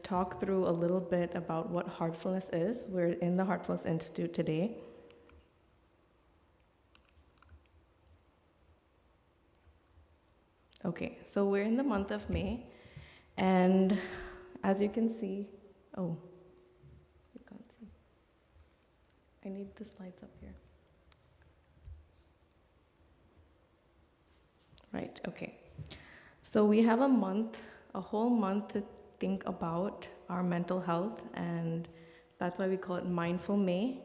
talk through a little bit about what Heartfulness is. We're in the Heartfulness Institute today. Okay, so we're in the month of May, and as you can see, oh, you can't see. I need the slides up here. Right, okay. So we have a whole month to think about our mental health, and that's why we call it Mindful May.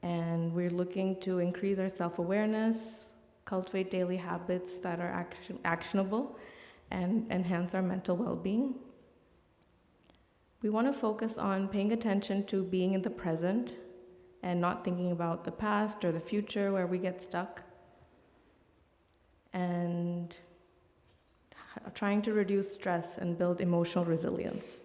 And we're looking to increase our self-awareness, cultivate daily habits that are actionable, and enhance our mental well-being. We want to focus on paying attention to being in the present and not thinking about the past or the future where we get stuck, and trying to reduce stress and build emotional resilience.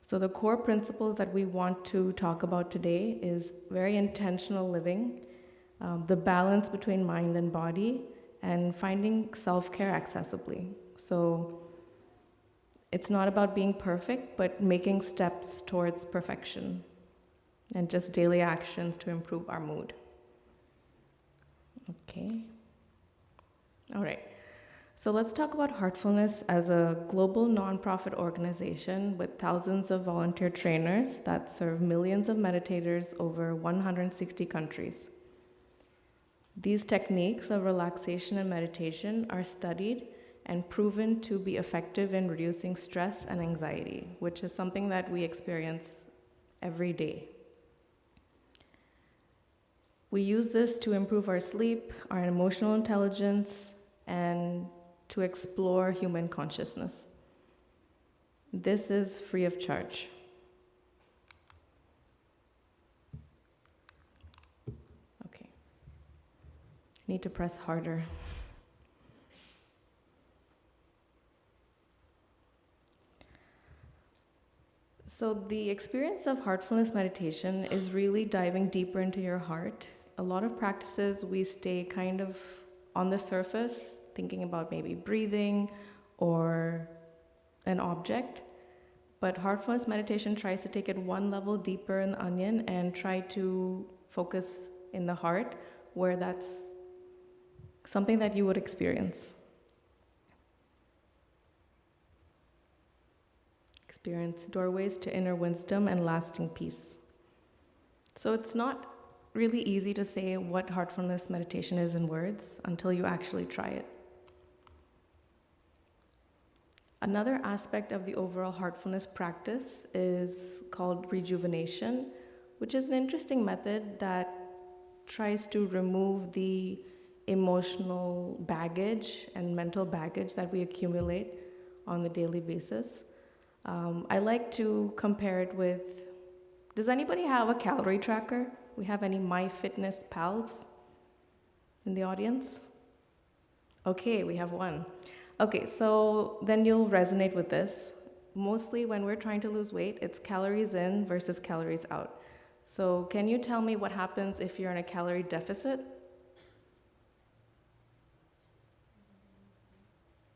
So the core principles that we want to talk about today is very intentional living, the balance between mind and body, and finding self-care accessibly. So it's not about being perfect, but making steps towards perfection and just daily actions to improve our mood. Okay. All right. So let's talk about Heartfulness as a global nonprofit organization with thousands of volunteer trainers that serve millions of meditators over 160 countries. These techniques of relaxation and meditation are studied and proven to be effective in reducing stress and anxiety, which is something that we experience every day. We use this to improve our sleep, our emotional intelligence, and to explore human consciousness. This is free of charge. Okay. Need to press harder. So the experience of Heartfulness meditation is really diving deeper into your heart. A lot of practices, we stay kind of on the surface, thinking about maybe breathing or an object. But Heartfulness meditation tries to take it one level deeper in the onion and try to focus in the heart, where that's something that you would experience. Experience doorways to inner wisdom and lasting peace. So it's not really easy to say what Heartfulness meditation is in words until you actually try it. Another aspect of the overall Heartfulness practice is called rejuvenation, which is an interesting method that tries to remove the emotional baggage and mental baggage that we accumulate on a daily basis. I like to compare it with, does anybody have a calorie tracker? We have any MyFitnessPals in the audience? Okay, we have one. Okay, so then you'll resonate with this. Mostly when we're trying to lose weight, it's calories in versus calories out. So can you tell me what happens if you're in a calorie deficit?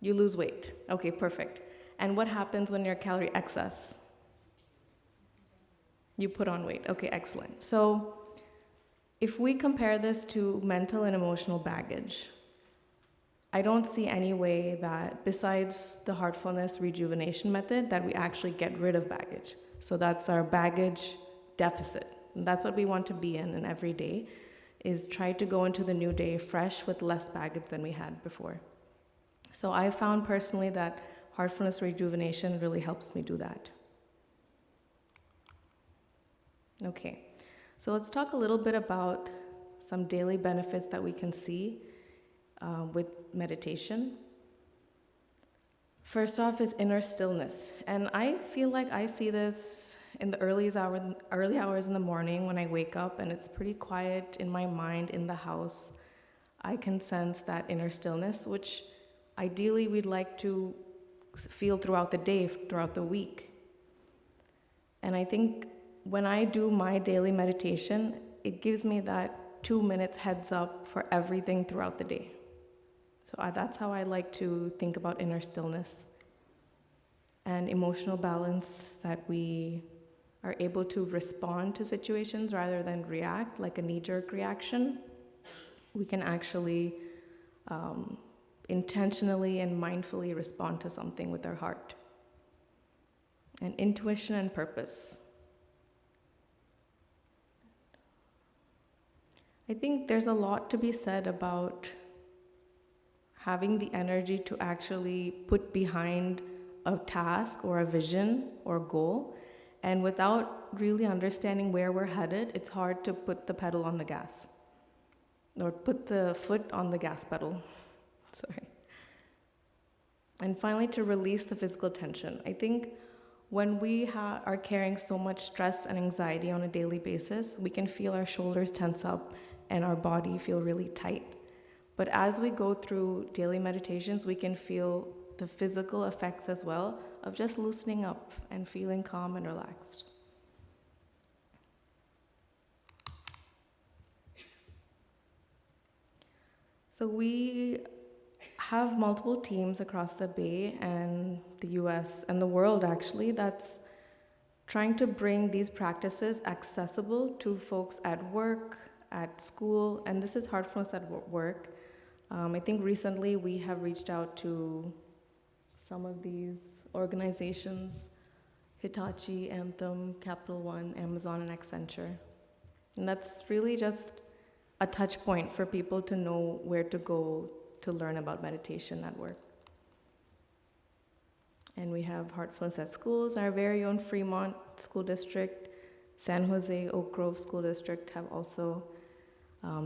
You lose weight. Okay, perfect. And what happens when you're calorie excess? You put on weight. Okay, excellent. So if we compare this to mental and emotional baggage, I don't see any way that, besides the Heartfulness rejuvenation method, that we actually get rid of baggage. So that's our baggage deficit. And that's what we want to be in every day, is try to go into the new day fresh with less baggage than we had before. So I found personally that Heartfulness rejuvenation really helps me do that. Okay, so let's talk a little bit about some daily benefits that we can see with meditation. First off is inner stillness. And I feel like I see this in the early hours in the morning when I wake up and it's pretty quiet in my mind, in the house. I can sense that inner stillness, which ideally we'd like to feel throughout the day, throughout the week. And I think when I do my daily meditation, it gives me that 2 minutes heads up for everything throughout the day. So that's how I like to think about inner stillness. and emotional balance, that we are able to respond to situations rather than react like a knee-jerk reaction. We can actually intentionally and mindfully respond to something with our heart. And intuition and purpose. I think there's a lot to be said about having the energy to actually put behind a task or a vision or goal. And without really understanding where we're headed, it's hard to put the pedal on the gas or put the foot on the gas pedal. Sorry. And finally, to release the physical tension. I think when we are carrying so much stress and anxiety on a daily basis, we can feel our shoulders tense up and our body feel really tight. But as we go through daily meditations, we can feel the physical effects as well of just loosening up and feeling calm and relaxed. So we have multiple teams across the Bay and the US and the world actually that's trying to bring these practices accessible to folks at work, at school, and this is Heartfulness at work. I think recently we have reached out to some of these organizations, Hitachi, Anthem, Capital One, Amazon, and Accenture. And that's really just a touch point for people to know where to go to learn about meditation at work. And we have Heartfulness at schools. Our very own Fremont School District, San Jose Oak Grove School District have also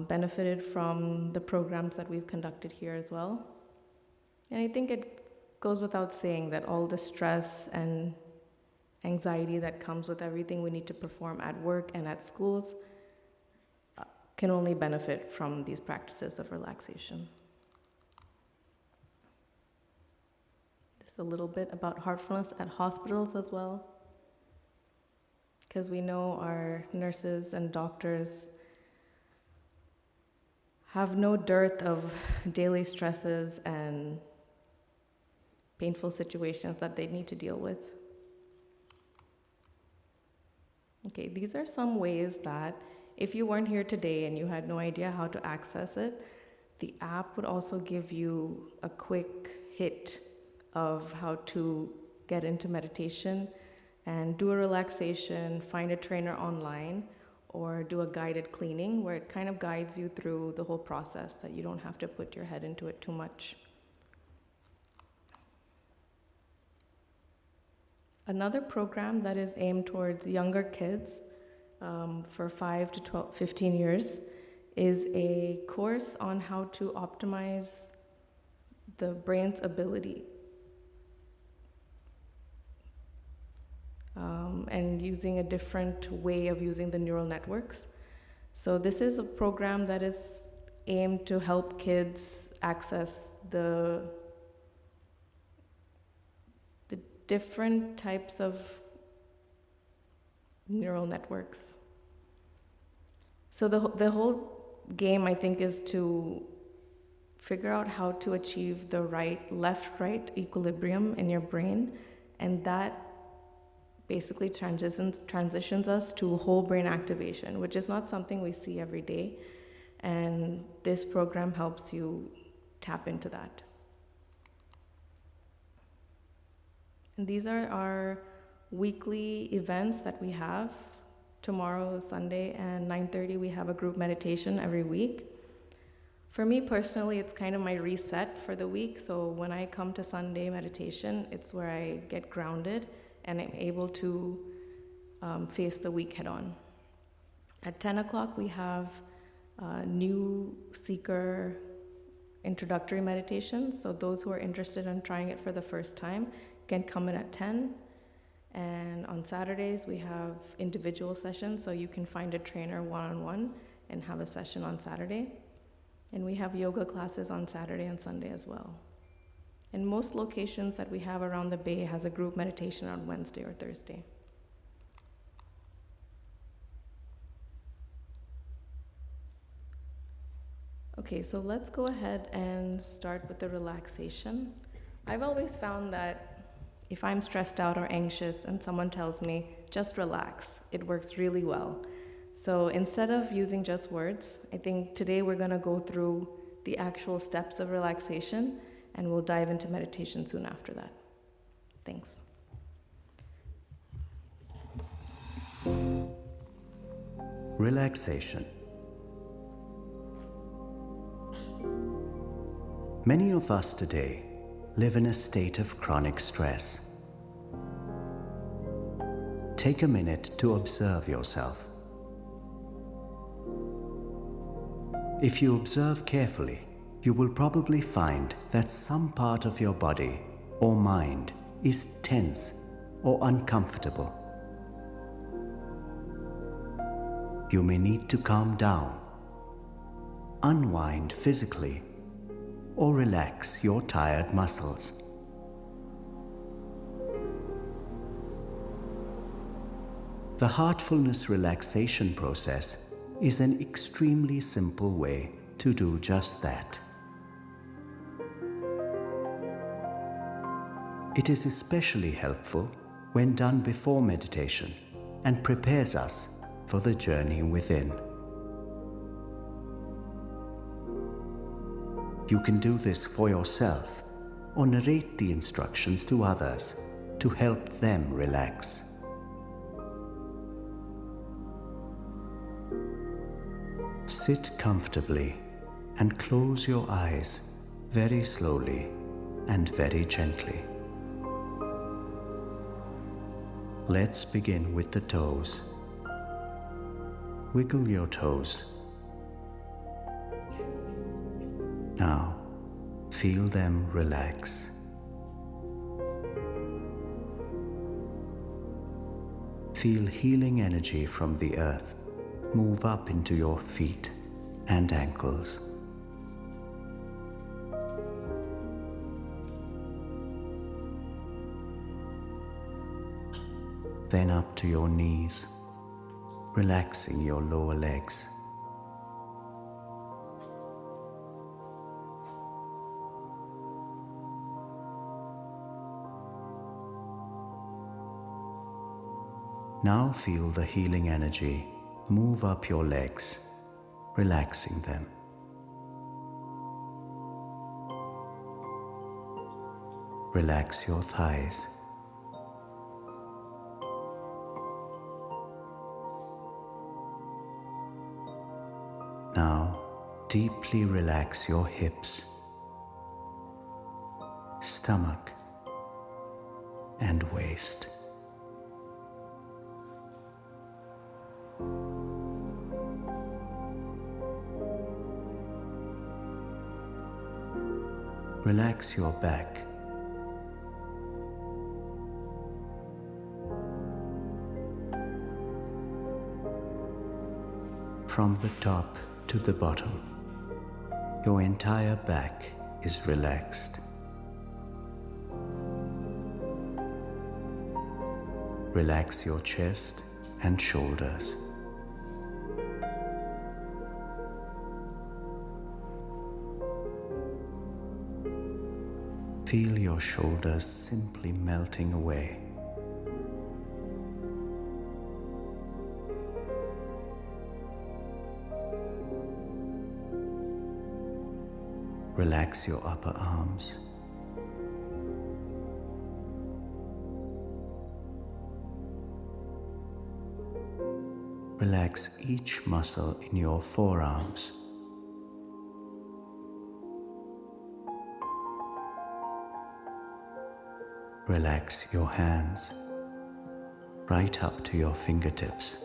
benefited from the programs that we've conducted here as well. And I think it goes without saying that all the stress and anxiety that comes with everything we need to perform at work and at schools can only benefit from these practices of relaxation. Just a little bit about Heartfulness at hospitals as well, because we know our nurses and doctors have no dearth of daily stresses and painful situations that they need to deal with. Okay, these are some ways that if you weren't here today and you had no idea how to access it, the app would also give you a quick hit of how to get into meditation and do a relaxation, find a trainer online, or do a guided cleaning where it kind of guides you through the whole process that you don't have to put your head into it too much. Another program that is aimed towards younger kids for 5 to 15 years is a course on how to optimize the brain's ability and using a different way of using the neural networks. So this is a program that is aimed to help kids access the different types of neural networks. So the whole game, I think, is to figure out how to achieve the left-right equilibrium in your brain, and that basically transitions us to whole brain activation, which is not something we see every day, and this program helps you tap into that. And these are our weekly events that we have. Tomorrow is Sunday, and 9:30 we have a group meditation every week. For me personally, it's kind of my reset for the week, so when I come to Sunday meditation, it's where I get grounded and I'm able to face the week head on. At 10 o'clock, we have new seeker introductory meditation, so those who are interested in trying it for the first time can come in at 10. And on Saturdays, we have individual sessions, so you can find a trainer one-on-one and have a session on Saturday. And we have yoga classes on Saturday and Sunday as well. And most locations that we have around the Bay has a group meditation on Wednesday or Thursday. Okay, so let's go ahead and start with the relaxation. I've always found that If I'm stressed out or anxious and someone tells me, just relax, it works really well. So instead of using just words, I think today we're going to go through the actual steps of relaxation, and we'll dive into meditation soon after that. Thanks. Relaxation. Many of us today live in a state of chronic stress. Take a minute to observe yourself. If you observe carefully, you will probably find that some part of your body or mind is tense or uncomfortable. You may need to calm down, unwind physically, or relax your tired muscles. The Heartfulness relaxation process is an extremely simple way to do just that. It is especially helpful when done before meditation and prepares us for the journey within. You can do this for yourself or narrate the instructions to others to help them relax. Sit comfortably and close your eyes very slowly and very gently. Let's begin with the toes. Wiggle your toes. Now, feel them relax. Feel healing energy from the earth move up into your feet and ankles. Then up to your knees, relaxing your lower legs. Now feel the healing energy move up your legs, relaxing them. Relax your thighs. Now, deeply relax your hips, stomach, and waist. Relax your back. From the top to the bottom, your entire back is relaxed. Relax your chest and shoulders. Feel your shoulders simply melting away. Relax your upper arms. Relax each muscle in your forearms. Relax your hands right up to your fingertips.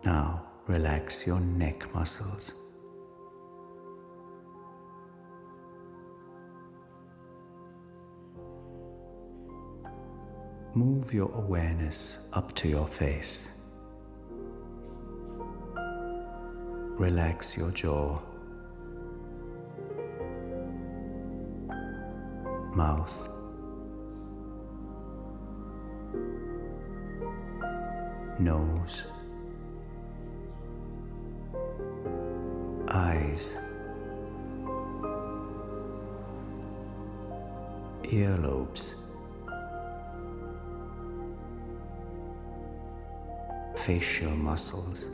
Now relax your neck muscles. Move your awareness up to your face. Relax your jaw, mouth, nose, eyes, earlobes, facial muscles,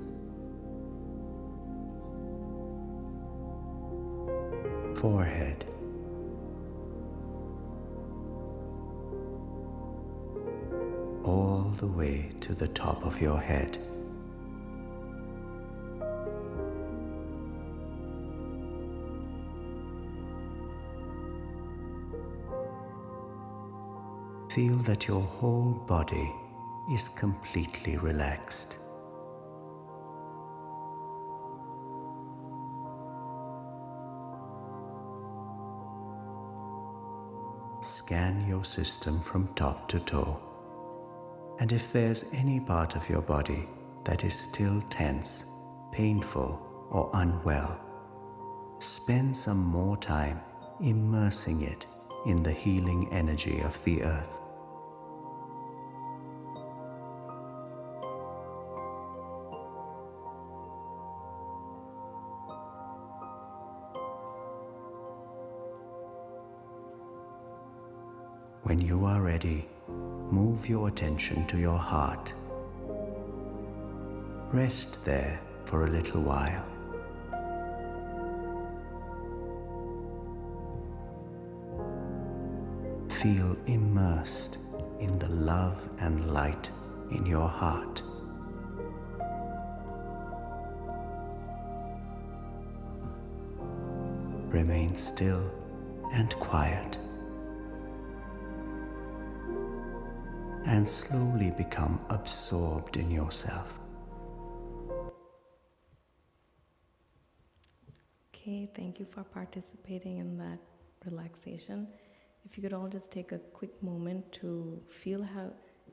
forehead, all the way to the top of your head. Feel that your whole body is completely relaxed. Scan your system from top to toe, and if there's any part of your body that is still tense, painful, or unwell, spend some more time immersing it in the healing energy of the earth. When you are ready, move your attention to your heart. Rest there for a little while. Feel immersed in the love and light in your heart. Remain still and quiet, and slowly become absorbed in yourself. Okay, thank you for participating in that relaxation. If you could all just take a quick moment to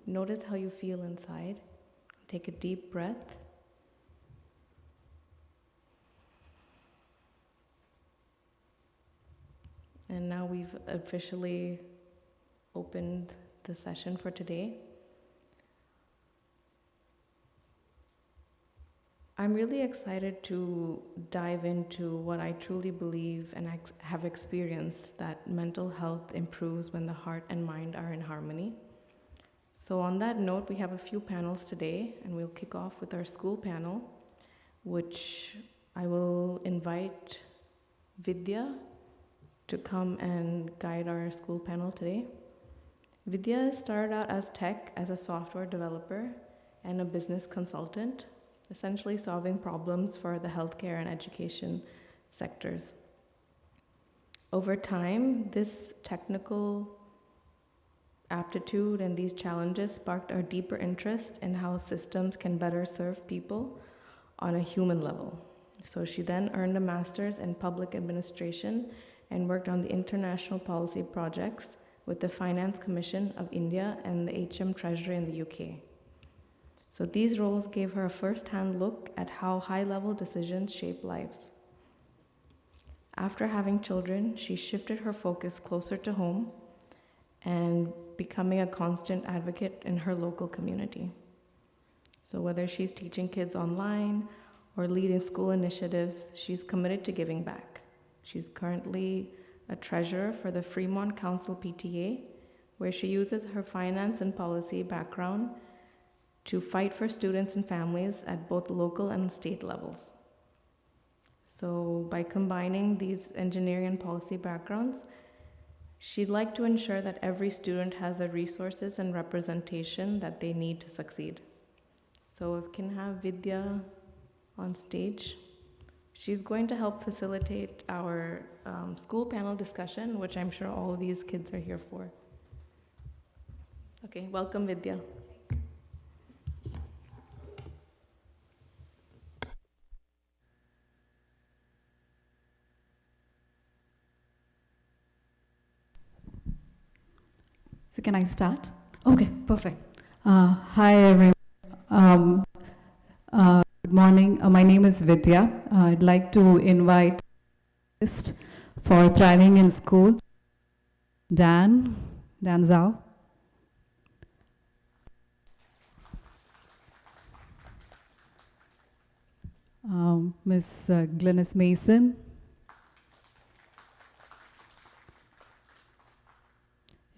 notice how you feel inside. Take a deep breath. And now we've officially opened the session for today. I'm really excited to dive into what I truly believe and have experienced, that mental health improves when the heart and mind are in harmony. So on that note, we have a few panels today, and we'll kick off with our school panel, which I will invite Vidya to come and guide our school panel today. Vidya started out as a software developer and a business consultant, essentially solving problems for the healthcare and education sectors. Over time, this technical aptitude and these challenges sparked our deeper interest in how systems can better serve people on a human level. So she then earned a master's in public administration and worked on the international policy projects with the Finance Commission of India and the HM Treasury in the UK. So these roles gave her a first-hand look at how high-level decisions shape lives. After having children, she shifted her focus closer to home and becoming a constant advocate in her local community. So whether she's teaching kids online or leading school initiatives, she's committed to giving back. She's currently a treasurer for the Fremont Council PTA, where she uses her finance and policy background to fight for students and families at both local and state levels. So by combining these engineering and policy backgrounds, she'd like to ensure that every student has the resources and representation that they need to succeed. So if we can have Vidya on stage. She's going to help facilitate our school panel discussion, which I'm sure all of these kids are here for. Okay, welcome Vidya. So can I start? Okay, perfect. Hi everyone. Good morning. My name is Vidya. I'd like to invite for Thriving in School, Dan Zhao. Miss Glynis Mason.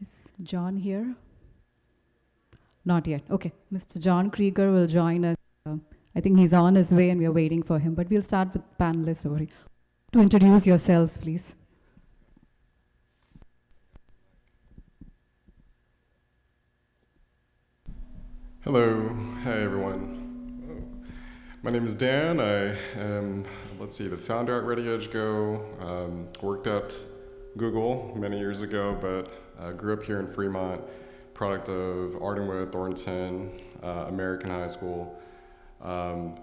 Is John here? Not yet. Okay. Mr. John Krieger will join us. I think he's on his way and we are waiting for him. But we'll start with panelists over here. To introduce yourselves, please. Hello, hi everyone. Oh. My name is Dan. I am, the founder at Ready Edge Go. Worked at Google many years ago, but grew up here in Fremont, product of Ardenwood, Thornton, American High School.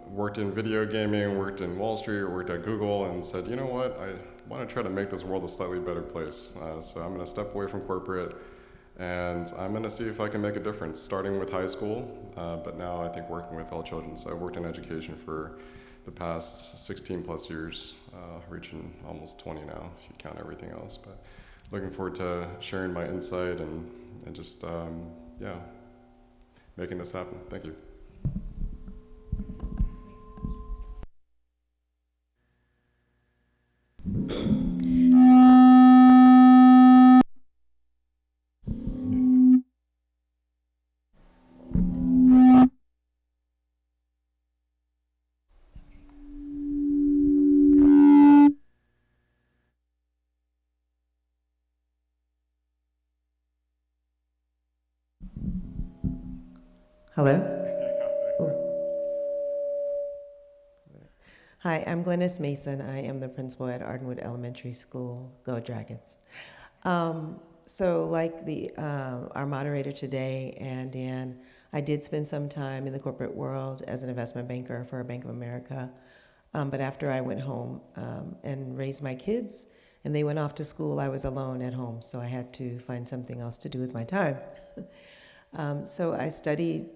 Worked in video gaming, worked in Wall Street, worked at Google, and said, you know what, I want to try to make this world a slightly better place. So I'm going to step away from corporate, and I'm going to see if I can make a difference, starting with high school, but now I think working with all children. So I've worked in education for the past 16 plus years, reaching almost 20 now, if you count everything else. But looking forward to sharing my insight and just, making this happen. Thank you. Hello? Hi, I'm Glynis Mason. I am the principal at Ardenwood Elementary School. Go Dragons. So like our moderator today and Dan, I did spend some time in the corporate world as an investment banker for Bank of America. But after I went home and raised my kids and they went off to school, I was alone at home. So I had to find something else to do with my time. So I studied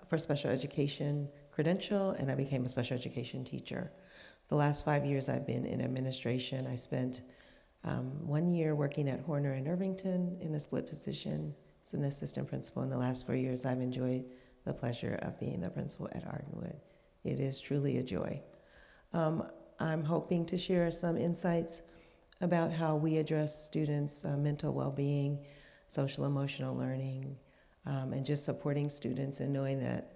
for special education credential, and I became a special education teacher. The last 5 years I've been in administration. I spent 1 year working at Horner and Irvington in a split position as an assistant principal. In the last 4 years, I've enjoyed the pleasure of being the principal at Ardenwood. It is truly a joy. I'm hoping to share some insights about how we address students' mental well-being, social emotional learning, and just supporting students and knowing that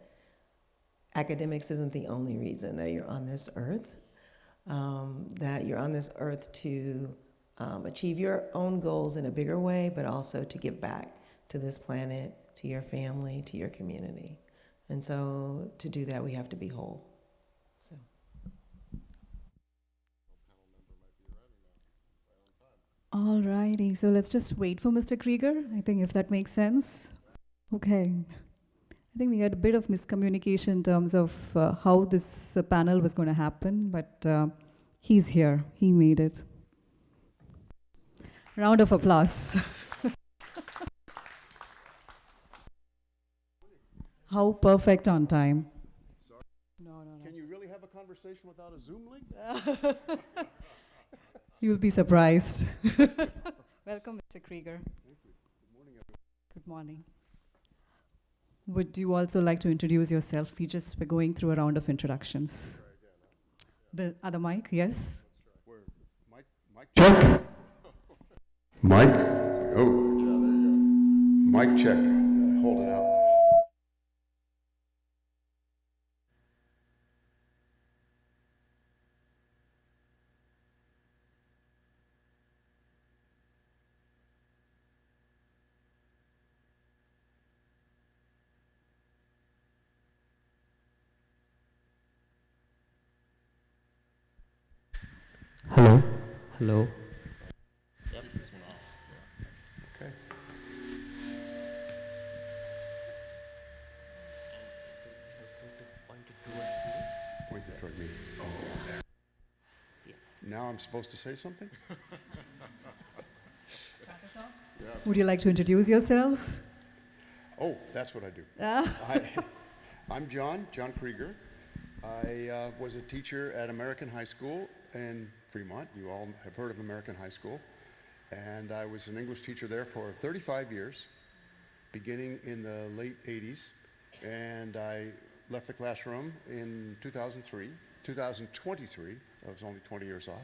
academics isn't the only reason that you're on this earth, that you're on this earth to achieve your own goals in a bigger way, but also to give back to this planet, to your family, to your community. And so to do that, we have to be whole. So. All righty, so let's just wait for Mr. Krieger, I think, if that makes sense. Okay. I think we had a bit of miscommunication in terms of how this panel was going to happen, but he's here. He made it. Round of applause. How perfect on time. Sorry. No. Can you really have a conversation without a Zoom link? You'll be surprised. Welcome, Mr. Krieger. Thank you. Good morning, everyone. Good morning. Would you also like to introduce yourself? We're going through a round of introductions. The other mic, yes? Where? Mic check. Mic. Oh. Mic check. Hold it out. Hello? Hello? Yep, this one off. Okay. Point it towards me. Point it toward me. Oh, there. Yeah. Now I'm supposed to say something? Would you like to introduce yourself? Oh, that's what I do. I'm John Krieger. I was a teacher at American High School in Fremont. You all have heard of American High School. And I was an English teacher there for 35 years, beginning in the late 80s. And I left the classroom in 2003 2023. I was only 20 years off.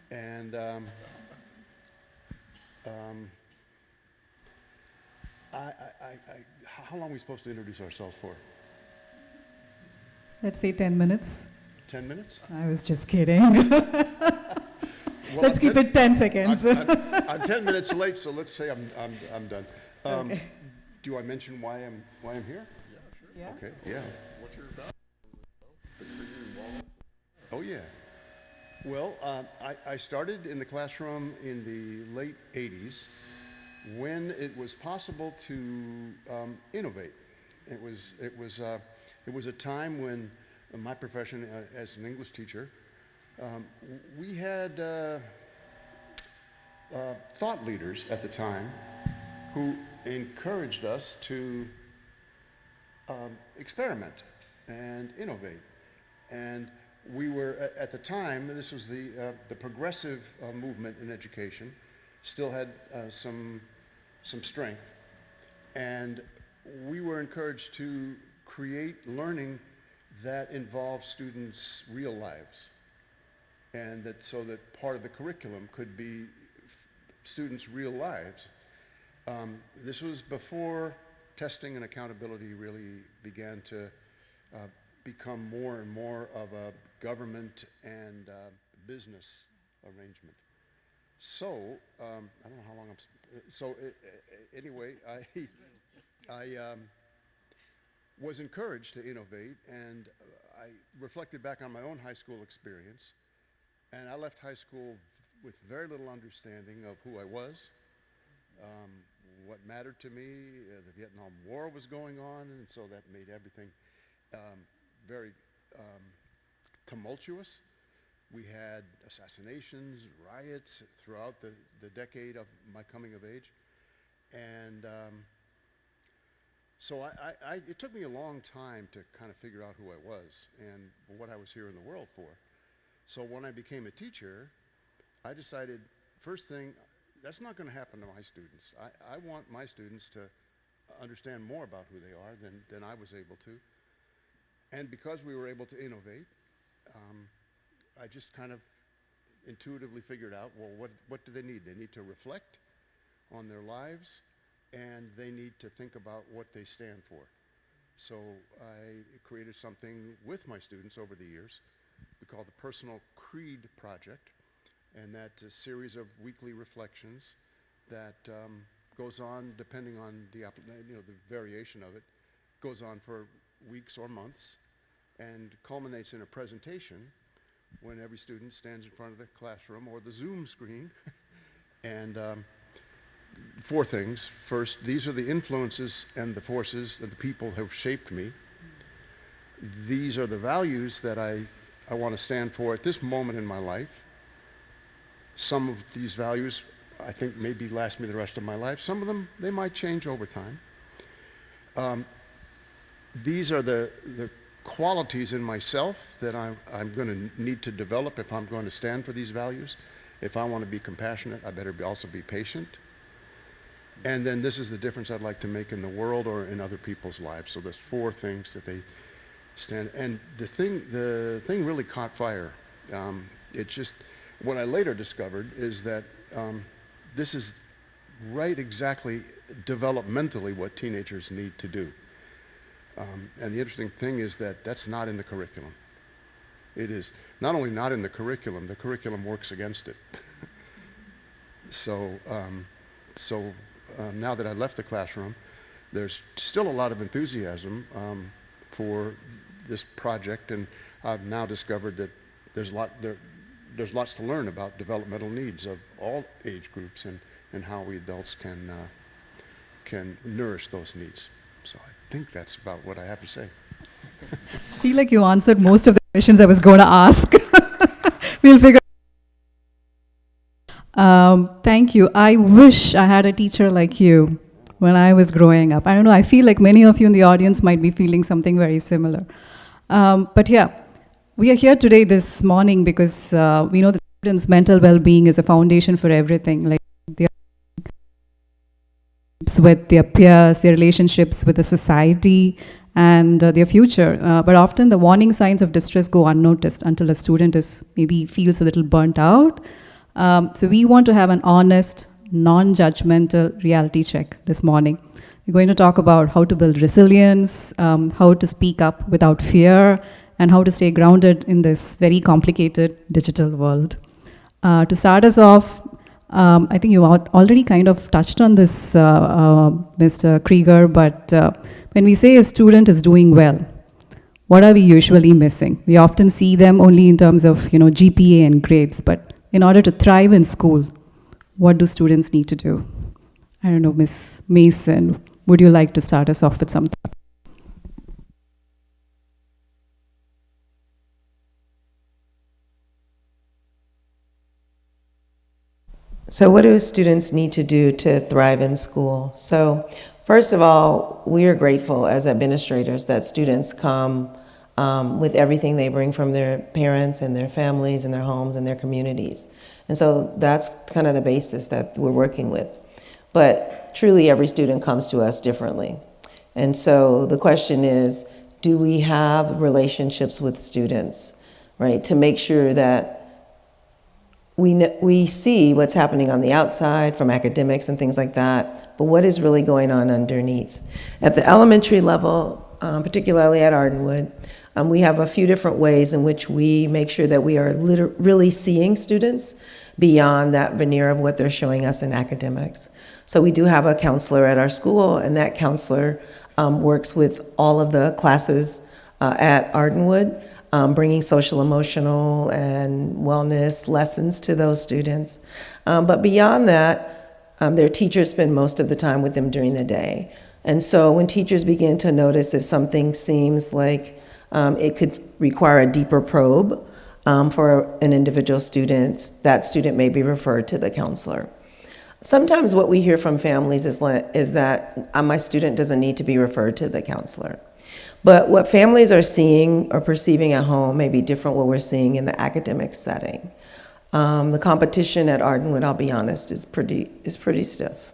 And how long are we supposed to introduce ourselves for? Let's say 10 minutes. 10 minutes? I was just kidding. Well, Let's keep it 10 seconds. I'm 10 minutes late, so let's say I'm done. Okay. Do I mention why I'm here? Yeah, sure. Yeah. Okay, yeah. What's your value? Good for you, Wallace. Oh, yeah. Well, I started in the classroom in the late 80s when it was possible to innovate. It was a time when my profession as an English teacher, we had thought leaders at the time who encouraged us to experiment and innovate. And we were, at the time, this was the progressive movement in education, still had some strength. And we were encouraged to create learning that involved students' real lives. And that so that part of the curriculum could be students' real lives. This was before testing and accountability really began to become more and more of a government and business arrangement. So, I don't know how long anyway, I was encouraged to innovate, and I reflected back on my own high school experience, and I left high school with very little understanding of who I was, what mattered to me. The Vietnam War was going on, and so that made everything very tumultuous. We had assassinations, riots throughout the decade of my coming of age. And so it took me a long time to kind of figure out who I was and what I was here in the world for. So when I became a teacher, I decided, first thing, that's not going to happen to my students. I want my students to understand more about who they are than I was able to. And because we were able to innovate, I just kind of intuitively figured out, well, what do they need? They need to reflect on their lives, and they need to think about what they stand for. So I created something with my students over the years we call the Personal Creed Project, and that's a series of weekly reflections that goes on, depending on the variation of it, goes on for weeks or months, and culminates in a presentation when every student stands in front of the classroom or the Zoom screen. And four things. First, these are the influences and the forces and the people who have shaped me. These are the values that I want to stand for at this moment in my life. Some of these values, I think, maybe last me the rest of my life. Some of them, they might change over time. These are the qualities in myself that I'm going to need to develop if I'm going to stand for these values. If I want to be compassionate, I better also be patient. And then this is the difference I'd like to make in the world or in other people's lives. So there's four things that they stand. And the thing really caught fire. What I later discovered is that this is right exactly developmentally what teenagers need to do. And the interesting thing is that that's not in the curriculum. It is not only not in the curriculum works against it. So now that I left the classroom, there's still a lot of enthusiasm for this project, and I've now discovered that there's lots to learn about developmental needs of all age groups and how we adults can nourish those needs. So I think that's about what I have to say. I feel like you answered most of the questions I was going to ask. We'll figure. Thank you. I wish I had a teacher like you when I was growing up. I don't know, I feel like many of you in the audience might be feeling something very similar. But yeah, we are here today this morning because we know that students' mental well-being is a foundation for everything, like their relationships with their peers, their relationships with the society, and their future. But often the warning signs of distress go unnoticed until a student is maybe feels a little burnt out. So we want to have an honest, non-judgmental reality check this morning. We're going to talk about how to build resilience, how to speak up without fear, and how to stay grounded in this very complicated digital world. To start us off, I think you already kind of touched on this, Mr. Krieger, but when we say a student is doing well, what are we usually missing? We often see them only in terms of GPA and grades, but in order to thrive in school, what do students need to do? I don't know, Ms. Mason, would you like to start us off with something? So what do students need to do to thrive in school? So first of all, we are grateful as administrators that students come with everything they bring from their parents and their families and their homes and their communities. And so that's kind of the basis that we're working with. But truly every student comes to us differently. And so the question is, do we have relationships with students, right, to make sure that we see what's happening on the outside from academics and things like that, but what is really going on underneath? At the elementary level, particularly at Ardenwood, we have a few different ways in which we make sure that we are really seeing students beyond that veneer of what they're showing us in academics. So we do have a counselor at our school, and that counselor works with all of the classes at Ardenwood, bringing social, emotional, and wellness lessons to those students. But beyond that, their teachers spend most of the time with them during the day. And so when teachers begin to notice if something seems like it could require a deeper probe for an individual student, that student may be referred to the counselor. Sometimes what we hear from families is that my student doesn't need to be referred to the counselor. But what families are seeing or perceiving at home may be different what we're seeing in the academic setting. The competition at Ardenwood, I'll be honest, is pretty stiff.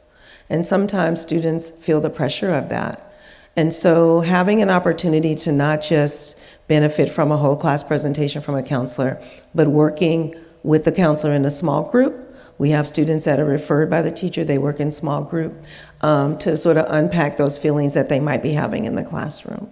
And sometimes students feel the pressure of that. And so having an opportunity to not just benefit from a whole class presentation from a counselor, but working with the counselor in a small group. We have students that are referred by the teacher, they work in small group to sort of unpack those feelings that they might be having in the classroom.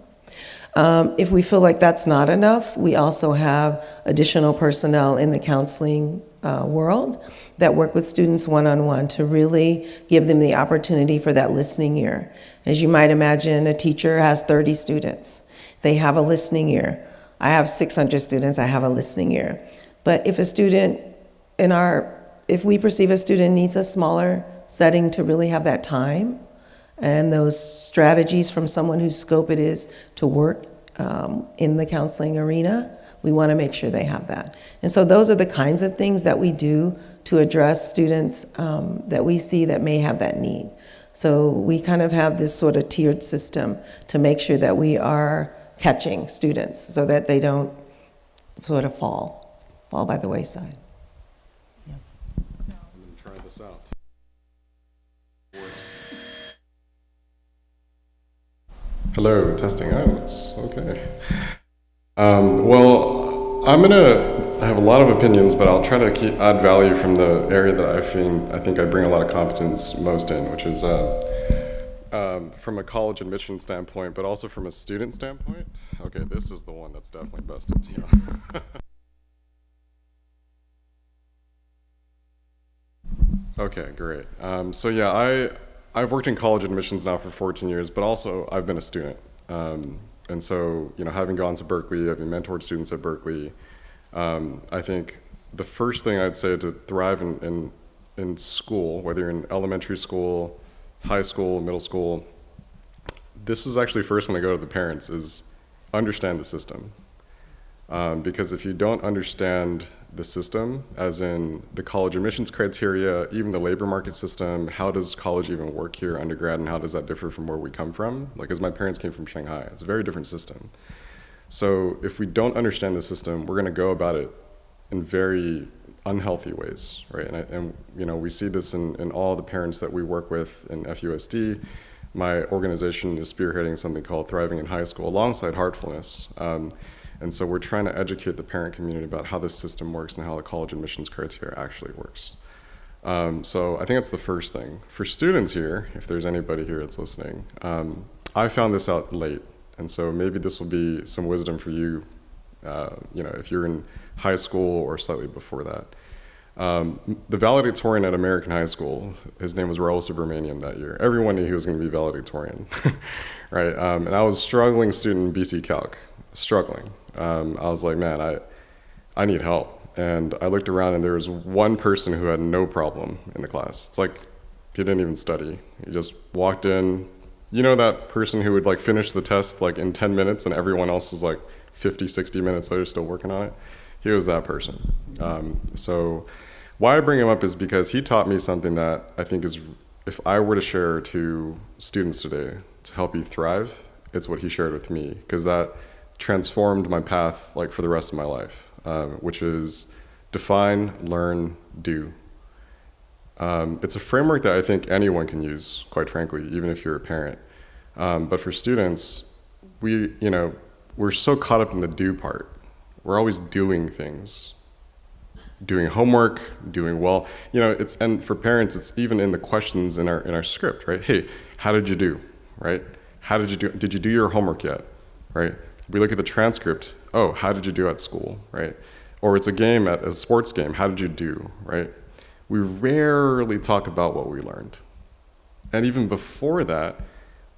If we feel like that's not enough, we also have additional personnel in the counseling world that work with students one-on-one to really give them the opportunity for that listening ear. As you might imagine, a teacher has 30 students. They have a listening ear. I have 600 students, I have a listening ear. But if a student if we perceive a student needs a smaller setting to really have that time, and those strategies from someone whose scope it is to work in the counseling arena, we want to make sure they have that. And so those are the kinds of things that we do to address students that we see that may have that need. So we kind of have this sort of tiered system to make sure that we are catching students so that they don't sort of fall by the wayside. Yeah. I'm going to try this out. Hello, testing out. Okay. Well, I have a lot of opinions, but I'll try to add value from the area that I think I bring a lot of competence most in, which is from a college admission standpoint, but also from a student standpoint. Okay, this is the one that's definitely busted. Yeah. Okay, great. So yeah, I've worked in college admissions now for 14 years, but also I've been a student. And so, having gone to Berkeley, having mentored students at Berkeley, I think the first thing I'd say to thrive in school, whether you're in elementary school, high school, middle school, this is actually first when I go to the parents, is understand the system. Because if you don't understand the system, as in the college admissions criteria, even the labor market system, how does college even work here, undergrad, and how does that differ from where we come from? Like, as my parents came from Shanghai, it's a very different system. So if we don't understand the system, we're gonna go about it in very unhealthy ways, right? And we see this in all the parents that we work with in FUSD. my organization is spearheading something called Thriving in High School alongside Heartfulness. And so we're trying to educate the parent community about how this system works and how the college admissions criteria actually works. So I think that's the first thing. For students here, if there's anybody here that's listening, I found this out late. And so maybe this will be some wisdom for you, if you're in high school or slightly before that. The valedictorian at American High School, his name was Raul Subramanian that year. Everyone knew he was going to be valedictorian, right? And I was a struggling student in BC Calc, struggling. I was like, man, I need help. And I looked around and there was one person who had no problem in the class. It's like he didn't even study. He just walked in. You know that person who would like finish the test like in 10 minutes and everyone else was like 50, 60 minutes later still working on it? He was that person. So why I bring him up is because he taught me something that I think is, if I were to share to students today to help you thrive, it's what he shared with me, because that transformed my path like for the rest of my life, which is define, learn, do. It's a framework that I think anyone can use, quite frankly, even if you're a parent. But for students, we're so caught up in the do part. We're always doing things, doing homework, doing well. And for parents, it's even in the questions in our script, right? Hey, how did you do, right? How did you do? Did you do your homework yet, right? We look at the transcript. Oh, how did you do at school, right? Or it's a sports game. How did you do, right? We rarely talk about what we learned. And even before that,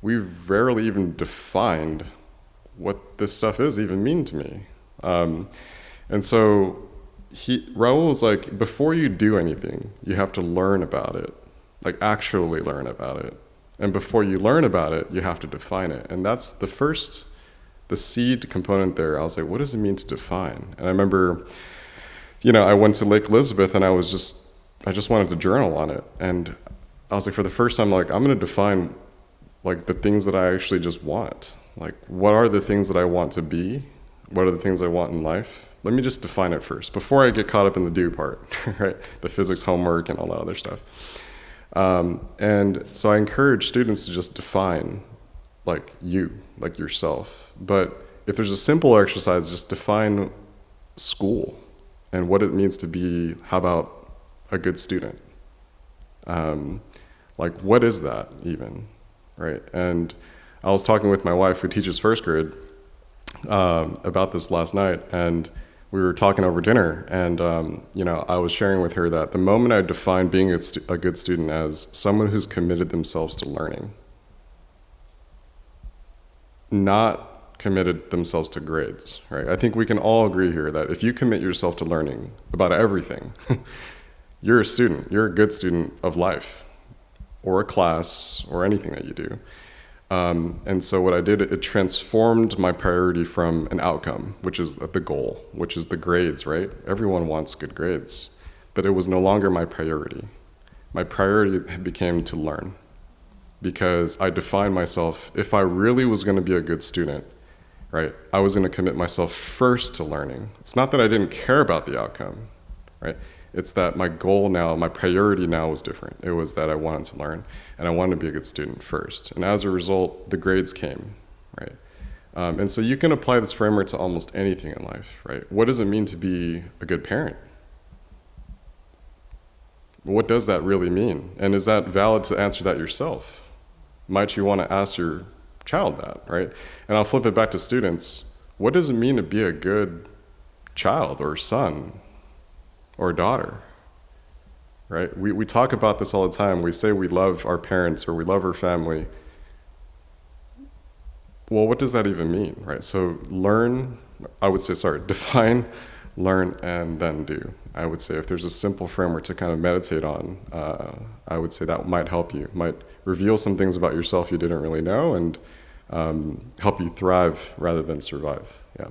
we've rarely even defined what this stuff is even mean to me. And so Raul was like, before you do anything, you have to learn about it, like actually learn about it. And before you learn about it, you have to define it. And that's the seed component there. I was like, what does it mean to define? And I remember, I went to Lake Elizabeth and I just wanted to journal on it. And I was like, for the first time, like, I'm going to define like the things that I actually just want. Like, what are the things that I want to be? What are the things I want in life? Let me just define it first before I get caught up in the do part, right? The physics homework and all that other stuff. And so I encourage students to just define like yourself. But if there's a simple exercise, just define school and what it means to be, how about a good student? Like, what is that even, right? And I was talking with my wife who teaches first grade about this last night, and we were talking over dinner, and I was sharing with her that the moment I define being a good student as someone who's committed themselves to learning, not committed themselves to grades, right? I think we can all agree here that if you commit yourself to learning about everything, you're a student, you're a good student of life, or a class, or anything that you do. And so what I did, it transformed my priority from an outcome, which is the goal, which is the grades, right? Everyone wants good grades, but it was no longer my priority. My priority became to learn, because I defined myself, if I really was going to be a good student, right, I was going to commit myself first to learning. It's not that I didn't care about the outcome, right? It's that my goal now, my priority now was different. It was that I wanted to learn, and I wanted to be a good student first. And as a result, the grades came, right? And so you can apply this framework to almost anything in life, right? What does it mean to be a good parent? What does that really mean? And is that valid to answer that yourself? Might you want to ask your child that, right? And I'll flip it back to students. What does it mean to be a good child or son or daughter, right? We talk about this all the time. We say we love our parents or we love our family. Well, what does that even mean, right? So define, learn, and then do. I would say if there's a simple framework to kind of meditate on, I would say that might help you, might reveal some things about yourself you didn't really know, and help you thrive rather than survive, yeah.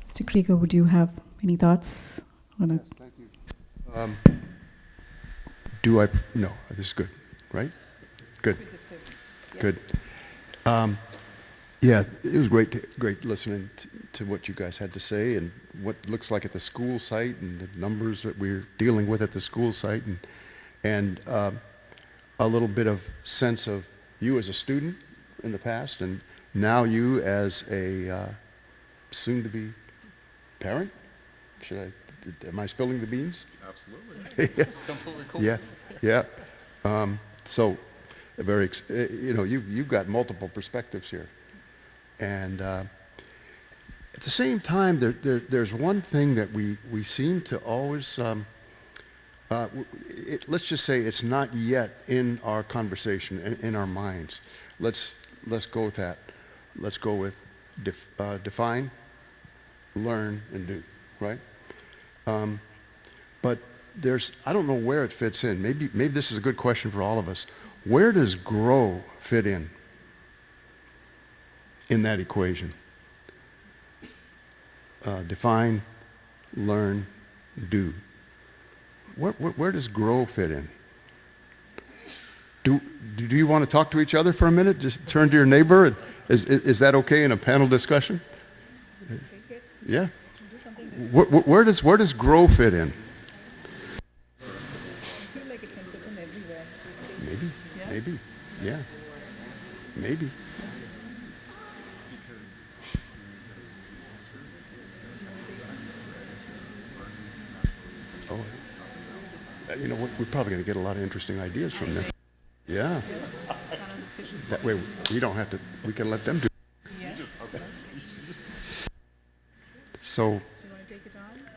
Mr. Krieger, would you have any thoughts on it? Yes, thank you. No, this is good, right? Good. Good. Yeah, it was great listening to what you guys had to say and what looks like at the school site and the numbers that we're dealing with at the school site. And a little bit of sense of you as a student in the past, and now you as a soon-to-be parent. Am I spilling the beans? Absolutely. Yeah. Completely cool. Yeah, yeah. So, you've got multiple perspectives here, and at the same time, there's one thing that we seem to always. Let's just say it's not yet in our conversation, in our minds. Let's go with that. Let's go with define, learn, and do. Right? But I don't know where it fits in. Maybe this is a good question for all of us. Where does grow fit in that equation? Define, learn, do. Where does grow fit in? Do you want to talk to each other for a minute? Just turn to your neighbor. Is that okay in a panel discussion? Yeah. Where does grow fit in? Maybe, yeah, maybe. Oh, we're probably going to get a lot of interesting ideas from this. Yeah. That way we don't have to. We can let them do. So,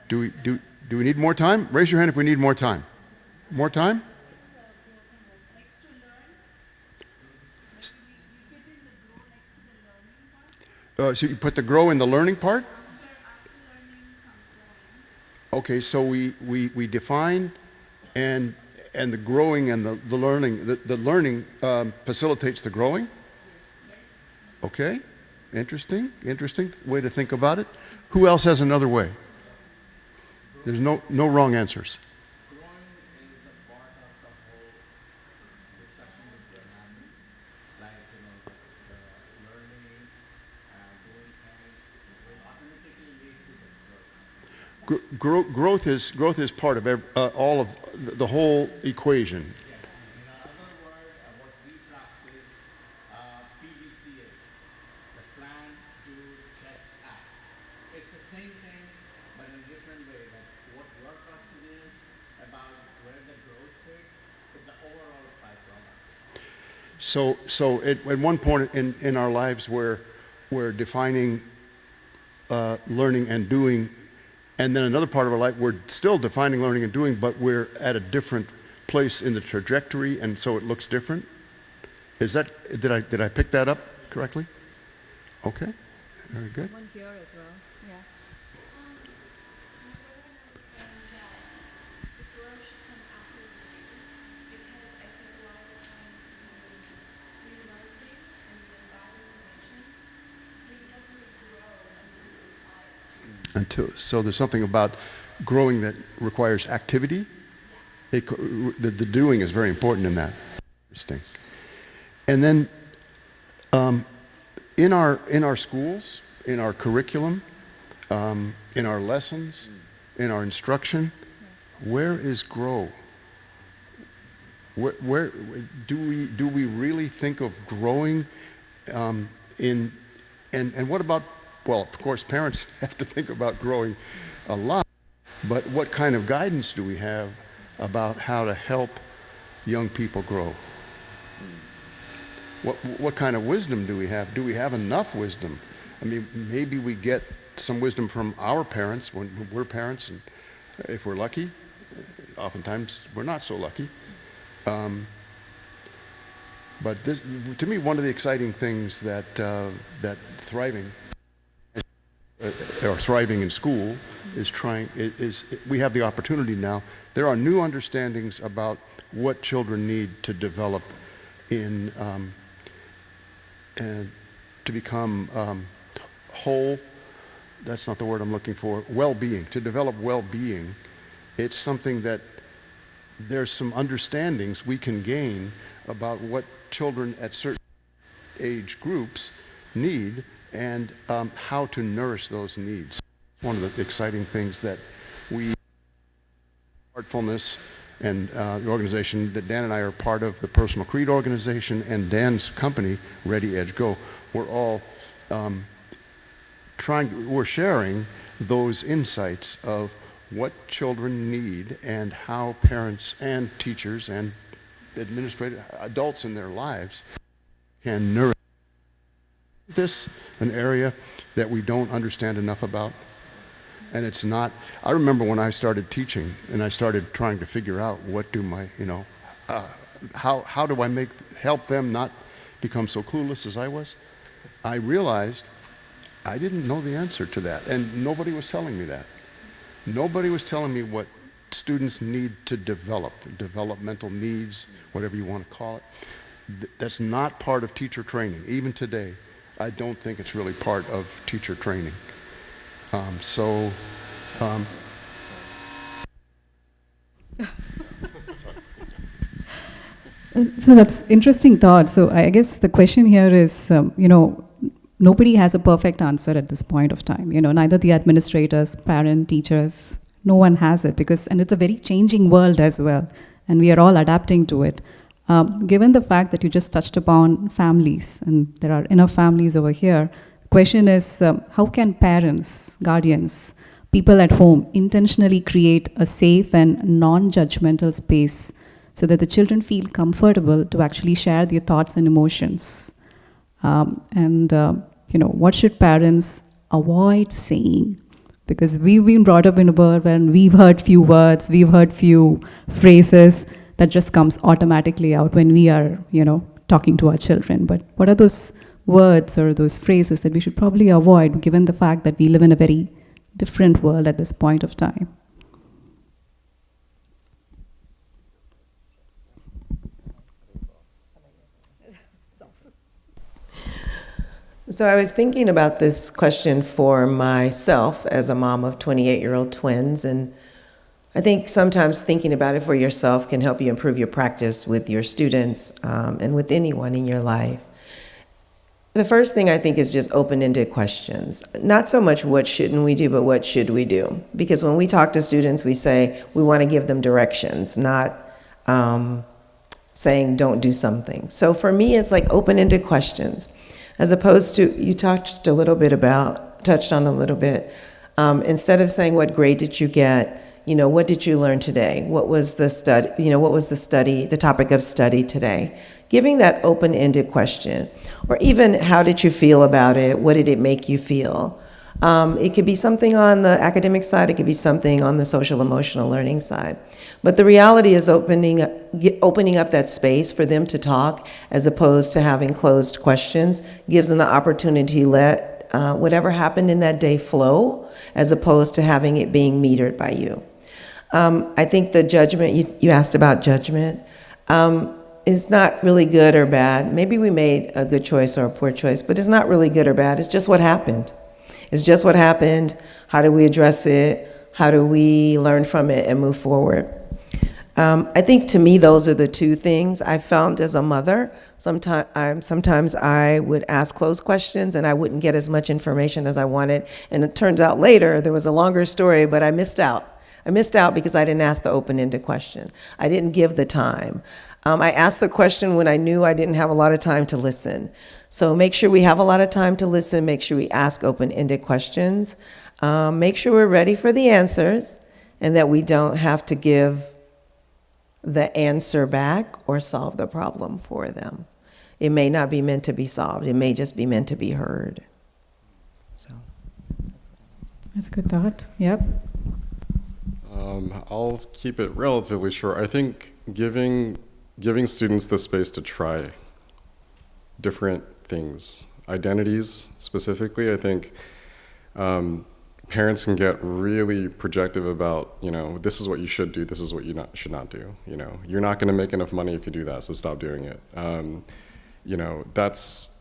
do we need more time? Raise your hand if we need more time. More time? So you put the grow in the learning part? Okay, so we define and the growing and the learning. The learning facilitates the growing? Okay, interesting way to think about it. Who else has another way? There's no wrong answers. Growth is part of all of the whole equation. In other words, what we practice, PDCA, the Plan, Do, Check, Act. It's the same thing, but in a different way. That what your question is about where the growth fits is the overall byproduct. So at one point in our lives, we're defining learning and doing. And then another part of our life, we're still defining learning and doing, but we're at a different place in the trajectory, and so it looks different. Did I pick that up correctly? Okay, very good. One here as well, yeah. So there's something about growing that requires activity. The doing is very important in that. Interesting. And then in our schools, in our curriculum, in our lessons, in our instruction, where is grow? Where do we really think of growing in? And what about? Well, of course, parents have to think about growing a lot, but what kind of guidance do we have about how to help young people grow? What kind of wisdom do we have? Do we have enough wisdom? I mean, maybe we get some wisdom from our parents when we're parents, and if we're lucky. Oftentimes, we're not so lucky. But this, to me, one of the exciting things that thriving in school is we have the opportunity now. There are new understandings about what children need to develop and to become whole. That's not the word I'm looking for. Well-being. To develop well-being, it's something that there's some understandings we can gain about what children at certain age groups need and how to nourish those needs. One of the exciting things that Heartfulness And the organization that Dan and I are part of, the Personal Creed organization, and Dan's company, Ready Edge Go, we're all we're sharing those insights of what children need and how parents and teachers and administrators, adults in their lives can nourish this, an area that we don't understand enough about. And it's not, I remember when I started teaching and I started trying to figure out what do my, how do I help them not become so clueless as I was? I realized I didn't know the answer to that, and nobody was telling me that. Nobody was telling me what students need to develop, developmental needs, whatever you want to call it. That's not part of teacher training. Even today, I don't think it's really part of teacher training. So that's interesting thought. So I guess the question here is, nobody has a perfect answer at this point of time. Neither the administrators, parent, teachers, no one has it and it's a very changing world as well, and we are all adapting to it. Given the fact that you just touched upon families, and there are enough families over here, the question is, how can parents, guardians, people at home intentionally create a safe and non-judgmental space so that the children feel comfortable to actually share their thoughts and emotions? What should parents avoid saying? Because we've been brought up in a world where we've heard few words, we've heard few phrases that just comes automatically out when we are, talking to our children. But what are those words or those phrases that we should probably avoid, given the fact that we live in a very different world at this point of time? So I was thinking about this question for myself as a mom of 28-year-old twins, and I think sometimes thinking about it for yourself can help you improve your practice with your students and with anyone in your life. The first thing I think is just open-ended questions. Not so much what shouldn't we do, but what should we do? Because when we talk to students, we say we want to give them directions, not saying don't do something. So for me, it's like open-ended questions. As opposed to, you touched on a little bit, instead of saying what grade did you get, what did you learn today? What was the study, the topic of study today? Giving that open-ended question, or even how did you feel about it? What did it make you feel? It could be something on the academic side, it could be something on the social emotional learning side. But the reality is opening up that space for them to talk, as opposed to having closed questions, gives them the opportunity to let whatever happened in that day flow, as opposed to having it being metered by you. I think the judgment, you asked about judgment, is not really good or bad. Maybe we made a good choice or a poor choice, but it's not really good or bad. It's just what happened. It's just what happened. How do we address it? How do we learn from it and move forward? I think to me, those are the two things I found as a mother. Sometimes I would ask closed questions and I wouldn't get as much information as I wanted. And it turns out later there was a longer story, but I missed out. I missed out because I didn't ask the open-ended question. I didn't give the time. I asked the question when I knew I didn't have a lot of time to listen. So make sure we have a lot of time to listen. Make sure we ask open-ended questions. Make sure we're ready for the answers and that we don't have to give the answer back or solve the problem for them. It may not be meant to be solved. It may just be meant to be heard. So that's a good thought. Yep. I'll keep it relatively short. I think giving students the space to try different things, identities specifically, I think parents can get really projective about, this is what you should do, this is what you should not do. You're not going to make enough money if you do that, so stop doing it. That's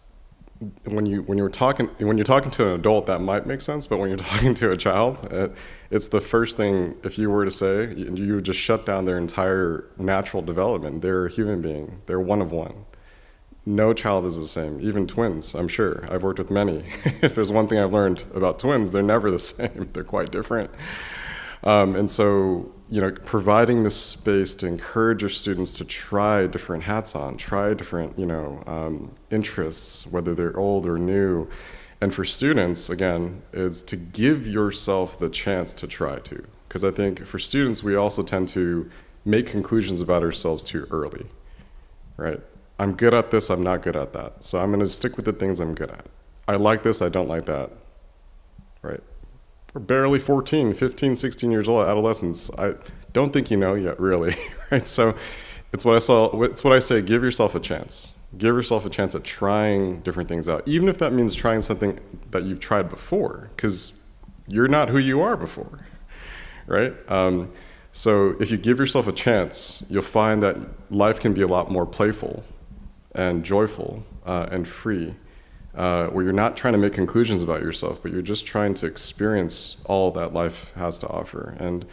when you're talking to an adult, that might make sense, but when you're talking to a child, it's the first thing. If you were to say, you would just shut down their entire natural development. They're a human being. They're one of one. No child is the same, even twins, I'm sure. I've worked with many. If there's one thing I've learned about twins, they're never the same. They're quite different. And so providing this space to encourage your students to try different hats on, try different, interests, whether they're old or new. And for students, again, is to give yourself the chance to try to. Because I think for students, we also tend to make conclusions about ourselves too early, right? I'm good at this, I'm not good at that. So I'm gonna stick with the things I'm good at. I like this, I don't like that, right? We're barely 14, 15, 16 years old, adolescents. I don't think you know yet, really, right? So it's what I say, give yourself a chance. Give yourself a chance at trying different things out, even if that means trying something that you've tried before, because you're not who you are before, right? So if you give yourself a chance, you'll find that life can be a lot more playful and joyful and free, where you're not trying to make conclusions about yourself, but you're just trying to experience all that life has to offer. And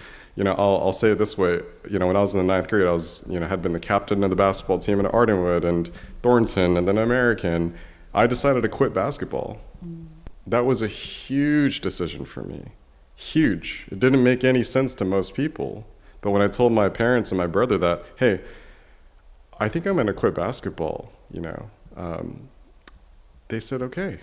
I'll say it this way, when I was in the 9th grade, I was, had been the captain of the basketball team at Ardenwood and Thornton and then American. I decided to quit basketball. That was a huge decision for me, huge. It didn't make any sense to most people. But when I told my parents and my brother that, hey, I think I'm gonna quit basketball, they said, okay.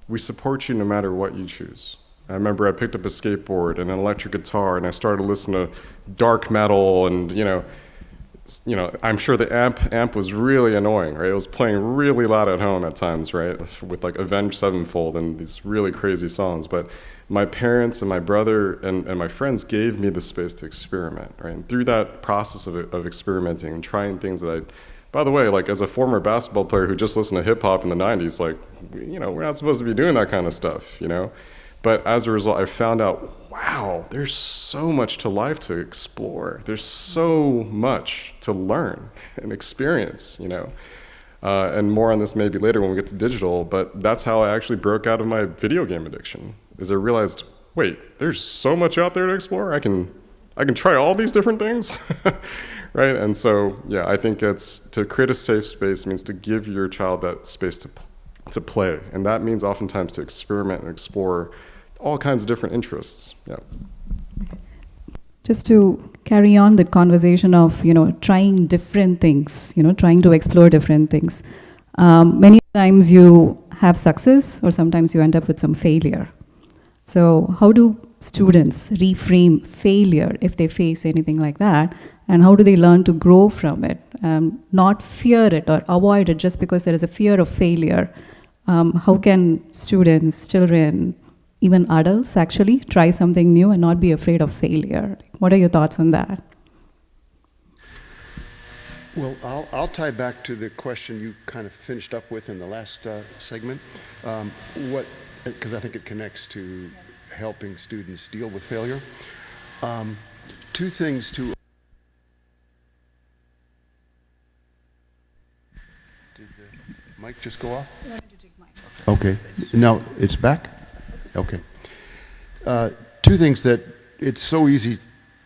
We support you no matter what you choose. I remember I picked up a skateboard and an electric guitar and I started listening to dark metal and, I'm sure the amp was really annoying, right? It was playing really loud at home at times, right? With like Avenged Sevenfold and these really crazy songs. But my parents and my brother and my friends gave me the space to experiment, right? And through that process of experimenting and trying things that by the way, like as a former basketball player who just listened to hip hop in the 90s, like, we're not supposed to be doing that kind of stuff, But as a result, I found out, wow, there's so much to life to explore. There's so much to learn and experience, And more on this maybe later when we get to digital, but that's how I actually broke out of my video game addiction, is I realized, wait, there's so much out there to explore. I can try all these different things, right? And so, yeah, I think it's to create a safe space means to give your child that space to play. And that means oftentimes to experiment and explore all kinds of different interests. Yeah. Just to carry on the conversation of, trying different things, trying to explore different things. Many times you have success or sometimes you end up with some failure. So how do students reframe failure if they face anything like that? And how do they learn to grow from it? Not fear it or avoid it just because there is a fear of failure. How can students, children, even adults actually try something new and not be afraid of failure? What are your thoughts on that? Well, I'll tie back to the question you kind of finished up with in the last segment. Because I think it connects to helping students deal with failure. Two things to... Did the mic just go off? Okay, now it's back? Okay. Two things that it's so easy,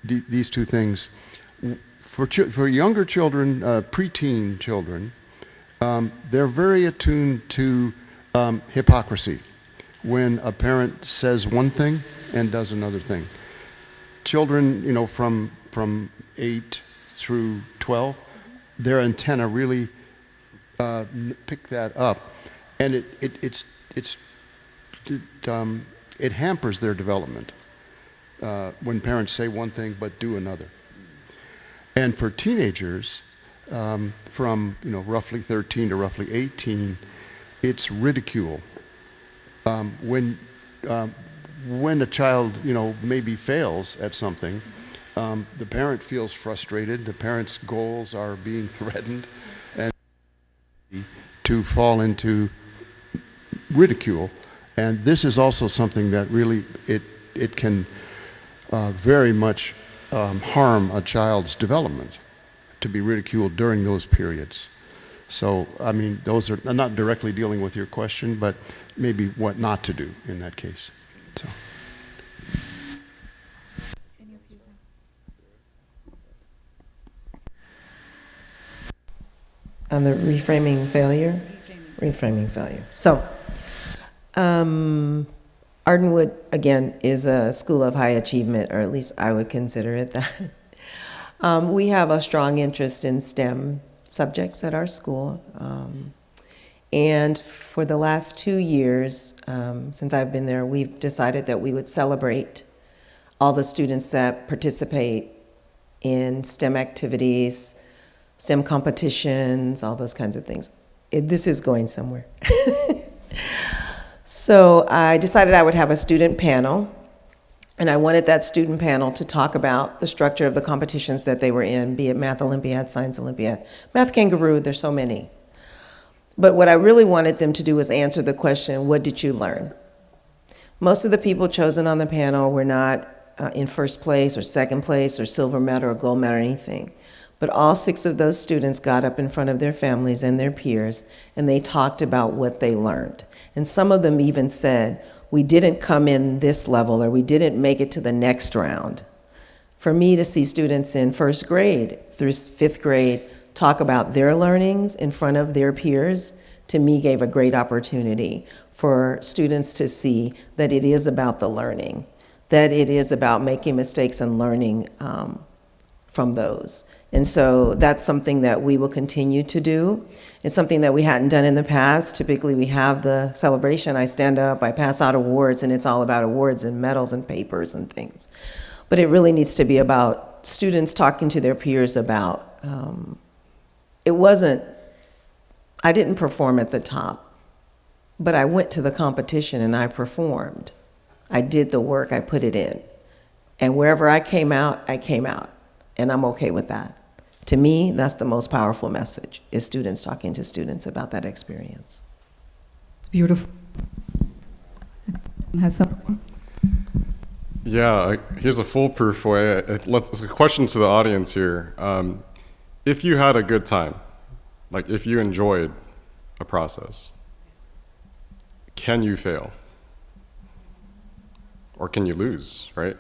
these two things. For younger children, preteen children, they're very attuned to hypocrisy when a parent says one thing and does another thing. Children, from 8 through 12, their antenna really pick that up, and it hampers their development when parents say one thing but do another. And for teenagers, from roughly 13 to roughly 18, it's ridicule. When a child maybe fails at something, the parent feels frustrated. The parent's goals are being threatened, and to fall into ridicule. And this is also something that really it can very much harm a child's development, to be ridiculed during those periods. So, I mean, those are not directly dealing with your question, but maybe what not to do in that case. So. On the reframing failure? Reframing failure. So, Ardenwood, again, is a school of high achievement, or at least I would consider it that. We have a strong interest in STEM subjects at our school. And for the last 2 years, since I've been there, we've decided that we would celebrate all the students that participate in STEM activities, STEM competitions, all those kinds of things. This is going somewhere. So I decided I would have a student panel, and I wanted that student panel to talk about the structure of the competitions that they were in, be it Math Olympiad, Science Olympiad, Math Kangaroo, there's so many. But what I really wanted them to do was answer the question, what did you learn? Most of the people chosen on the panel were not in first place or second place or silver medal or gold medal or anything. But all 6 of those students got up in front of their families and their peers, and they talked about what they learned. And some of them even said, we didn't come in this level, or we didn't make it to the next round. For me to see students in first grade through 5th grade talk about their learnings in front of their peers, to me gave a great opportunity for students to see that it is about the learning, that it is about making mistakes and learning from those. And so that's something that we will continue to do. It's something that we hadn't done in the past. Typically we have the celebration, I stand up, I pass out awards, and it's all about awards and medals and papers and things. But it really needs to be about students talking to their peers about, I didn't perform at the top, but I went to the competition and I performed. I did the work, I put it in. And wherever I came out, and I'm okay with that. To me, that's the most powerful message, is students talking to students about that experience. It's beautiful. Has someone? Yeah, here's a foolproof way. It's a question to the audience here. If you had a good time, like if you enjoyed a process, can you fail? Or can you lose, right?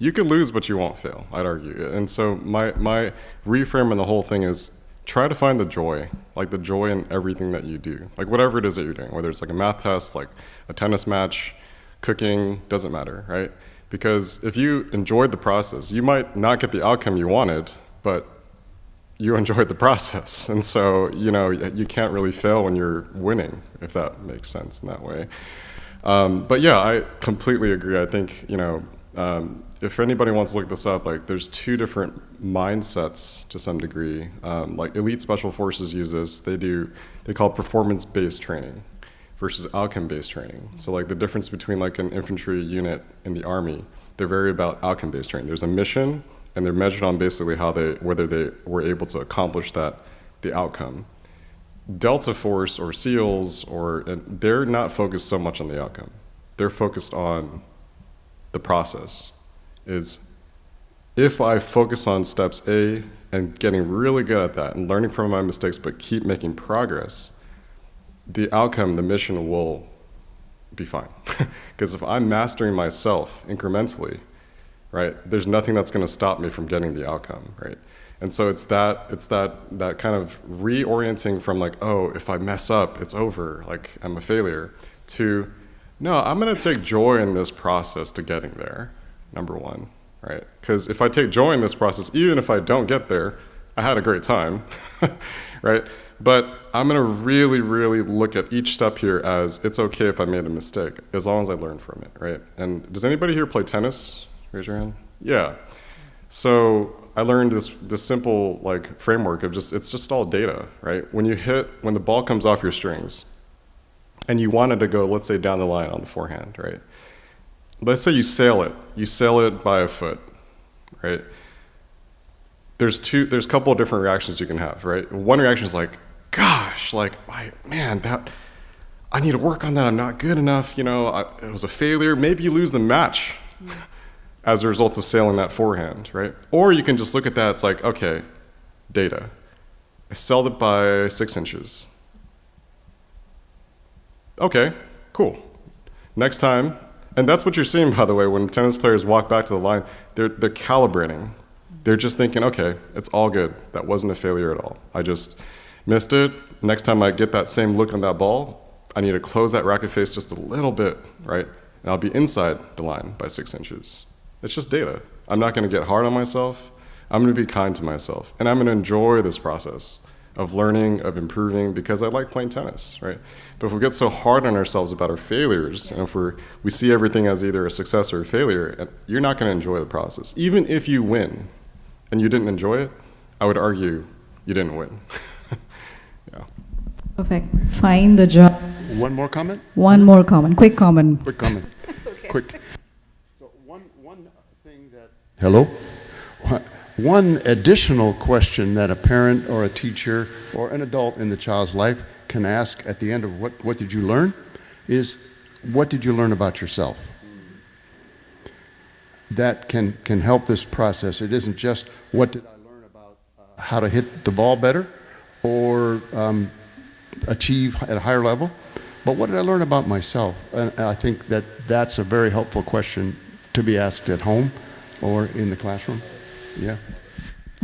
You could lose, but you won't fail, I'd argue. And so my reframe in the whole thing is try to find the joy, like the joy in everything that you do. Like whatever it is that you're doing, whether it's like a math test, like a tennis match, cooking, doesn't matter, right? Because if you enjoyed the process, you might not get the outcome you wanted, but you enjoyed the process. And so, you can't really fail when you're winning, if that makes sense in that way. But yeah, I completely agree. I think, if anybody wants to look this up, like there's 2 different mindsets to some degree. Like elite special forces use this. They call it performance-based training versus outcome-based training. So like the difference between like an infantry unit in the Army, they're very about outcome-based training. There's a mission, and they're measured on basically whether they were able to accomplish the outcome. Delta Force or SEALs, they're not focused so much on the outcome. They're focused on the process. Is if I focus on steps A and getting really good at that and learning from my mistakes but keep making progress, the outcome, the mission will be fine. Because if I'm mastering myself incrementally, right, there's nothing that's going to stop me from getting the outcome, right? And so it's that kind of reorienting from like, oh, if I mess up, it's over, like I'm a failure, to no, I'm going to take joy in this process to getting there. Number one, right? Because if I take joy in this process, even if I don't get there, I had a great time, right? But I'm gonna really, really look at each step here as it's okay if I made a mistake, as long as I learn from it, right? And does anybody here play tennis? Raise your hand. Yeah. So I learned this simple like framework of it's just all data, right? When the ball comes off your strings, and you want it to go, let's say down the line on the forehand, right? Let's say you sail it by a foot, right? There's a couple of different reactions you can have, right? One reaction is like, gosh, like, I need to work on that, I'm not good enough, it was a failure. Maybe you lose the match as a result of sailing that forehand, right? Or you can just look at that, it's like, okay, data. I sailed it by 6 inches. Okay, cool. Next time, and that's what you're seeing, by the way, when tennis players walk back to the line, they're calibrating. They're just thinking, okay, it's all good. That wasn't a failure at all. I just missed it. Next time I get that same look on that ball, I need to close that racket face just a little bit, right? and I'll be inside the line by 6 inches. It's just data. I'm not going to get hard on myself. I'm going to be kind to myself, and I'm going to enjoy this process of learning, of improving, because I like playing tennis, right? But if we get so hard on ourselves about our failures, and if we see everything as either a success or a failure, you're not going to enjoy the process. Even if you win and you didn't enjoy it, I would argue you didn't win. Yeah. Perfect. Find the job. One more comment? One more comment. Quick comment. Quick comment. Quick. So one thing that... Hello? One additional question that a parent or a teacher or an adult in the child's life can ask at the end of what did you learn is, what did you learn about yourself? That can help this process. It isn't just what did I learn about how to hit the ball better or achieve at a higher level, but what did I learn about myself? And I think that's a very helpful question to be asked at home or in the classroom. Yeah.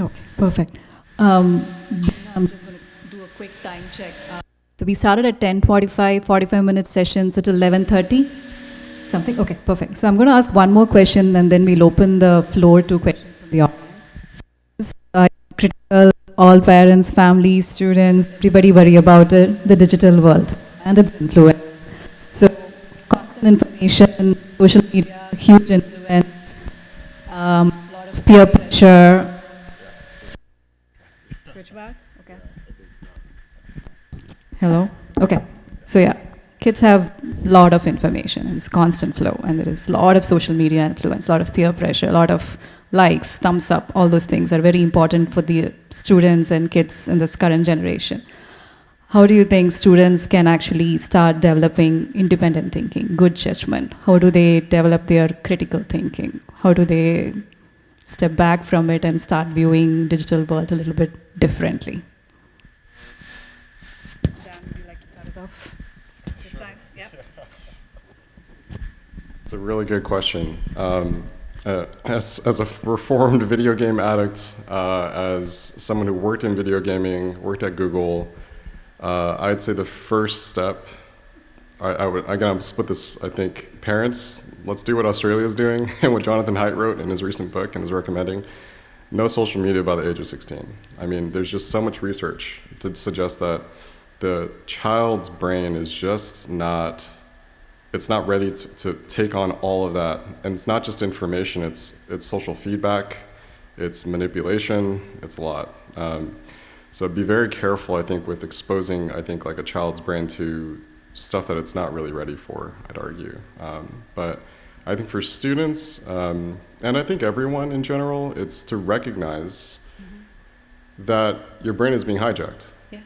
Okay, perfect. I'm just going to do a quick time check. So we started at 10:45, 45-minute session, so till 11:30, something? Okay, perfect. So I'm going to ask one more question, and then we'll open the floor to questions from the audience. Critical, all parents, families, students, everybody worry about it, the digital world and its influence. So constant information, social media, huge influence, peer pressure. Switch back? Okay. Hello? Okay. So yeah, kids have a lot of information. It's constant flow, and there is a lot of social media influence, a lot of peer pressure, a lot of likes, thumbs up. All those things are very important for the students and kids in this current generation. How do you think students can actually start developing independent thinking, good judgment? How do they develop their critical thinking? How do they step back from it and start viewing digital world a little bit differently? Dan, would you like to start us off this time? Yep. It's a really good question. As a reformed video game addict, as someone who worked in video gaming, worked at Google, I'd say the first step, I'm going to split this, I think, parents, let's do what Australia is doing and what Jonathan Haidt wrote in his recent book and is recommending. No social media by the age of 16. I mean, there's just so much research to suggest that the child's brain is just not, it's not ready to take on all of that. And it's not just information, it's social feedback, it's manipulation, it's a lot. So be very careful, I think, with exposing, I think, like a child's brain to stuff that it's not really ready for, I'd argue. But I think for students, and I think everyone in general, it's to recognize that your brain is being hijacked. Yeah.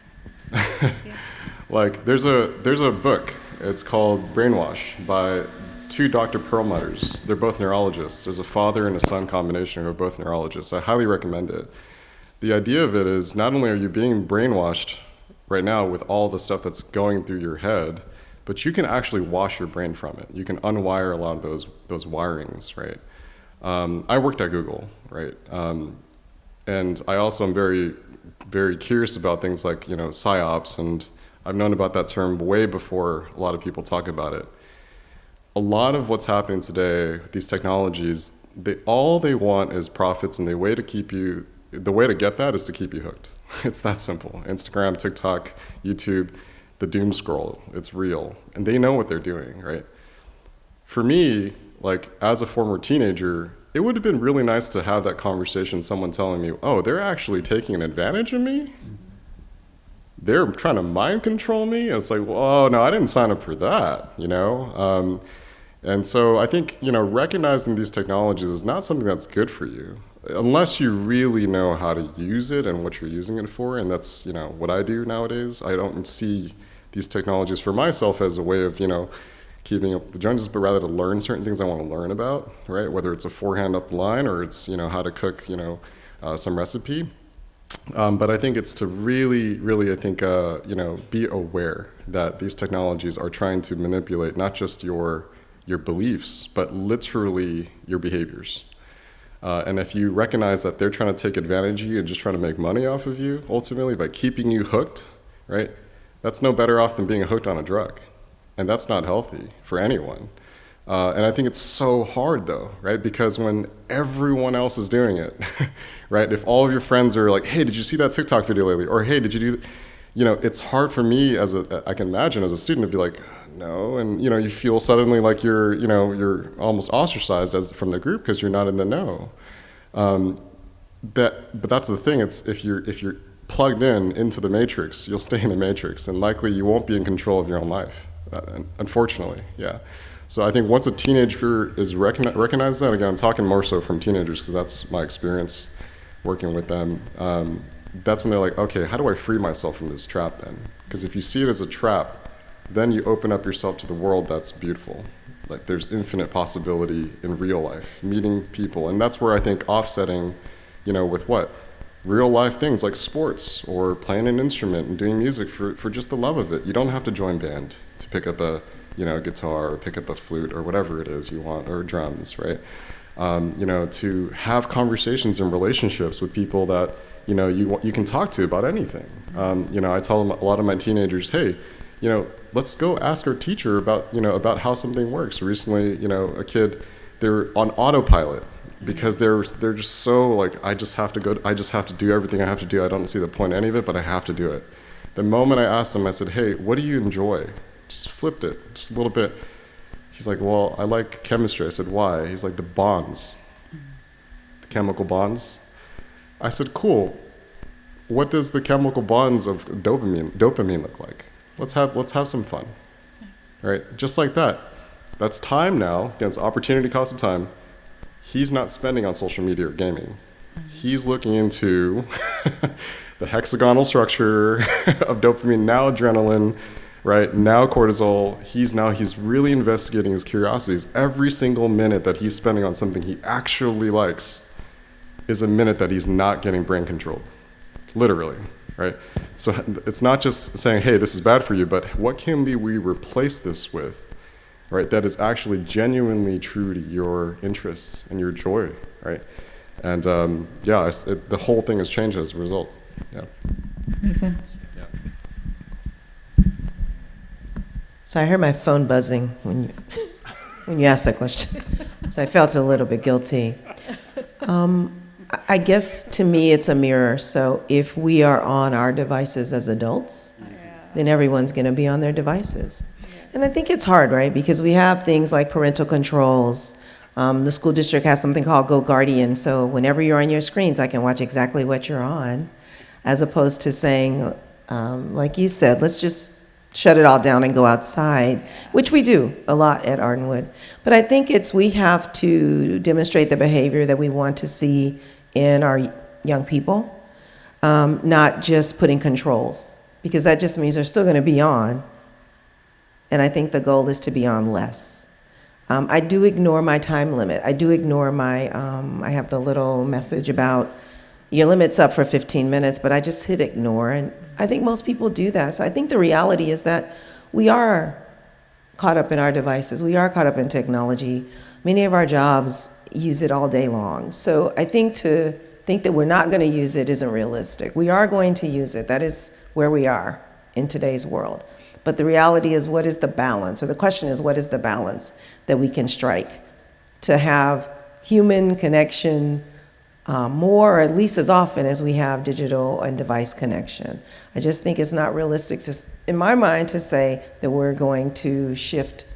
Yes. Like, there's a book, it's called Brainwash by 2 Dr. Perlmutters. They're both neurologists. There's a father and a son combination who are both neurologists. I highly recommend it. The idea of it is not only are you being brainwashed right now with all the stuff that's going through your head, but you can actually wash your brain from it. You can unwire a lot of those wirings, right? I worked at Google, right? And I also am very, very curious about things like, you know, psyops, and I've known about that term way before a lot of people talk about it. A lot of what's happening today, these technologies, all they want is profits, and the way to get that is to keep you hooked. It's that simple. Instagram, TikTok, YouTube, the doom scroll, it's real. And they know what they're doing, right? For me, like, as a former teenager, it would have been really nice to have that conversation, someone telling me, oh, they're actually taking advantage of me? They're trying to mind control me? And it's like, well, oh, no, I didn't sign up for that, you know? And so I think, you know, recognizing these technologies is not something that's good for you, unless you really know how to use it and what you're using it for. And that's, you know, what I do nowadays. I don't see these technologies for myself as a way of, you know, keeping up the Joneses, but rather to learn certain things I want to learn about, right? Whether it's a forehand up the line or it's, you know, how to cook, you know, some recipe. But I think it's to really, really, I think, you know, be aware that these technologies are trying to manipulate not just your beliefs, but literally your behaviors. And if you recognize that they're trying to take advantage of you and just trying to make money off of you, ultimately, by keeping you hooked, right? That's no better off than being hooked on a drug. And that's not healthy for anyone. And I think it's so hard though, right? Because when everyone else is doing it, right? If all of your friends are like, hey, did you see that TikTok video lately? Or hey, did you do, it's hard for me I can imagine as a student to be like, no. And, you feel suddenly like you're almost ostracized from the group because you're not in the know. But that's the thing. It's if you're plugged into the matrix, you'll stay in the matrix, and likely you won't be in control of your own life. Unfortunately, yeah. So I think once a teenager is recognize that, again, I'm talking more so from teenagers because that's my experience working with them. That's when they're like, okay, how do I free myself from this trap then? Because if you see it as a trap, then you open up yourself to the world that's beautiful. Like there's infinite possibility in real life, meeting people, and that's where I think offsetting, with what? Real life things like sports or playing an instrument and doing music for just the love of it. You don't have to join band to pick up a guitar or pick up a flute or whatever it is you want, or drums, right? To have conversations and relationships with people that, you can talk to about anything. I tell them, a lot of my teenagers, hey, let's go ask our teacher about how something works. Recently, a kid, they're on autopilot because they're just so like, I just have to do everything I have to do. I don't see the point in any of it, but I have to do it. The moment I asked him, I said, hey, what do you enjoy? Just flipped it, just a little bit. He's like, well, I like chemistry. I said, why? He's like, the bonds, the chemical bonds. I said, cool. What does the chemical bonds of dopamine look like? Let's have some fun, right? Just like that. That's time now, against opportunity cost of time. He's not spending on social media or gaming. He's looking into the hexagonal structure of dopamine, now adrenaline, right? Now cortisol. He's really investigating his curiosities. Every single minute that he's spending on something he actually likes is a minute that he's not getting brain controlled, literally, right? So it's not just saying, hey, this is bad for you, but what can we replace this with, right? That is actually genuinely true to your interests and your joy, right? And the whole thing has changed as a result. Yeah. That's amazing. So I heard my phone buzzing when you asked that question. So I felt a little bit guilty. I guess to me it's a mirror. So if we are on our devices as adults, then everyone's going to be on their devices. And I think it's hard, right? Because we have things like parental controls. The school district has something called Go Guardian. So whenever you're on your screens, I can watch exactly what you're on, as opposed to saying, like you said, let's just shut it all down and go outside, which we do a lot at Ardenwood. But I think we have to demonstrate the behavior that we want to see in our young people, not just putting controls, because that just means they're still going to be on. And I think the goal is to be on less. I do ignore my time limit. I do ignore I have the little message about your limit's up for 15 minutes, but I just hit ignore. And I think most people do that. So I think the reality is that we are caught up in our devices. We are caught up in technology. Many of our jobs use it all day long. So I think to think that we're not going to use it isn't realistic. We are going to use it. That is where we are in today's world. But the reality is, what is the balance? Or the question is, what is the balance that we can strike to have human connection more, or at least as often as we have digital and device connection? I just think it's not realistic, in my mind, to say that we're going to shift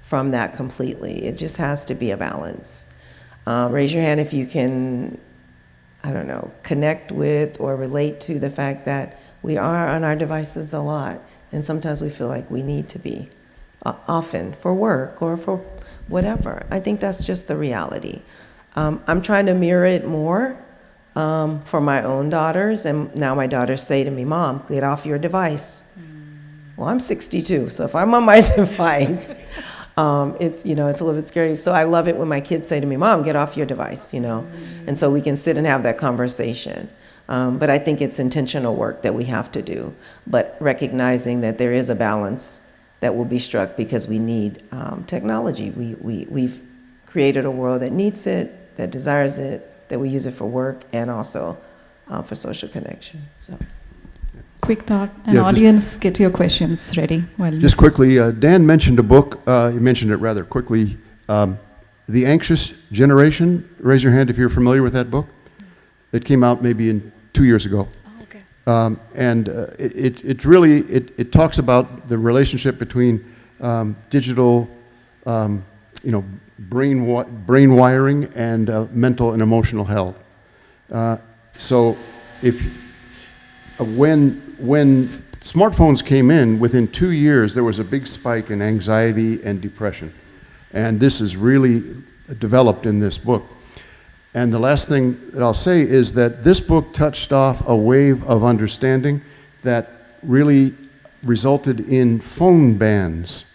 from that completely. It just has to be a balance. Raise your hand if you can, I don't know, connect with or relate to the fact that we are on our devices a lot. And sometimes we feel like we need to be often for work or for whatever. I think that's just the reality. I'm trying to mirror it more for my own daughters. And now my daughters say to me, Mom, get off your device. Well, I'm 62, so if I'm on my device, it's a little bit scary. So I love it when my kids say to me, Mom, get off your device, And so we can sit and have that conversation. But I think it's intentional work that we have to do, but recognizing that there is a balance that will be struck because we need technology. We've created a world that needs it, that desires it, that we use it for work and also for social connection. So, quick thought, audience, get your questions ready. Just quickly, Dan mentioned a book. He mentioned it rather quickly. The Anxious Generation, raise your hand if you're familiar with that book. It came out maybe 2 years ago. Oh, okay. It really talks about the relationship between digital, brain wiring and mental and emotional health. So, when smartphones came in, within 2 years there was a big spike in anxiety and depression, and this is really developed in this book. And the last thing that I'll say is that this book touched off a wave of understanding that really resulted in phone bans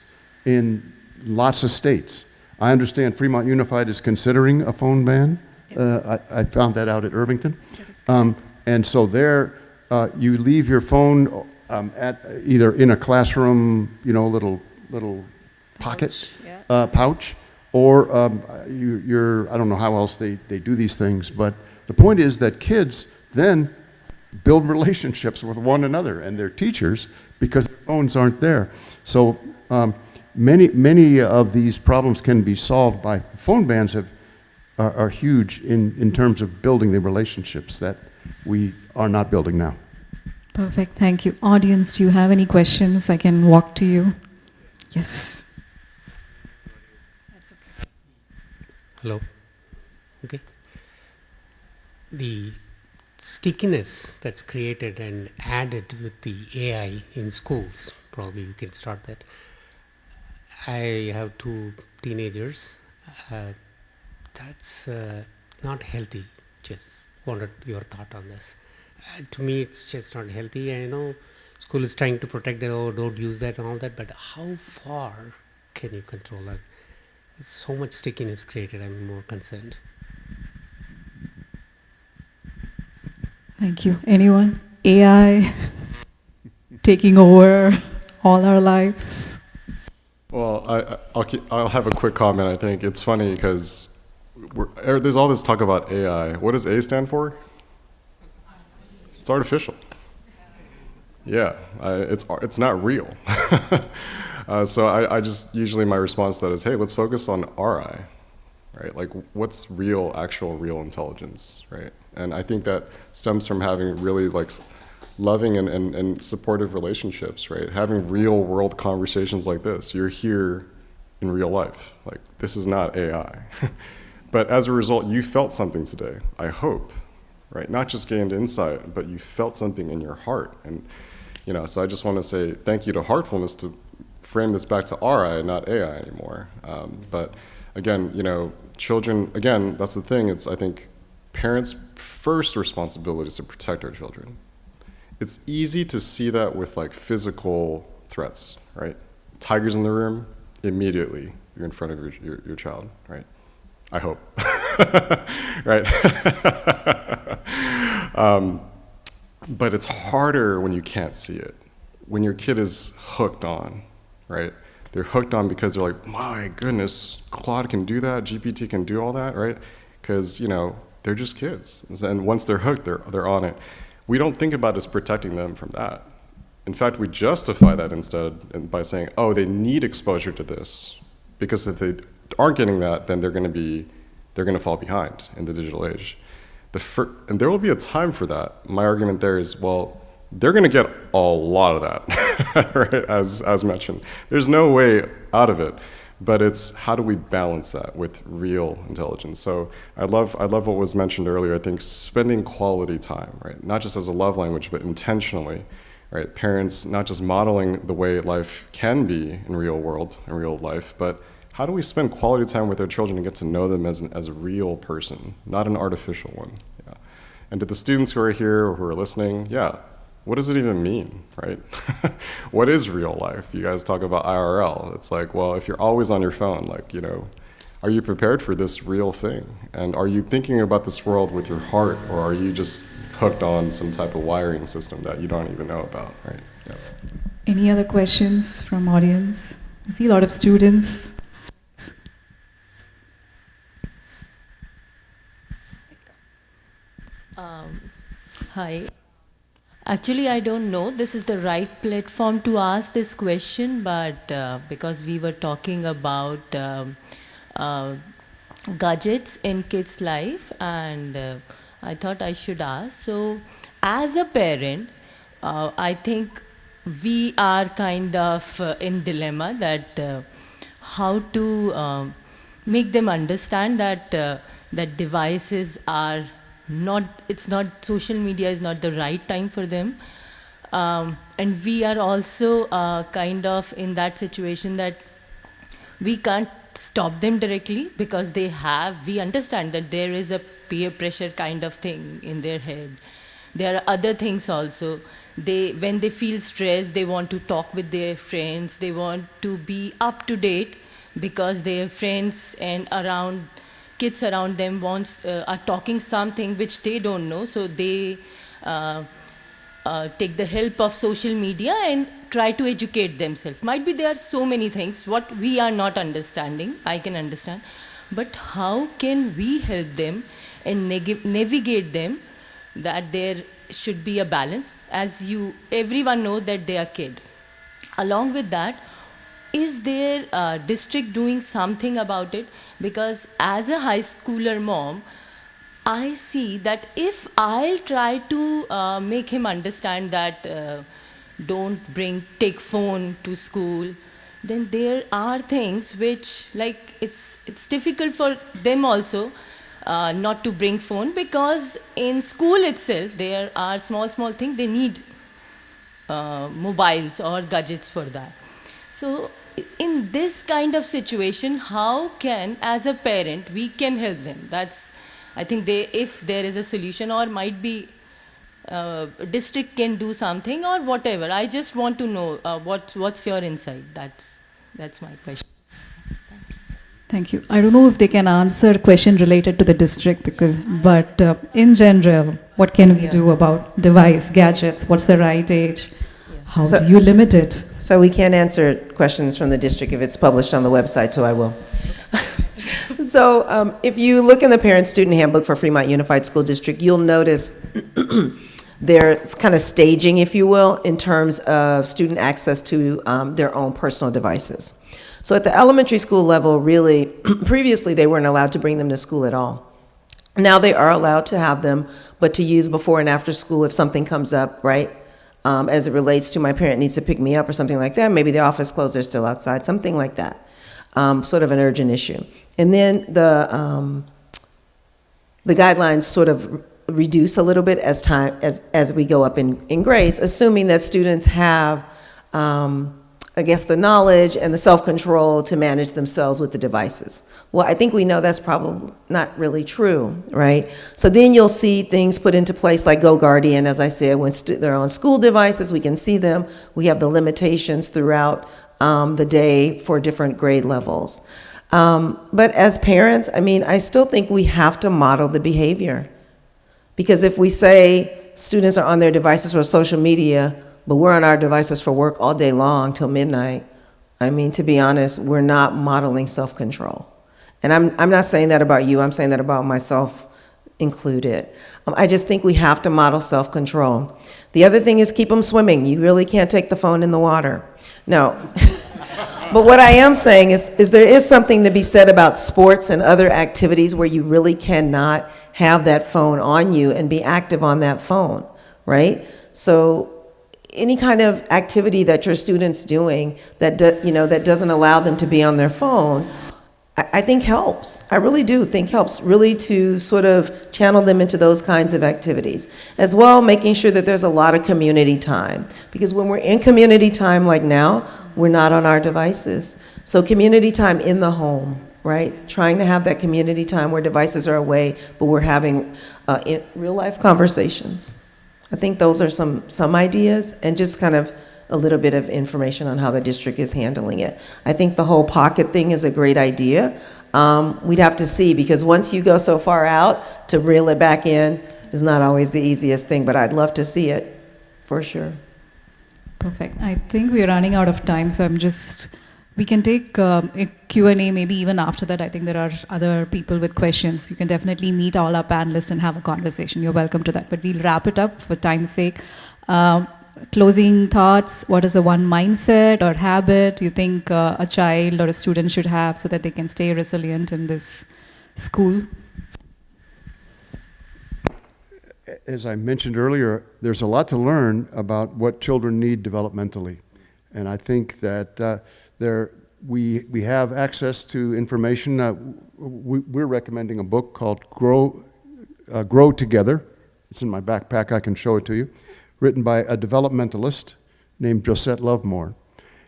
in lots of states. I understand Fremont Unified is considering a phone ban. I found that out at Irvington. And so there, you leave your phone at either in a classroom, little pocket, pouch, or I don't know how else they do these things, but the point is that kids then build relationships with one another and their teachers because phones aren't there. So many of these problems can be solved by phone bans. Are huge in terms of building the relationships that we are not building now. Perfect, thank you. Audience, do you have any questions? I can walk to you. Yes. That's okay. Hello. Okay. The stickiness that's created and added with the AI in schools, probably you can start that. I have 2 teenagers. That's not healthy. Just wanted your thought on this. To me, it's just not healthy. I know school is trying to protect that, don't use that and all that, but how far can you control that? So much stickiness created, I'm more concerned. Thank you. Anyone? AI taking over all our lives? Well, I'll have a quick comment. I think it's funny because there's all this talk about AI. What does A stand for? It's artificial. Yeah, it's not real. So I just, usually my response to that is, hey, let's focus on RI, right? Like what's actual real intelligence, right? And I think that stems from having really like loving and supportive relationships, right? Having real world conversations like this. You're here in real life. Like this is not AI. But as a result, you felt something today, I hope, right? Not just gained insight, but you felt something in your heart. And, so I just want to say thank you to Heartfulness to frame this back to RI, not AI anymore. But again, children, again, that's the thing. It's, I think, parents' first responsibility is to protect our children. It's easy to see that with like physical threats, right? Tigers in the room, immediately you're in front of your child, right? I hope, right? But it's harder when you can't see it. When your kid is hooked on, right? They're hooked on because they're like, my goodness, Claude can do that, GPT can do all that, right? Because, they're just kids. And once they're hooked, they're on it. We don't think about us protecting them from that. In fact, we justify that instead by saying, oh, they need exposure to this. Because if they aren't getting that, then they're going to fall behind in the digital age. And there will be a time for that. My argument there is, well, they're going to get a lot of that, right? As mentioned, there's no way out of it. But it's how do we balance that with real intelligence? So I love what was mentioned earlier. I think spending quality time, right? Not just as a love language, but intentionally, right? Parents not just modeling the way life can be in real life, but how do we spend quality time with our children and get to know them as a real person, not an artificial one? Yeah. And to the students who are here or who are listening, yeah, what does it even mean, right? What is real life? You guys talk about IRL. It's like, well, if you're always on your phone, like, are you prepared for this real thing? And are you thinking about this world with your heart, or are you just hooked on some type of wiring system that you don't even know about, right? Yeah. Any other questions from audience? I see a lot of students. Hi. Actually, I don't know this is the right platform to ask this question, but because we were talking about uh, gadgets in kids' life, and I thought I should ask. So, as a parent, I think we are kind of in dilemma that how to make them understand that that devices are not. It's not, social media is not the right time for them. And we are also kind of in that situation that we can't stop them directly because we understand that there is a peer pressure kind of thing in their head. There are other things also. When they feel stressed, they want to talk with their friends, they want to be up to date because their friends and kids around them are talking something which they don't know, so they take the help of social media and try to educate themselves. Might be there are so many things what we are not understanding, I can understand, but how can we help them and navigate them that there should be a balance, as everyone know that they are kid. Along with that, is their district doing something about it? Because as a high schooler mom, I see that if I'll try to make him understand that don't take phone to school, then there are things which, like, it's difficult for them also not to bring phone, because in school itself there are small things they need mobiles or gadgets for that. So in this kind of situation, how can, as a parent, we can help them? That's, I think, if there is a solution, or might be district can do something or whatever. I just want to know what's your insight. That's my question. Thank you. I don't know if they can answer a question related to the district, but in general, what can we do about device, gadgets? What's the right age? How do you limit it? So we can't answer questions from the district if it's published on the website, so I will. So if you look in the Parent-Student Handbook for Fremont Unified School District, you'll notice there's kind of staging, if you will, in terms of student access to their own personal devices. So at the elementary school level, really, previously they weren't allowed to bring them to school at all. Now they are allowed to have them, but to use before and after school if something comes up, right? As it relates to my parent needs to pick me up or something like that, maybe the office closed, they're still outside, something like that, sort of an urgent issue. And then the guidelines sort of reduce a little bit as we go up in grades, assuming that students have, I guess, the knowledge and the self-control to manage themselves with the devices. Well, I think we know that's probably not really true, right? So then you'll see things put into place like Go Guardian, as I said, when they're on school devices, we can see them. We have the limitations throughout the day for different grade levels. But as parents, I mean, I still think we have to model the behavior. Because if we say students are on their devices for social media, but we're on our devices for work all day long till midnight, I mean, to be honest, we're not modeling self-control. And I'm not saying that about you, I'm saying that about myself included. I just think we have to model self-control. The other thing is keep them swimming. You really can't take the phone in the water. No. But what I am saying is there is something to be said about sports and other activities where you really cannot have that phone on you and be active on that phone, right? So any kind of activity that your student's doing that that doesn't allow them to be on their phone, I think helps. I really do think helps, really, to sort of channel them into those kinds of activities. As well, making sure that there's a lot of community time. Because when we're in community time like now, we're not on our devices. So community time in the home, right? Trying to have that community time where devices are away, but we're having real life conversations. I think those are some ideas, and just kind of a little bit of information on how the district is handling it. I think the whole pocket thing is a great idea. We'd have to see, because once you go so far out, to reel it back in is not always the easiest thing, but I'd love to see it, for sure. Perfect. I think we're running out of time, so we can take a Q&A maybe even after that. I think there are other people with questions. You can definitely meet all our panelists and have a conversation. You're welcome to that. But we'll wrap it up for time's sake. closing thoughts, what is the one mindset or habit you think a child or a student should have so that they can stay resilient in this school? As I mentioned earlier, there's a lot to learn about what children need developmentally. And I think that we have access to information. We're recommending a book called Grow Together. It's in my backpack, I can show it to you, written by a developmentalist named Josette Lovemore.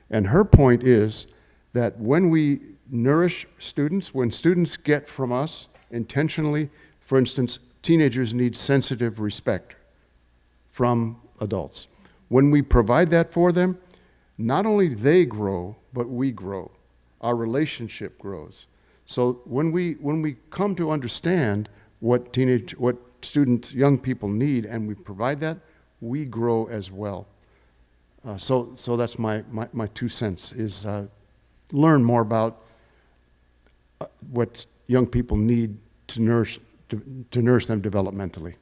And her point is that when we nourish students, when students get from us intentionally, for instance, teenagers need sensitive respect from adults. When we provide that for them, not only they grow, but we grow. Our relationship grows. So when we come to understand what students, young people need, and we provide that, we grow as well. So that's my 2 cents, is learn more about what young people need to nourish them developmentally.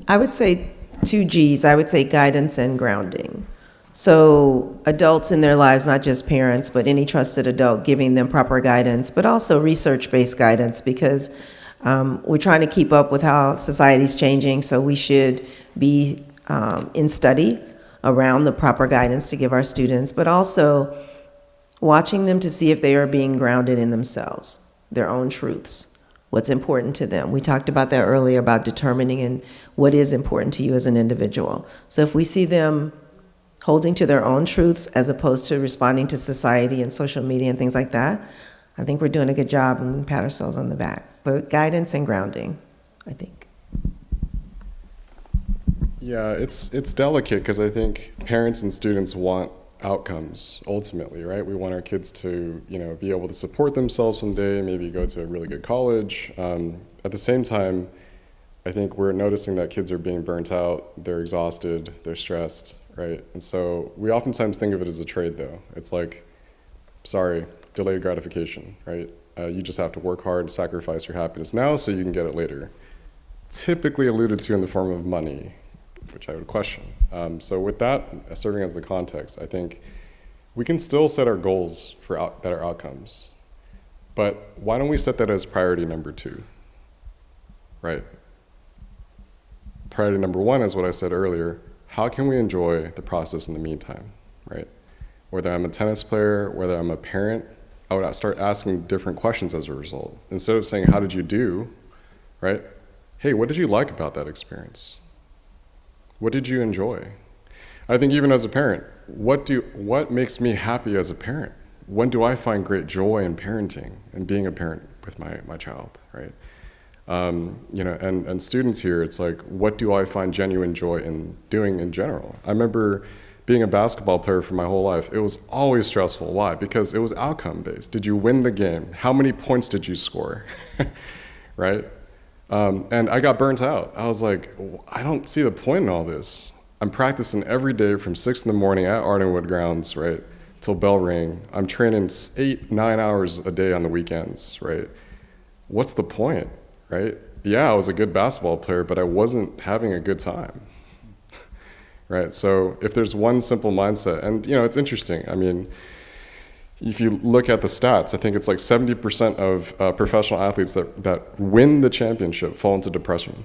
I would say 2 G's. I would say guidance and grounding. So adults in their lives, not just parents, but any trusted adult, giving them proper guidance, but also research-based guidance, because we're trying to keep up with how society's changing, so we should be in study around the proper guidance to give our students, but also watching them to see if they are being grounded in themselves, their own truths, what's important to them. We talked about that earlier, about determining what is important to you as an individual. So if we see them holding to their own truths as opposed to responding to society and social media and things like that, I think we're doing a good job, and we can pat ourselves on the back. But guidance and grounding, I think. Yeah, it's delicate, because I think parents and students want outcomes ultimately, right? We want our kids to, be able to support themselves someday, maybe go to a really good college. At the same time, I think we're noticing that kids are being burnt out, they're exhausted, they're stressed, right? And so we oftentimes think of it as a trade, though. It's like, sorry, delayed gratification, right? You just have to work hard, sacrifice your happiness now so you can get it later. Typically alluded to in the form of money, which I would question. So with that serving as the context, I think we can still set our goals that are outcomes, but why don't we set that as priority number 2, right? Priority number 1 is what I said earlier. How can we enjoy the process in the meantime, right? Whether I'm a tennis player, whether I'm a parent, I would start asking different questions as a result. Instead of saying, how did you do, right? Hey, what did you like about that experience? What did you enjoy? I think even as a parent, what makes me happy as a parent? When do I find great joy in parenting and being a parent with my child, right? And students here, it's like, what do I find genuine joy in doing in general? I remember being a basketball player for my whole life. It was always stressful. Why? Because it was outcome-based. Did you win the game? How many points did you score? Right? And I got burnt out. I was like, I don't see the point in all this. I'm practicing every day from 6 in the morning at Ardenwood grounds, right, till bell ring. I'm training 8, 9 hours a day on the weekends, right? What's the point, right? Yeah, I was a good basketball player, but I wasn't having a good time, right? So if there's one simple mindset, and it's interesting. I mean, if you look at the stats, I think it's like 70% of professional athletes that win the championship fall into depression.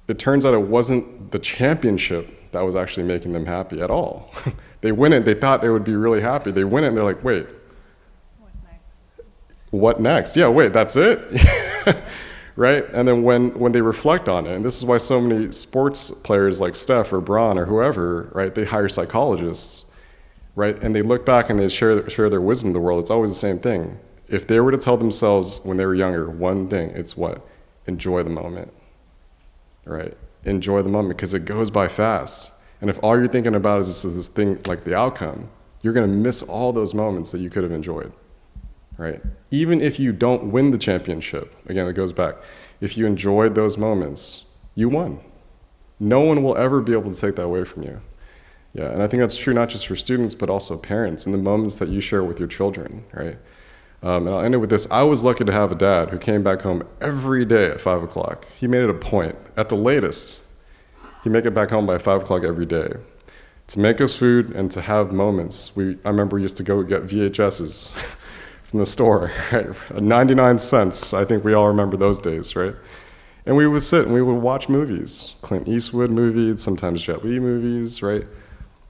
It turns out it wasn't the championship that was actually making them happy at all. They win it, they thought they would be really happy. They win it, and they're like, wait. What next? Yeah, wait, that's it? Right? And then when they reflect on it, and this is why so many sports players like Steph or Braun or whoever, right, they hire psychologists, right? And they look back and they share their wisdom with the world. It's always the same thing. If they were to tell themselves when they were younger one thing, it's what? Enjoy the moment, right? Enjoy the moment, because it goes by fast. And if all you're thinking about is this thing, like the outcome, you're going to miss all those moments that you could have enjoyed, right? Even if you don't win the championship, again, it goes back. If you enjoyed those moments, you won. No one will ever be able to take that away from you. Yeah, and I think that's true not just for students, but also parents, in the moments that you share with your children, right? And I'll end it with this. I was lucky to have a dad who came back home every day at 5 o'clock. He made it a point, at the latest, he'd make it back home by 5 o'clock every day to make us food and to have moments. I remember we used to go get VHSs from the store, right? 99 cents. I think we all remember those days, right? And we would sit and we would watch movies, Clint Eastwood movies, sometimes Jet Li movies, right?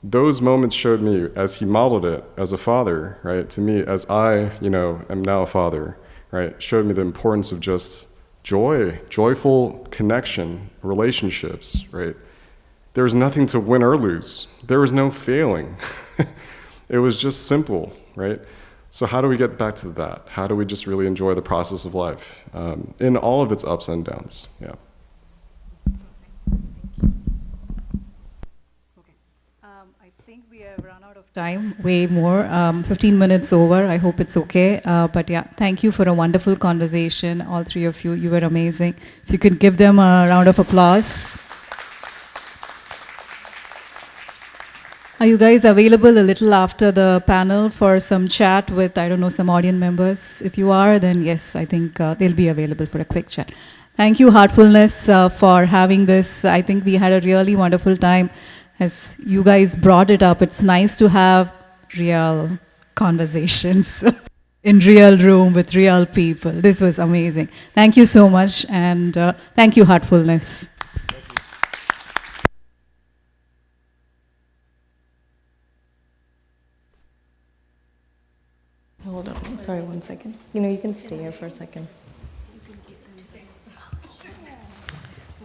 Those moments showed me, as he modeled it as a father, right, to me, as I, am now a father, right, showed me the importance of just joy, joyful connection, relationships, right? There was nothing to win or lose. There was no failing. It was just simple, right? So how do we get back to that? How do we just really enjoy the process of life in all of its ups and downs? Yeah. Time, way more, 15 minutes over. I hope it's okay. But yeah, thank you for a wonderful conversation, all three of you. You were amazing. If you could give them a round of applause. Are you guys available a little after the panel for some chat with, I don't know, some audience members? If you are, then yes, I think they'll be available for a quick chat. Thank you, Heartfulness, for having this. I think we had a really wonderful time. As you guys brought it up, it's nice to have real conversations in real room with real people. This was amazing. Thank you so much, and thank you, Heartfulness. Hold on, sorry, 1 second. You can stay here for a second.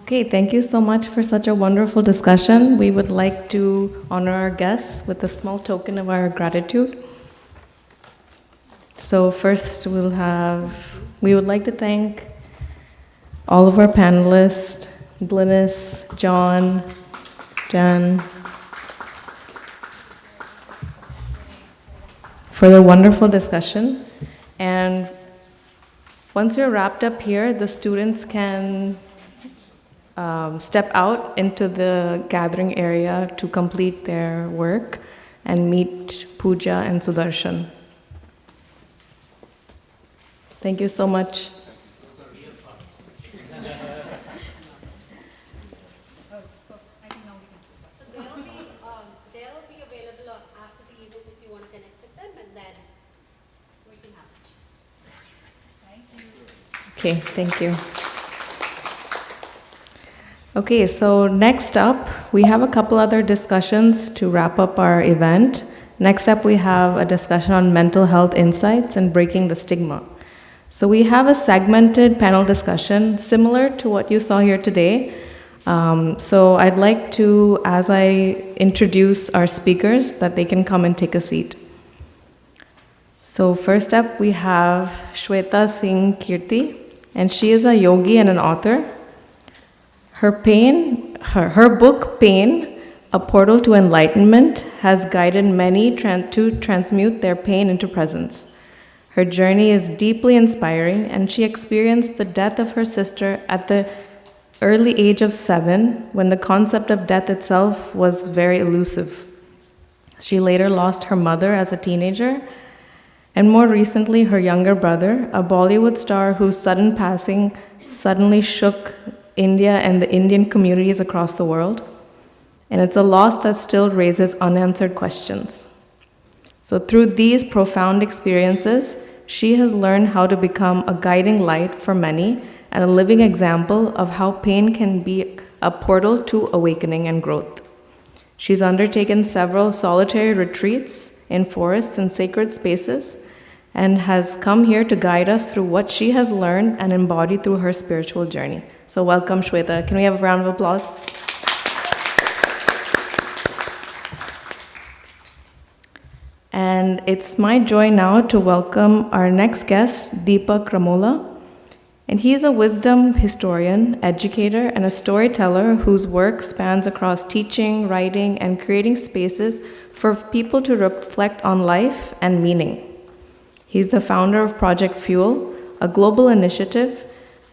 Okay, thank you so much for such a wonderful discussion. We would like to honor our guests with a small token of our gratitude. So first we would like to thank all of our panelists, Glynis, John, Jan, for the wonderful discussion. And once you're wrapped up here, the students can step out into the gathering area to complete their work and meet Pooja and Sudarshan. Thank you so much. They'll be available after the event if you want to connect with them, and then we can have it. Okay, thank you. Okay, so next up, we have a couple other discussions to wrap up our event. Next up, we have a discussion on mental health insights and breaking the stigma. So we have a segmented panel discussion similar to what you saw here today. So I'd like to, as I introduce our speakers, that they can come and take a seat. So first up, we have Shweta Singh Kirti, and she is a yogi and an author. Her book, Pain, A Portal to Enlightenment, has guided many to transmute their pain into presence. Her journey is deeply inspiring, and she experienced the death of her sister at the early age of 7, when the concept of death itself was very elusive. She later lost her mother as a teenager, and more recently her younger brother, a Bollywood star whose sudden passing suddenly shook India and the Indian communities across the world. And it's a loss that still raises unanswered questions. So through these profound experiences, she has learned how to become a guiding light for many and a living example of how pain can be a portal to awakening and growth. She's undertaken several solitary retreats in forests and sacred spaces and has come here to guide us through what she has learned and embodied through her spiritual journey. So welcome, Shweta. Can we have a round of applause? And it's my joy now to welcome our next guest, Deepak Ramola. And he's a wisdom historian, educator, and a storyteller whose work spans across teaching, writing, and creating spaces for people to reflect on life and meaning. He's the founder of Project Fuel, a global initiative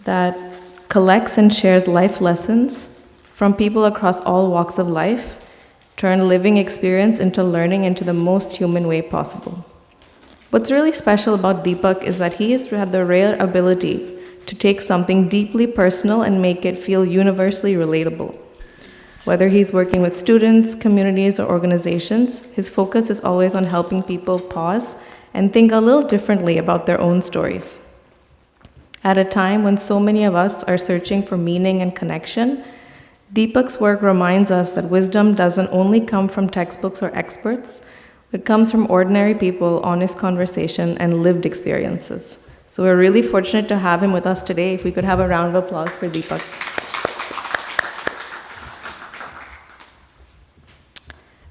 that collects and shares life lessons from people across all walks of life, turn living experience into learning into the most human way possible. What's really special about Deepak is that he has had the rare ability to take something deeply personal and make it feel universally relatable. Whether he's working with students, communities, or organizations, his focus is always on helping people pause and think a little differently about their own stories. At a time when so many of us are searching for meaning and connection, Deepak's work reminds us that wisdom doesn't only come from textbooks or experts, it comes from ordinary people, honest conversation, and lived experiences. So we're really fortunate to have him with us today. If we could have a round of applause for Deepak.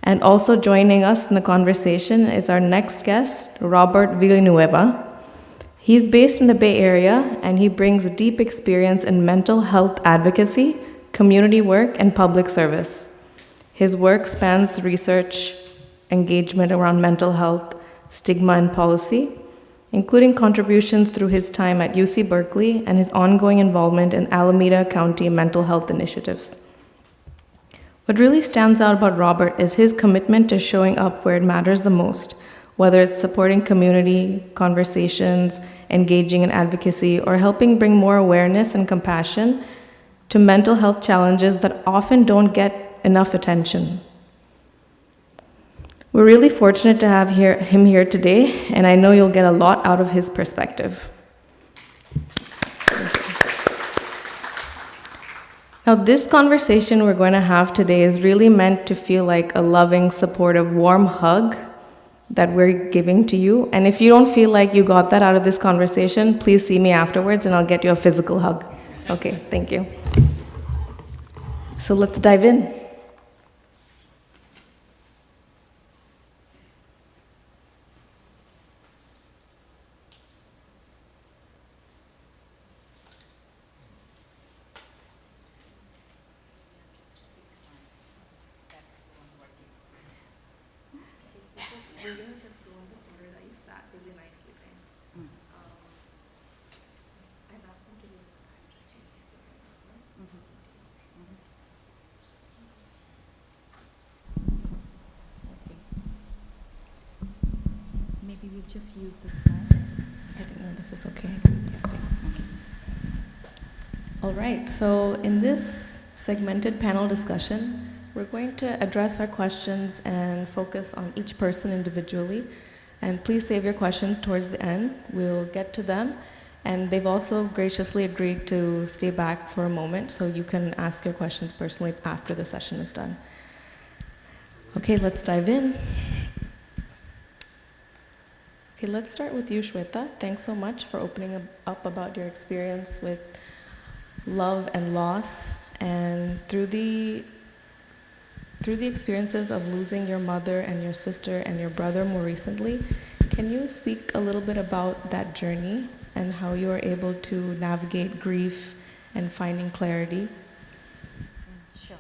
And also joining us in the conversation is our next guest, Robert Villanueva. He's based in the Bay Area, and he brings deep experience in mental health advocacy, community work, and public service. His work spans research, engagement around mental health, stigma, and policy, including contributions through his time at UC Berkeley and his ongoing involvement in Alameda County mental health initiatives. What really stands out about Robert is his commitment to showing up where it matters the most, whether it's supporting community, conversations, engaging in advocacy, or helping bring more awareness and compassion to mental health challenges that often don't get enough attention. We're really fortunate to have him here today, and I know you'll get a lot out of his perspective. Now, this conversation we're going to have today is really meant to feel like a loving, supportive, warm hug that we're giving to you. And if you don't feel like you got that out of this conversation, please see me afterwards and I'll get you a physical hug. Okay, thank you. So let's dive in. Maybe we'll just use this one. I think no, this is okay. Yeah, thanks. All right, so in this segmented panel discussion, we're going to address our questions and focus on each person individually. And please save your questions towards the end. We'll get to them. And they've also graciously agreed to stay back for a moment so you can ask your questions personally after the session is done. Okay, let's dive in. Okay, let's start with you, Shweta. Thanks so much for opening up about your experience with love and loss, and through the experiences of losing your mother and your sister and your brother more recently. Can you speak a little bit about that journey and how you were able to navigate grief and finding clarity? Sure.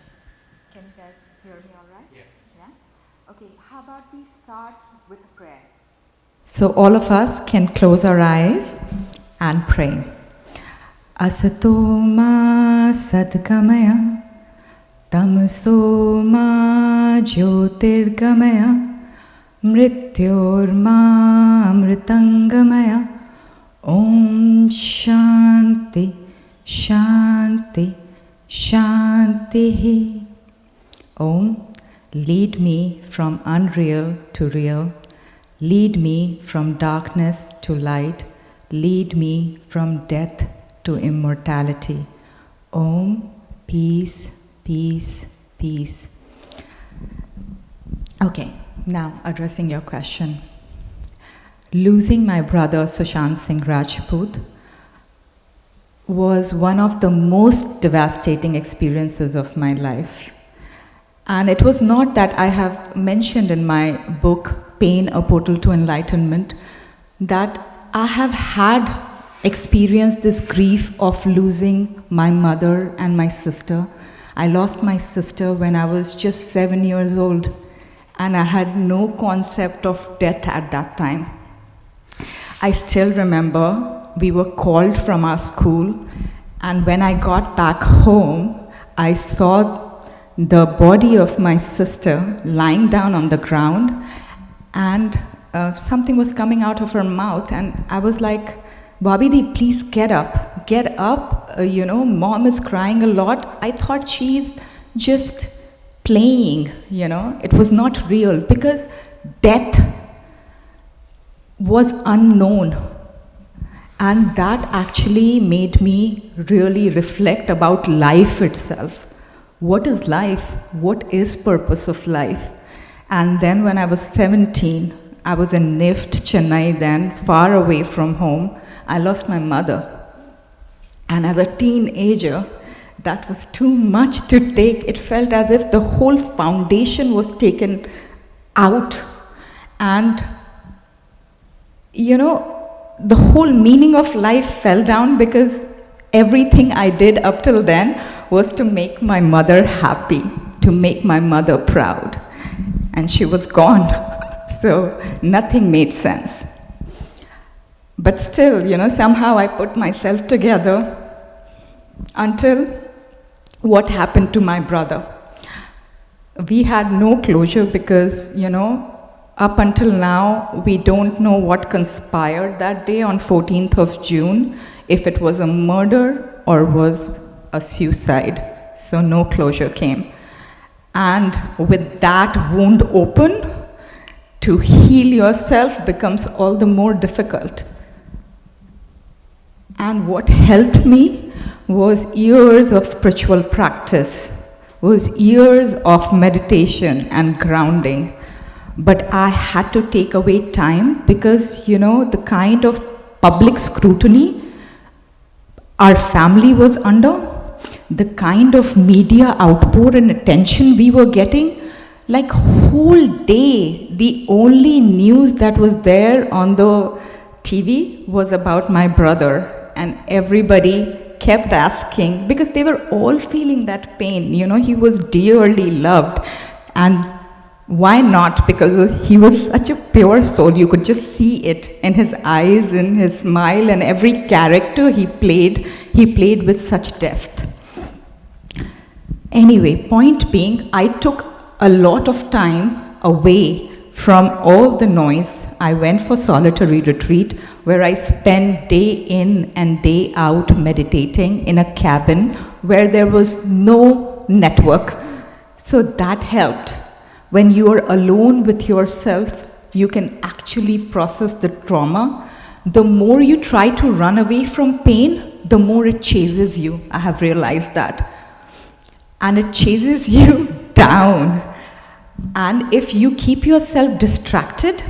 Can you guys hear me all right? Yeah. Okay, how about we start with a prayer? So all of us can close our eyes and pray. Asato ma sadgamaya, tamso ma jyotirgamaya, mrityor ma amritangamaya. Om Shanti, Shanti, Shanti. Om, lead me from unreal to real. Lead me from darkness to light. Lead me from death to immortality. Om, peace, peace, peace. Okay, now addressing your question. Losing my brother Sushant Singh Rajput was one of the most devastating experiences of my life. And it was not that I have mentioned in my book, Pain, A Portal to Enlightenment, that I have had experienced this grief of losing my mother and my sister. I lost my sister when I was just 7 years old, and I had no concept of death at that time. I still remember we were called from our school, and when I got back home, I saw the body of my sister lying down on the ground, and something was coming out of her mouth, and I was like, Bobby Dee, please get up. Get up. Mom is crying a lot. I thought she's just playing, It was not real, because death was unknown. And that actually made me really reflect about life itself. What is life? What is purpose of life? And then when I was 17, I was in NIFT, Chennai then, far away from home. I lost my mother. And as a teenager, that was too much to take. It felt as if the whole foundation was taken out. And, the whole meaning of life fell down, because everything I did up till then was to make my mother happy, to make my mother proud. And she was gone. So nothing made sense. But still, somehow I put myself together until what happened to my brother. We had no closure because, up until now, we don't know what conspired that day on 14th of June, if it was a murder or was a suicide. So no closure came. And with that wound open, to heal yourself becomes all the more difficult. And what helped me was years of spiritual practice, was years of meditation and grounding. But I had to take away time because, the kind of public scrutiny our family was under, the kind of media outpour and attention we were getting, like whole day, the only news that was there on the TV was about my brother, and everybody kept asking, because they were all feeling that pain, he was dearly loved, and why not? Because he was such a pure soul. You could just see it in his eyes, in his smile, and every character he played with such depth. Anyway, point being, I took a lot of time away from all the noise. I went for solitary retreat where I spent day in and day out meditating in a cabin where there was no network. So that helped. When you are alone with yourself, you can actually process the trauma. The more you try to run away from pain, the more it chases you. I have realized that. And it chases you down. And if you keep yourself distracted,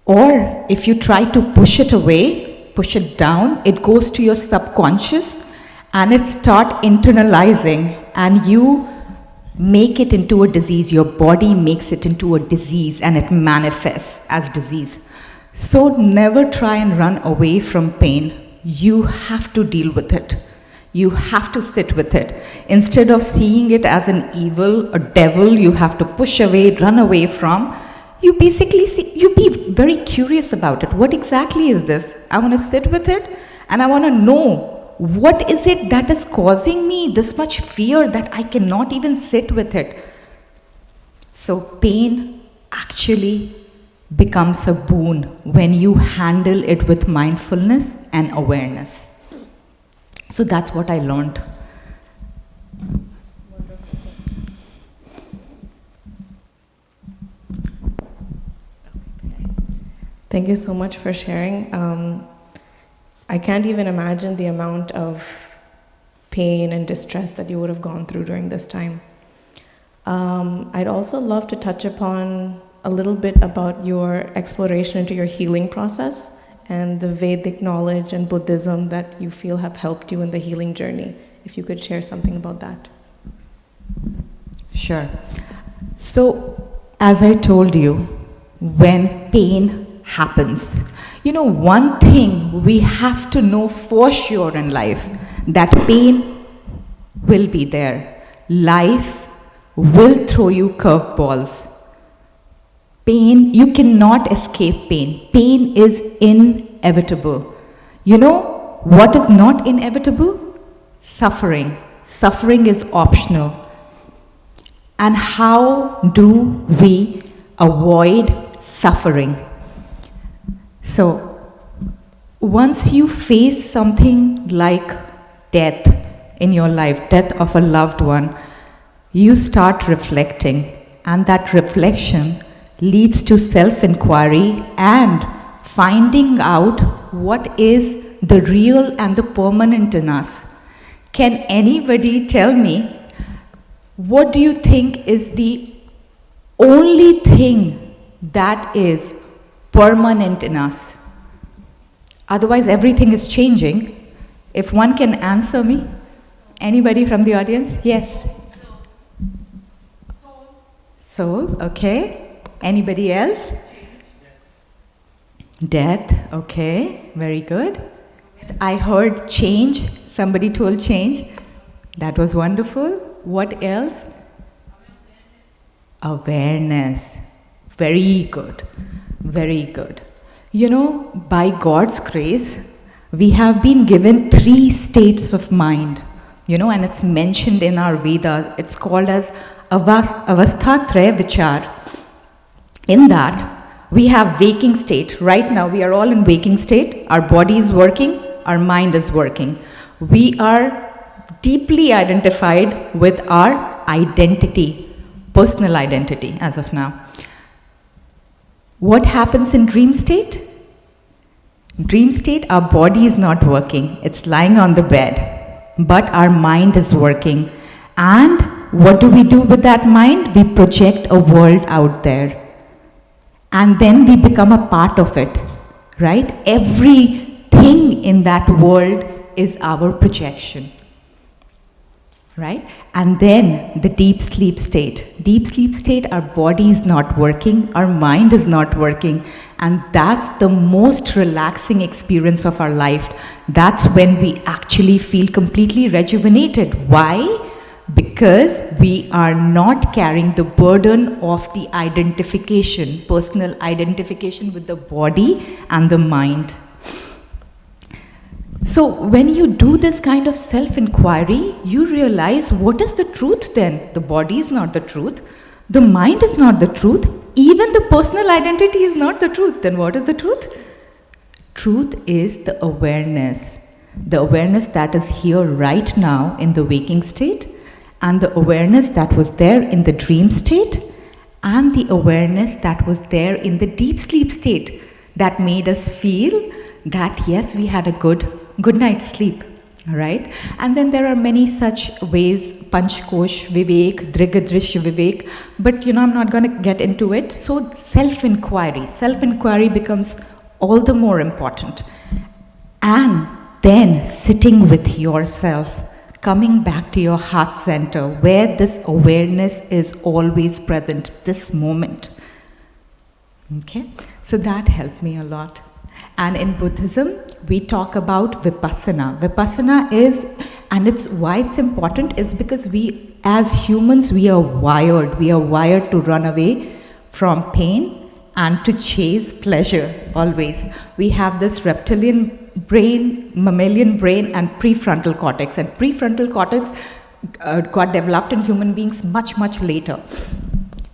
or if you try to push it away, push it down, it goes to your subconscious and it starts internalizing, and you make it into a disease. Your body makes it into a disease and it manifests as disease. So never try and run away from pain. You have to deal with it. You have to sit with it. Instead of seeing it as an evil, a devil you have to push away, run away from, you basically you be very curious about it. What exactly is this? I want to sit with it and I want to know, what is it that is causing me this much fear that I cannot even sit with it? So pain actually becomes a boon when you handle it with mindfulness and awareness. So that's what I learned. Thank you so much for sharing. I can't even imagine the amount of pain and distress that you would have gone through during this time. I'd also love to touch upon a little bit about your exploration into your healing process and the Vedic knowledge and Buddhism that you feel have helped you in the healing journey. If you could share something about that. Sure. So, as I told you, when pain happens, one thing we have to know for sure in life, that pain will be there. Life will throw you curveballs. Pain, you cannot escape pain. Pain is inevitable. You know what is not inevitable? Suffering. Suffering is optional. And how do we avoid suffering. So, once you face something like death in your life, death of a loved one, you start reflecting, and that reflection leads to self-inquiry and finding out what is the real and the permanent in us. Can anybody tell me, what do you think is the only thing that is permanent in us? Otherwise, everything is changing. If one can answer me, anybody from the audience? Yes. Soul, okay. Anybody else? Death, okay. Very good. I heard change. Somebody told change. That was wonderful. What else? Awareness. Very good. Very good. You know, by God's grace, we have been given 3 states of mind, you know, and it's mentioned in our Vedas. It's called as Avasthatraya Vichar. In that, we have waking state. Right now, we are all in waking state. Our body is working, our mind is working. We are deeply identified with our identity, personal identity as of now. What happens in dream state? Dream state, our body is not working. It's lying on the bed, but our mind is working. And what do we do with that mind? We project a world out there. And then we become a part of it, right? Everything in that world is our projection, right? And then the deep sleep state. Deep sleep state, our body is not working, our mind is not working, and that's the most relaxing experience of our life. That's when we actually feel completely rejuvenated. Why? Because we are not carrying the burden of the identification, personal identification with the body and the mind. So when you do this kind of self-inquiry, you realize, what is the truth then? The body is not the truth. The mind is not the truth. Even the personal identity is not the truth. Then what is the truth? Truth is the awareness. The awareness that is here right now in the waking state, and the awareness that was there in the dream state, and the awareness that was there in the deep sleep state, that made us feel that yes, we had a good night's sleep, right? And then there are many such ways, Panchkosh Vivek, Drigadrish Vivek, but you know, I'm not going to get into it. So self-inquiry becomes all the more important. And then sitting with yourself, coming back to your heart center, where this awareness is always present, this moment. Okay, so that helped me a lot. And in Buddhism, we talk about Vipassana. Vipassana is, and why it's important is because we, as humans, we are wired to run away from pain and to chase pleasure always. We have this reptilian brain, mammalian brain, and prefrontal cortex. And prefrontal cortex got developed in human beings much, much later.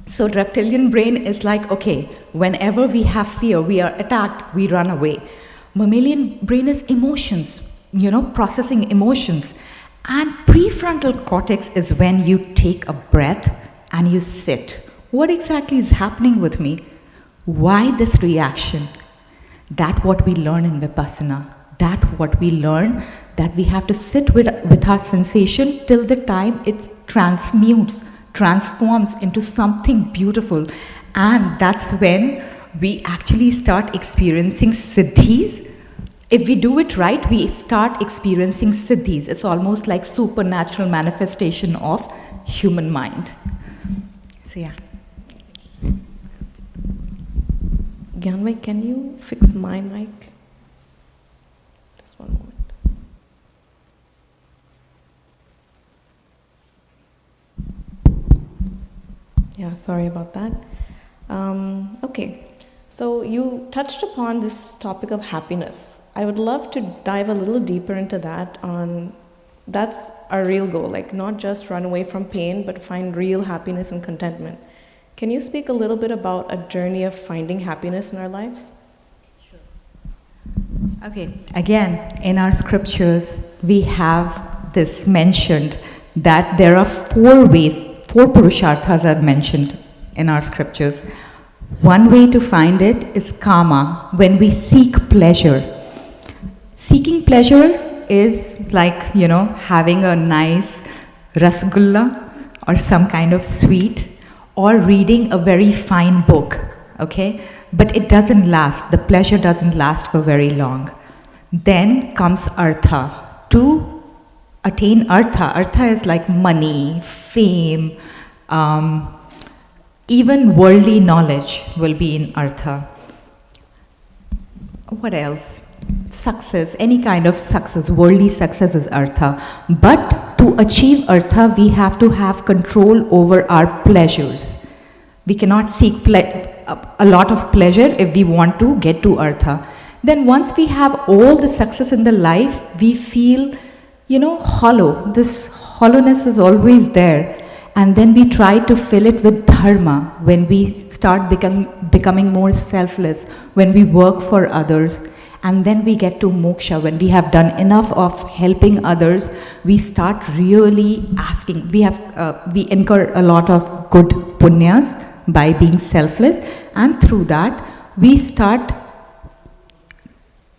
So reptilian brain is like, okay, whenever we have fear, we are attacked, we run away. Mammalian brain is emotions, you know, processing emotions. And prefrontal cortex is when you take a breath and you sit. What exactly is happening with me? Why this reaction? That's what we learn in Vipassana. That's what we learn, that we have to sit with our sensation till the time it transforms into something beautiful. And that's when we actually start experiencing siddhis. If we do it right, we start experiencing siddhis. It's almost like supernatural manifestation of human mind. So yeah. Gyanmai, can you fix my mic? Just one moment. Yeah, sorry about that. Okay, so you touched upon this topic of happiness. I would love to dive a little deeper into that. That's our real goal, like not just run away from pain, but find real happiness and contentment. Can you speak a little bit about a journey of finding happiness in our lives? Okay, again, in our scriptures, we have this mentioned that there are 4 ways, 4 purusharthas are mentioned in our scriptures. One way to find it is kama, when we seek pleasure. Seeking pleasure is like, having a nice rasgulla or some kind of sweet, or reading a very fine book, okay? But it doesn't last, the pleasure doesn't last for very long. Then comes artha. To attain artha is like money, fame, even worldly knowledge will be in artha. What else? Success, any kind of success, worldly success is artha. But to achieve artha, we have to have control over our pleasures. We cannot seek a lot of pleasure if we want to get to artha. Then once we have all the success in the life, we feel, hollow. This hollowness is always there. And then we try to fill it with dharma when we start becoming more selfless, when we work for others. And then we get to moksha. When we have done enough of helping others, we start really asking. We incur a lot of good punyas by being selfless, and through that we start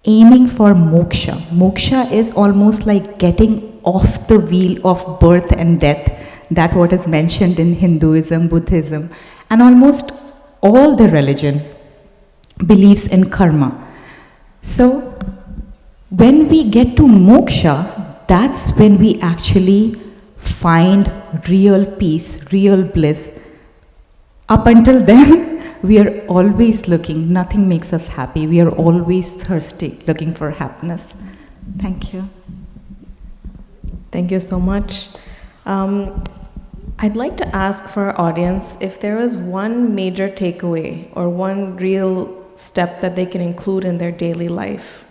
aiming for moksha. Moksha is almost like getting off the wheel of birth and death. That what is mentioned in Hinduism, Buddhism, and almost all the religion believes in karma. So when we get to moksha, that's when we actually find real peace, real bliss. Up until then, we are always looking, nothing makes us happy. We are always thirsty, looking for happiness. Thank you. Thank you so much. I'd like to ask for our audience if there was one major takeaway or one real step that they can include in their daily life.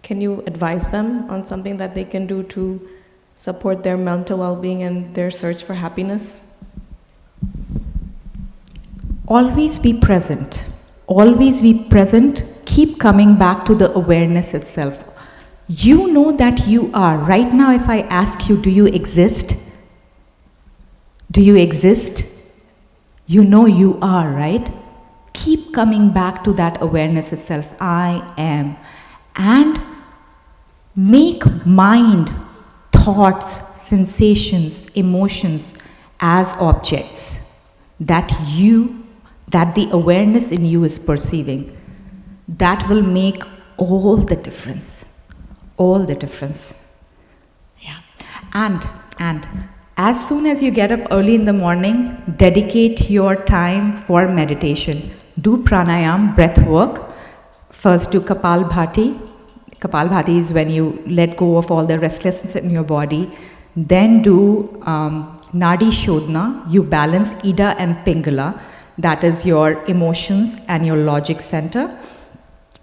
Can you advise them on something that they can do to support their mental well-being and their search for happiness? Always be present. Always be present. Keep coming back to the awareness itself. You know that you are. Right now, if I ask you, do you exist? Do you exist? You know you are, right? Keep coming back to that awareness itself. I am. And make mind, thoughts, sensations, emotions as objects that the awareness in you is perceiving. That will make all the difference. All the difference. Yeah. And as soon as you get up early in the morning, dedicate your time for meditation. Do pranayam, breath work. First do Kapalbhati. Kapalbhati is when you let go of all the restlessness in your body. Then do Nadi Shodhana. You balance Ida and Pingala. That is your emotions and your logic center.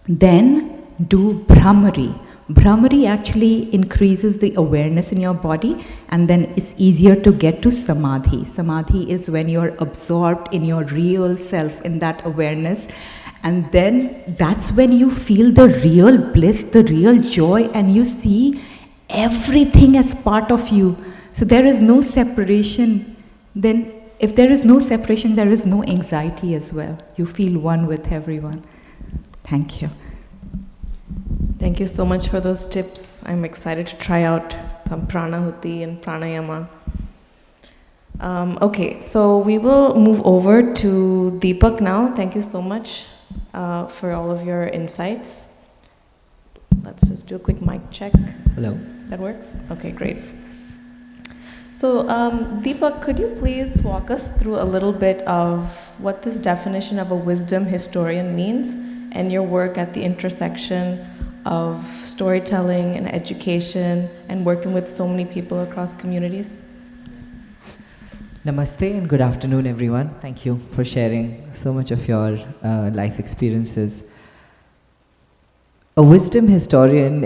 Then do Brahmari. Brahmari actually increases the awareness in your body, and then it's easier to get to Samadhi. Samadhi is when you're absorbed in your real self, in that awareness. And then that's when you feel the real bliss, the real joy, and you see everything as part of you. So there is no separation. Then if there is no separation, there is no anxiety as well. You feel one with everyone. Thank you. Thank you so much for those tips. I'm excited to try out some pranahuti and pranayama. Okay, so we will move over to Deepak now. Thank you so much for all of your insights. Let's just do a quick mic check. Hello. That works? Okay, great. So Deepak, could you please walk us through a little bit of what this definition of a wisdom historian means and your work at the intersection of storytelling and education and working with so many people across communities? Namaste and good afternoon, everyone. Thank you for sharing so much of your life experiences. A wisdom historian,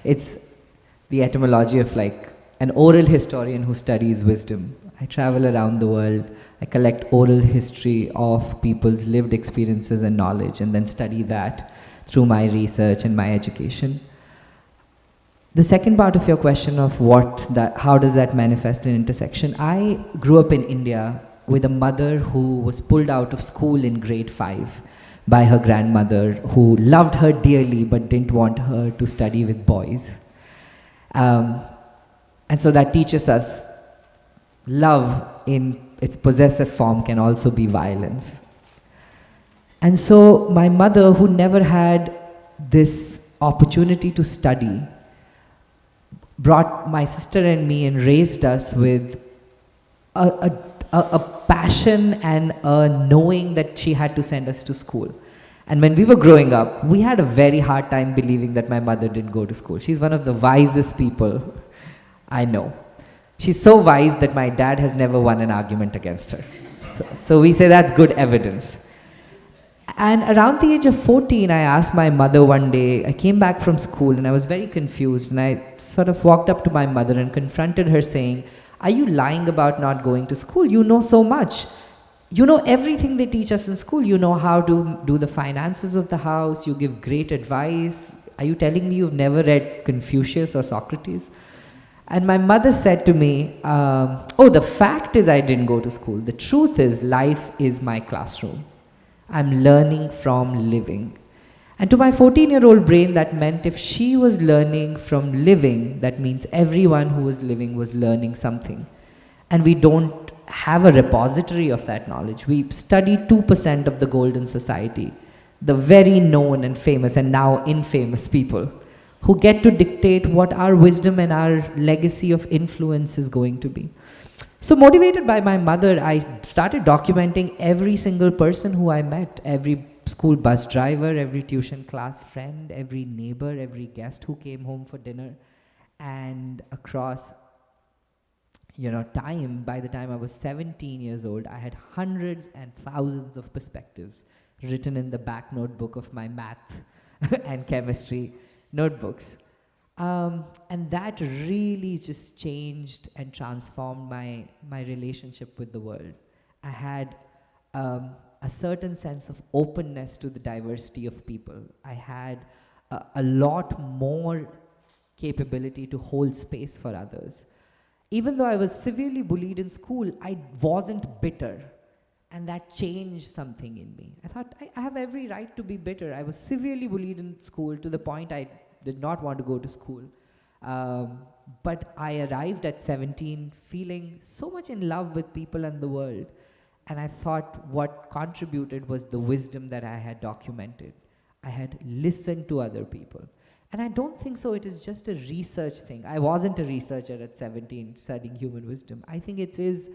it's the etymology of like an oral historian who studies wisdom. I travel around the world. I collect oral history of people's lived experiences and knowledge, and then study that through my research and my education. The second part of your question of how does that manifest in intersection? I grew up in India with a mother who was pulled out of school in grade 5 by her grandmother, who loved her dearly but didn't want her to study with boys. And so that teaches us love in its possessive form can also be violence. And so my mother, who never had this opportunity to study, brought my sister and me and raised us with a passion and a knowing that she had to send us to school. And when we were growing up, we had a very hard time believing that my mother didn't go to school. She's one of the wisest people I know. She's so wise that my dad has never won an argument against her. So we say that's good evidence. And around the age of 14, I asked my mother one day, I came back from school and I was very confused, and I sort of walked up to my mother and confronted her saying, are you lying about not going to school? You know so much. You know everything they teach us in school. You know how to do the finances of the house. You give great advice. Are you telling me you've never read Confucius or Socrates? And my mother said to me, oh, the fact is I didn't go to school. The truth is life is my classroom. I'm learning from living. And to my 14-year-old brain, that meant if she was learning from living, that means everyone who was living was learning something. And we don't have a repository of that knowledge. We study 2% of the golden society, the very known and famous and now infamous people who get to dictate what our wisdom and our legacy of influence is going to be. So motivated by my mother, I started documenting every single person who I met, every school bus driver, every tuition class friend, every neighbor, every guest who came home for dinner. And across, time, by the time I was 17 years old, I had hundreds and thousands of perspectives written in the back notebook of my math and chemistry notebooks. And that really just changed and transformed my relationship with the world. I had a certain sense of openness to the diversity of people. I had a lot more capability to hold space for others. Even though I was severely bullied in school, I wasn't bitter. And that changed something in me. I thought, I have every right to be bitter. I was severely bullied in school to the point I did not want to go to school. But I arrived at 17 feeling so much in love with people and the world. And I thought what contributed was the wisdom that I had documented. I had listened to other people. And I don't think so it is just a research thing. I wasn't a researcher at 17 studying human wisdom. I think it is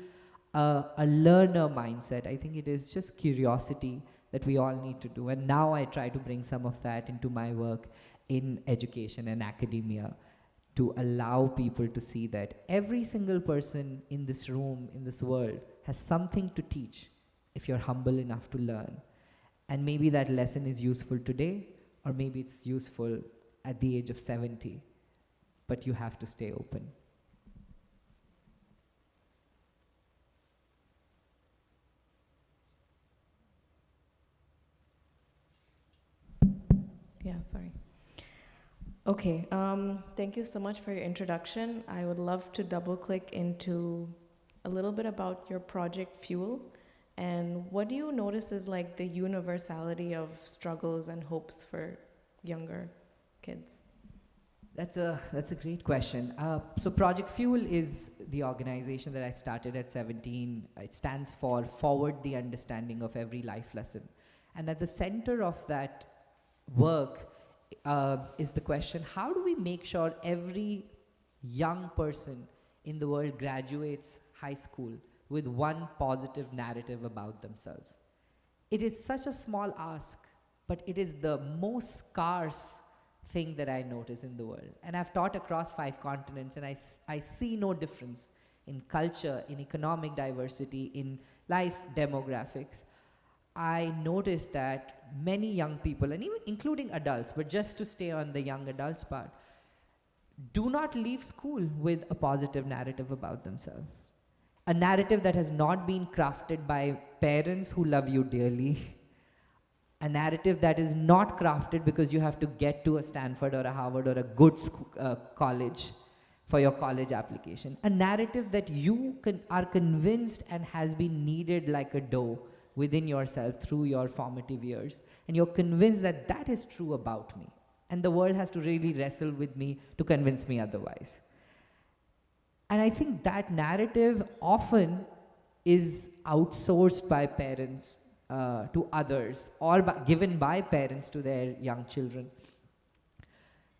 a learner mindset. I think it is just curiosity that we all need to do. And now I try to bring some of that into my work in education and academia to allow people to see that every single person in this room, in this world, has something to teach if you're humble enough to learn. And maybe that lesson is useful today, or maybe it's useful at the age of 70, but you have to stay open. Yeah, sorry. Okay, thank you so much for your introduction. I would love to double click into a little bit about your project Fuel, and what do you notice is like the universality of struggles and hopes for younger kids? That's a great question. So Project Fuel is the organization that I started at 17. It stands for Forward the Understanding of Every Life Lesson. And at the center of that work is the question, how do we make sure every young person in the world graduates high school with one positive narrative about themselves? It is such a small ask, but it is the most scarce thing that I notice in the world. And I've taught across 5 continents, and I see no difference in culture, in economic diversity, in life demographics. I noticed that many young people, and even including adults, but just to stay on the young adults part, do not leave school with a positive narrative about themselves. A narrative that has not been crafted by parents who love you dearly. A narrative that is not crafted because you have to get to a Stanford or a Harvard or a good college for your college application. A narrative that you are convinced and has been kneaded like a dough within yourself through your formative years. And you're convinced that that is true about me. And the world has to really wrestle with me to convince me otherwise. And I think that narrative often is outsourced by parents to others, or given by parents to their young children.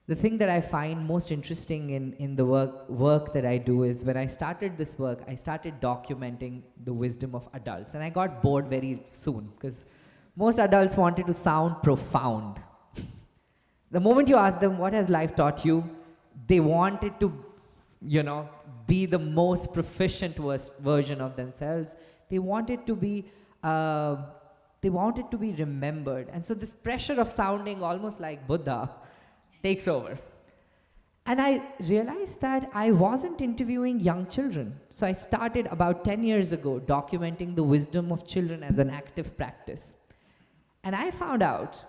The thing that I find most interesting in the work that I do is when I started this work, I started documenting the wisdom of adults. And I got bored very soon because most adults wanted to sound profound. The moment you ask them, what has life taught you? They wanted to, be the most proficient version of themselves. They wanted to be remembered. And so this pressure of sounding almost like Buddha takes over. And I realized that I wasn't interviewing young children. So I started about 10 years ago documenting the wisdom of children as an active practice. And I found out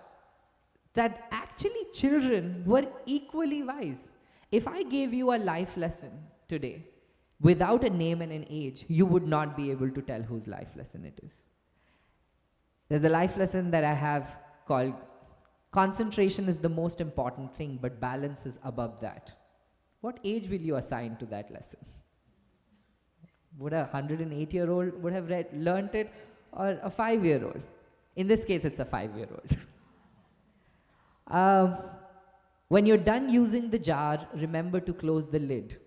that actually children were equally wise. If I gave you a life lesson today, without a name and an age, you would not be able to tell whose life lesson it is. There's a life lesson that I have called concentration is the most important thing, but balance is above that. What age will you assign to that lesson? Would a 108-year-old would have learnt it, or a 5-year-old? In this case, it's a 5-year-old. When you're done using the jar, remember to close the lid.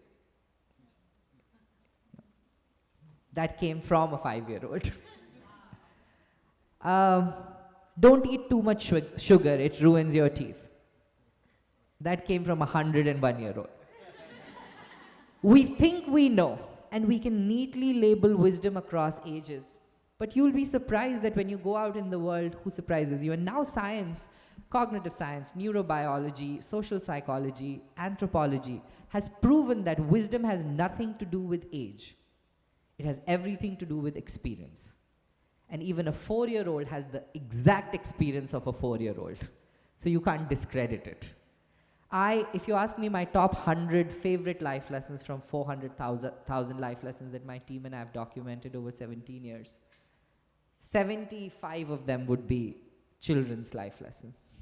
That came from a 5-year-old. Don't eat too much sugar, it ruins your teeth. That came from a 101-year-old. We think we know, and we can neatly label wisdom across ages. But you'll be surprised that when you go out in the world, who surprises you? And now science, cognitive science, neurobiology, social psychology, anthropology, has proven that wisdom has nothing to do with age. It has everything to do with experience. And even a 4-year-old has the exact experience of a 4-year-old. So you can't discredit it. If you ask me my top 100 favorite life lessons from 400,000 life lessons that my team and I have documented over 17 years, 75 of them would be children's life lessons.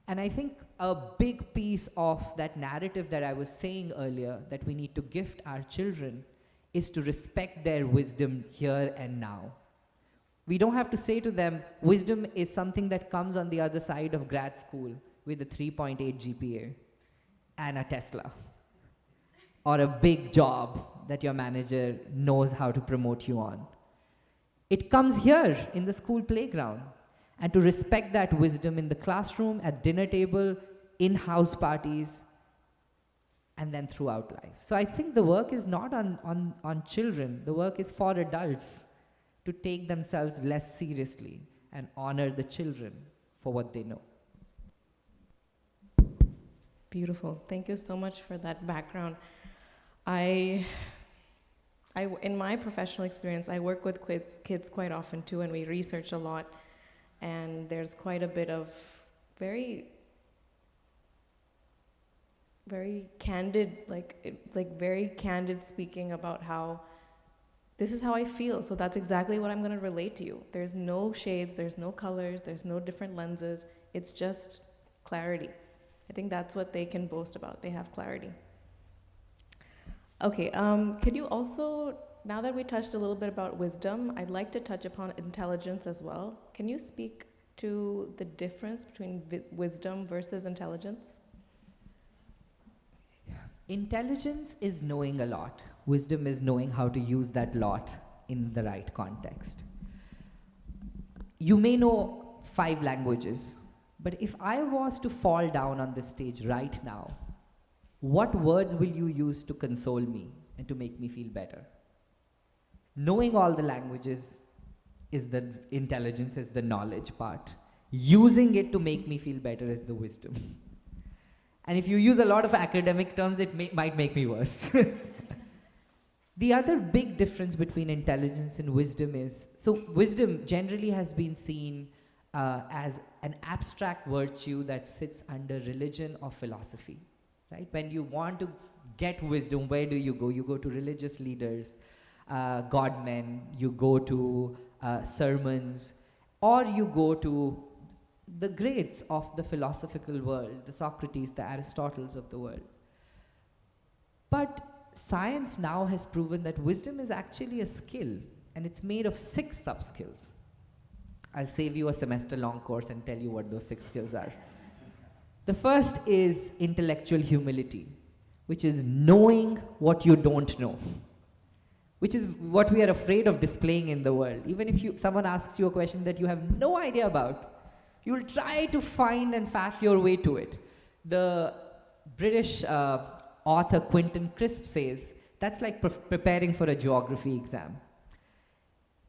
And I think a big piece of that narrative that I was saying earlier, that we need to gift our children, is to respect their wisdom here and now. We don't have to say to them, wisdom is something that comes on the other side of grad school with a 3.8 GPA and a Tesla, or a big job that your manager knows how to promote you on. It comes here in the school playground. And to respect that wisdom in the classroom, at dinner table, in house parties, and then throughout life. So I think the work is not on children. The work is for adults to take themselves less seriously and honor the children for what they know. Beautiful. Thank you so much for that background. In my professional experience, I work with kids quite often too, and we research a lot. And there's quite a bit of very candid, very candid speaking about how this is how I feel, so that's exactly what I'm going to relate to you. There's no shades, there's no colors, there's no different lenses. It's just clarity. I think that's what they can boast about. They have clarity. Okay, could you also, now that we touched a little bit about wisdom, I'd like to touch upon intelligence as well. Can you speak to the difference between wisdom versus intelligence? Intelligence is knowing a lot. Wisdom is knowing how to use that lot in the right context. You may know 5 languages, but if I was to fall down on this stage right now, what words will you use to console me and to make me feel better? Knowing all the languages is the intelligence, is the knowledge part. Using it to make me feel better is the wisdom. And if you use a lot of academic terms, it might make me worse. The other big difference between intelligence and wisdom is, so wisdom generally has been seen as an abstract virtue that sits under religion or philosophy, right? When you want to get wisdom, where do you go? You go to religious leaders, godmen, you go to sermons, or you go to the greats of the philosophical world, the Socrates, the Aristotles of the world. But science now has proven that wisdom is actually a skill, and it's made of 6 sub-skills. I'll save you a semester-long course and tell you what those 6 skills are. The first is intellectual humility, which is knowing what you don't know, which is what we are afraid of displaying in the world. Even if someone asks you a question that you have no idea about, you will try to find and faff your way to it. The British author Quentin Crisp says, that's like preparing for a geography exam.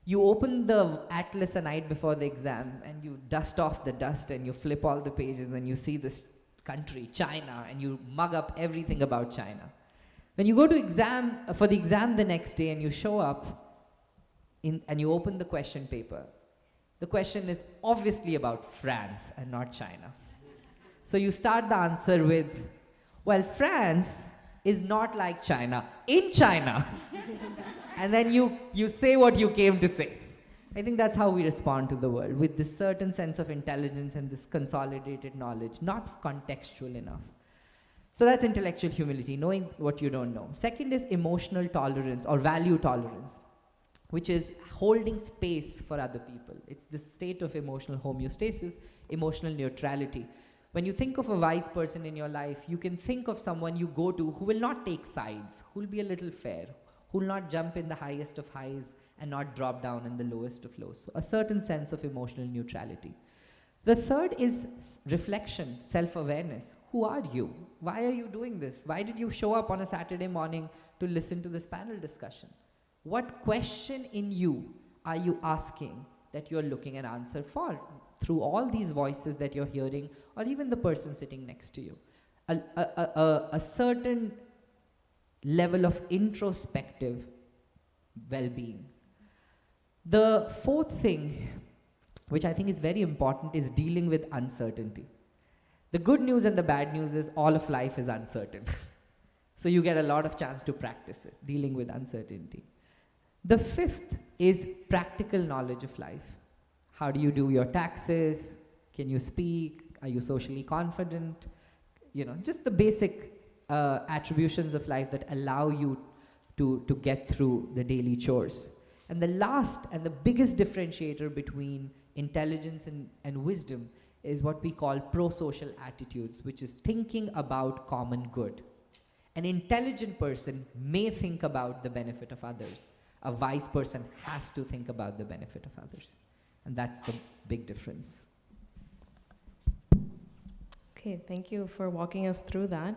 You open the atlas a night before the exam and you dust off the dust and you flip all the pages and you see this country, China, and you mug up everything about China. When you go to for the exam the next day and you show up and you open the question paper, the question is obviously about France and not China. So you start the answer with, well, France is not like China, in China. And then you say what you came to say. I think that's how we respond to the world, with this certain sense of intelligence and this consolidated knowledge, not contextual enough. So that's intellectual humility, knowing what you don't know. Second is emotional tolerance or value tolerance, which is holding space for other people. It's the state of emotional homeostasis, emotional neutrality. When you think of a wise person in your life, you can think of someone you go to who will not take sides, who will be a little fair, who will not jump in the highest of highs and not drop down in the lowest of lows. So a certain sense of emotional neutrality. The third is reflection, self-awareness. Who are you? Why are you doing this? Why did you show up on a Saturday morning to listen to this panel discussion? What question in you are you asking that you're looking an answer for through all these voices that you're hearing, or even the person sitting next to you? A certain level of introspective well-being. The fourth thing, which I think is very important, is dealing with uncertainty. The good news and the bad news is all of life is uncertain. So you get a lot of chance to practice it, dealing with uncertainty. The fifth is practical knowledge of life. How do you do your taxes? Can you speak? Are you socially confident? You know, just the basic attributions of life that allow you to get through the daily chores. And the last and the biggest differentiator between intelligence and wisdom is what we call pro-social attitudes, which is thinking about common good. An intelligent person may think about the benefit of others. A wise person has to think about the benefit of others. And that's the big difference. Okay, thank you for walking us through that.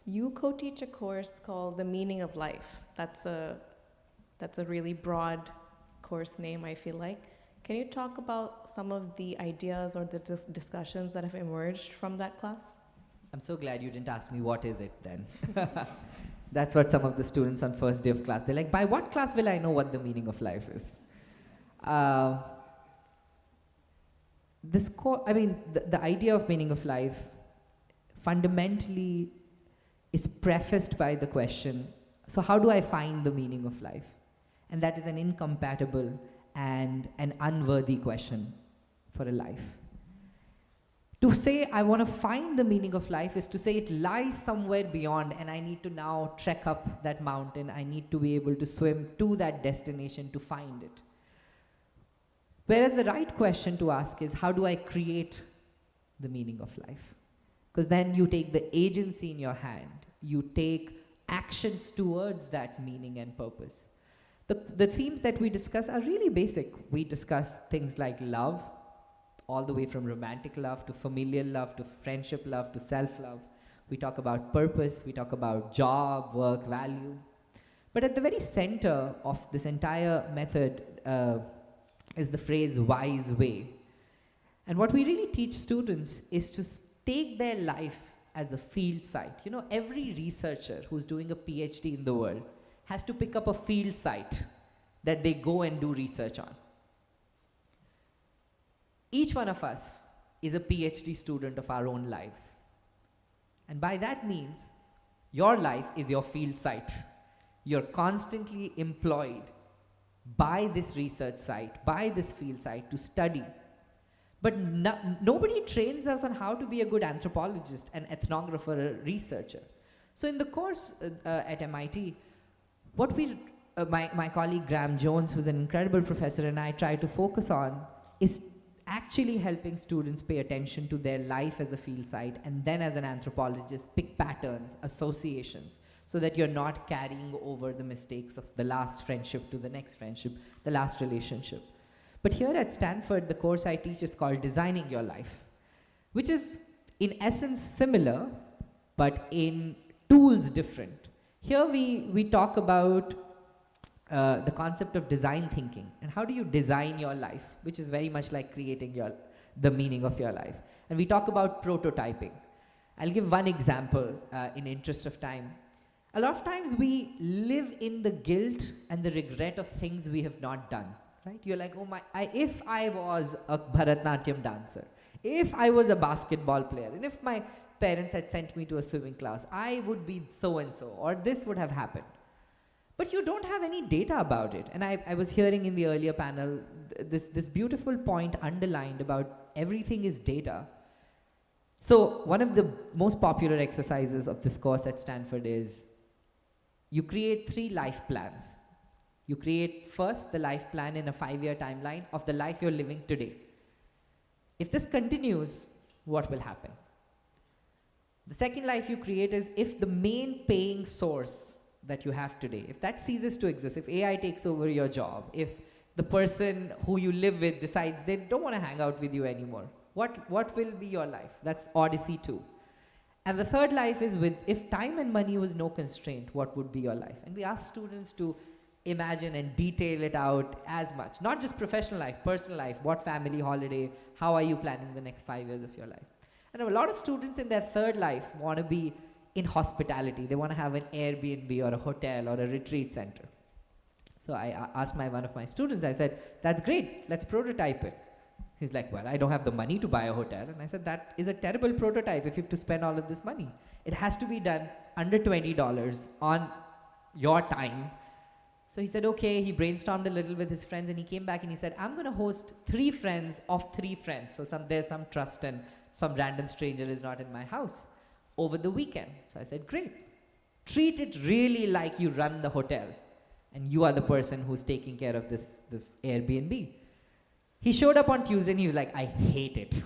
You co-teach a course called The Meaning of Life. That's a really broad course name, I feel like. Can you talk about some of the ideas or the discussions that have emerged from that class? I'm so glad you didn't ask me what is it then. That's what some of the students on first day of class, they're like, by what class will I know what the meaning of life is? The idea of meaning of life fundamentally is prefaced by the question, so how do I find the meaning of life? And that is an incompatible and an unworthy question for a life. To say I want to find the meaning of life is to say it lies somewhere beyond and I need to now trek up that mountain. I need to be able to swim to that destination to find it. Whereas the right question to ask is, how do I create the meaning of life? Because then you take the agency in your hand. You take actions towards that meaning and purpose. The themes that we discuss are really basic. We discuss things like love, all the way from romantic love to familial love to friendship love to self-love. We talk about purpose, we talk about job, work, value. But at the very center of this entire method is the phrase wise way. And what we really teach students is to take their life as a field site. You know, every researcher who's doing a PhD in the world has to pick up a field site that they go and do research on. Each one of us is a PhD student of our own lives. And by that means, your life is your field site. You're constantly employed by this research site, by this field site to study. But nobody trains us on how to be a good anthropologist, an ethnographer, a researcher. So in the course at MIT, what my colleague Graham Jones, who's an incredible professor, and I try to focus on is actually helping students pay attention to their life as a field site, and then as an anthropologist, pick patterns, associations, so that you're not carrying over the mistakes of the last friendship to the next friendship, the last relationship. But here at Stanford, the course I teach is called Designing Your Life, which is in essence similar, but in tools different. Here we talk about the concept of design thinking, and how do you design your life, which is very much like creating the meaning of your life. And we talk about prototyping. I'll give one example in interest of time. A lot of times we live in the guilt and the regret of things we have not done, right? You're like, oh my, if I was a Bharatnatyam dancer, if I was a basketball player, and if my parents had sent me to a swimming class, I would be so-and-so, or this would have happened. But you don't have any data about it. And I was hearing in the earlier panel this beautiful point underlined about everything is data. So one of the most popular exercises of this course at Stanford is you create 3 life plans. You create first the life plan in a 5-year timeline of the life you're living today. If this continues, what will happen? The second life you create is if the main paying source that you have today, if that ceases to exist, if AI takes over your job, if the person who you live with decides they don't want to hang out with you anymore, what will be your life? That's Odyssey 2. And the third life is with, if time and money was no constraint, what would be your life? And we ask students to imagine and detail it out as much, not just professional life, personal life, what family holiday, how are you planning the next 5 years of your life? And a lot of students in their third life want to be in hospitality. They want to have an Airbnb or a hotel or a retreat center. So I asked one of my students, I said, that's great, let's prototype it. He's like, well, I don't have the money to buy a hotel. And I said, that is a terrible prototype if you have to spend all of this money. It has to be done under $20 on your time. So he said, okay, he brainstormed a little with his friends, and he came back and he said, I'm going to host 3 friends of 3 friends. So there's some trust, and some random stranger is not in my house over the weekend. So I said, great. Treat it really like you run the hotel and you are the person who's taking care of this Airbnb. He showed up on Tuesday and he was like, I hate it.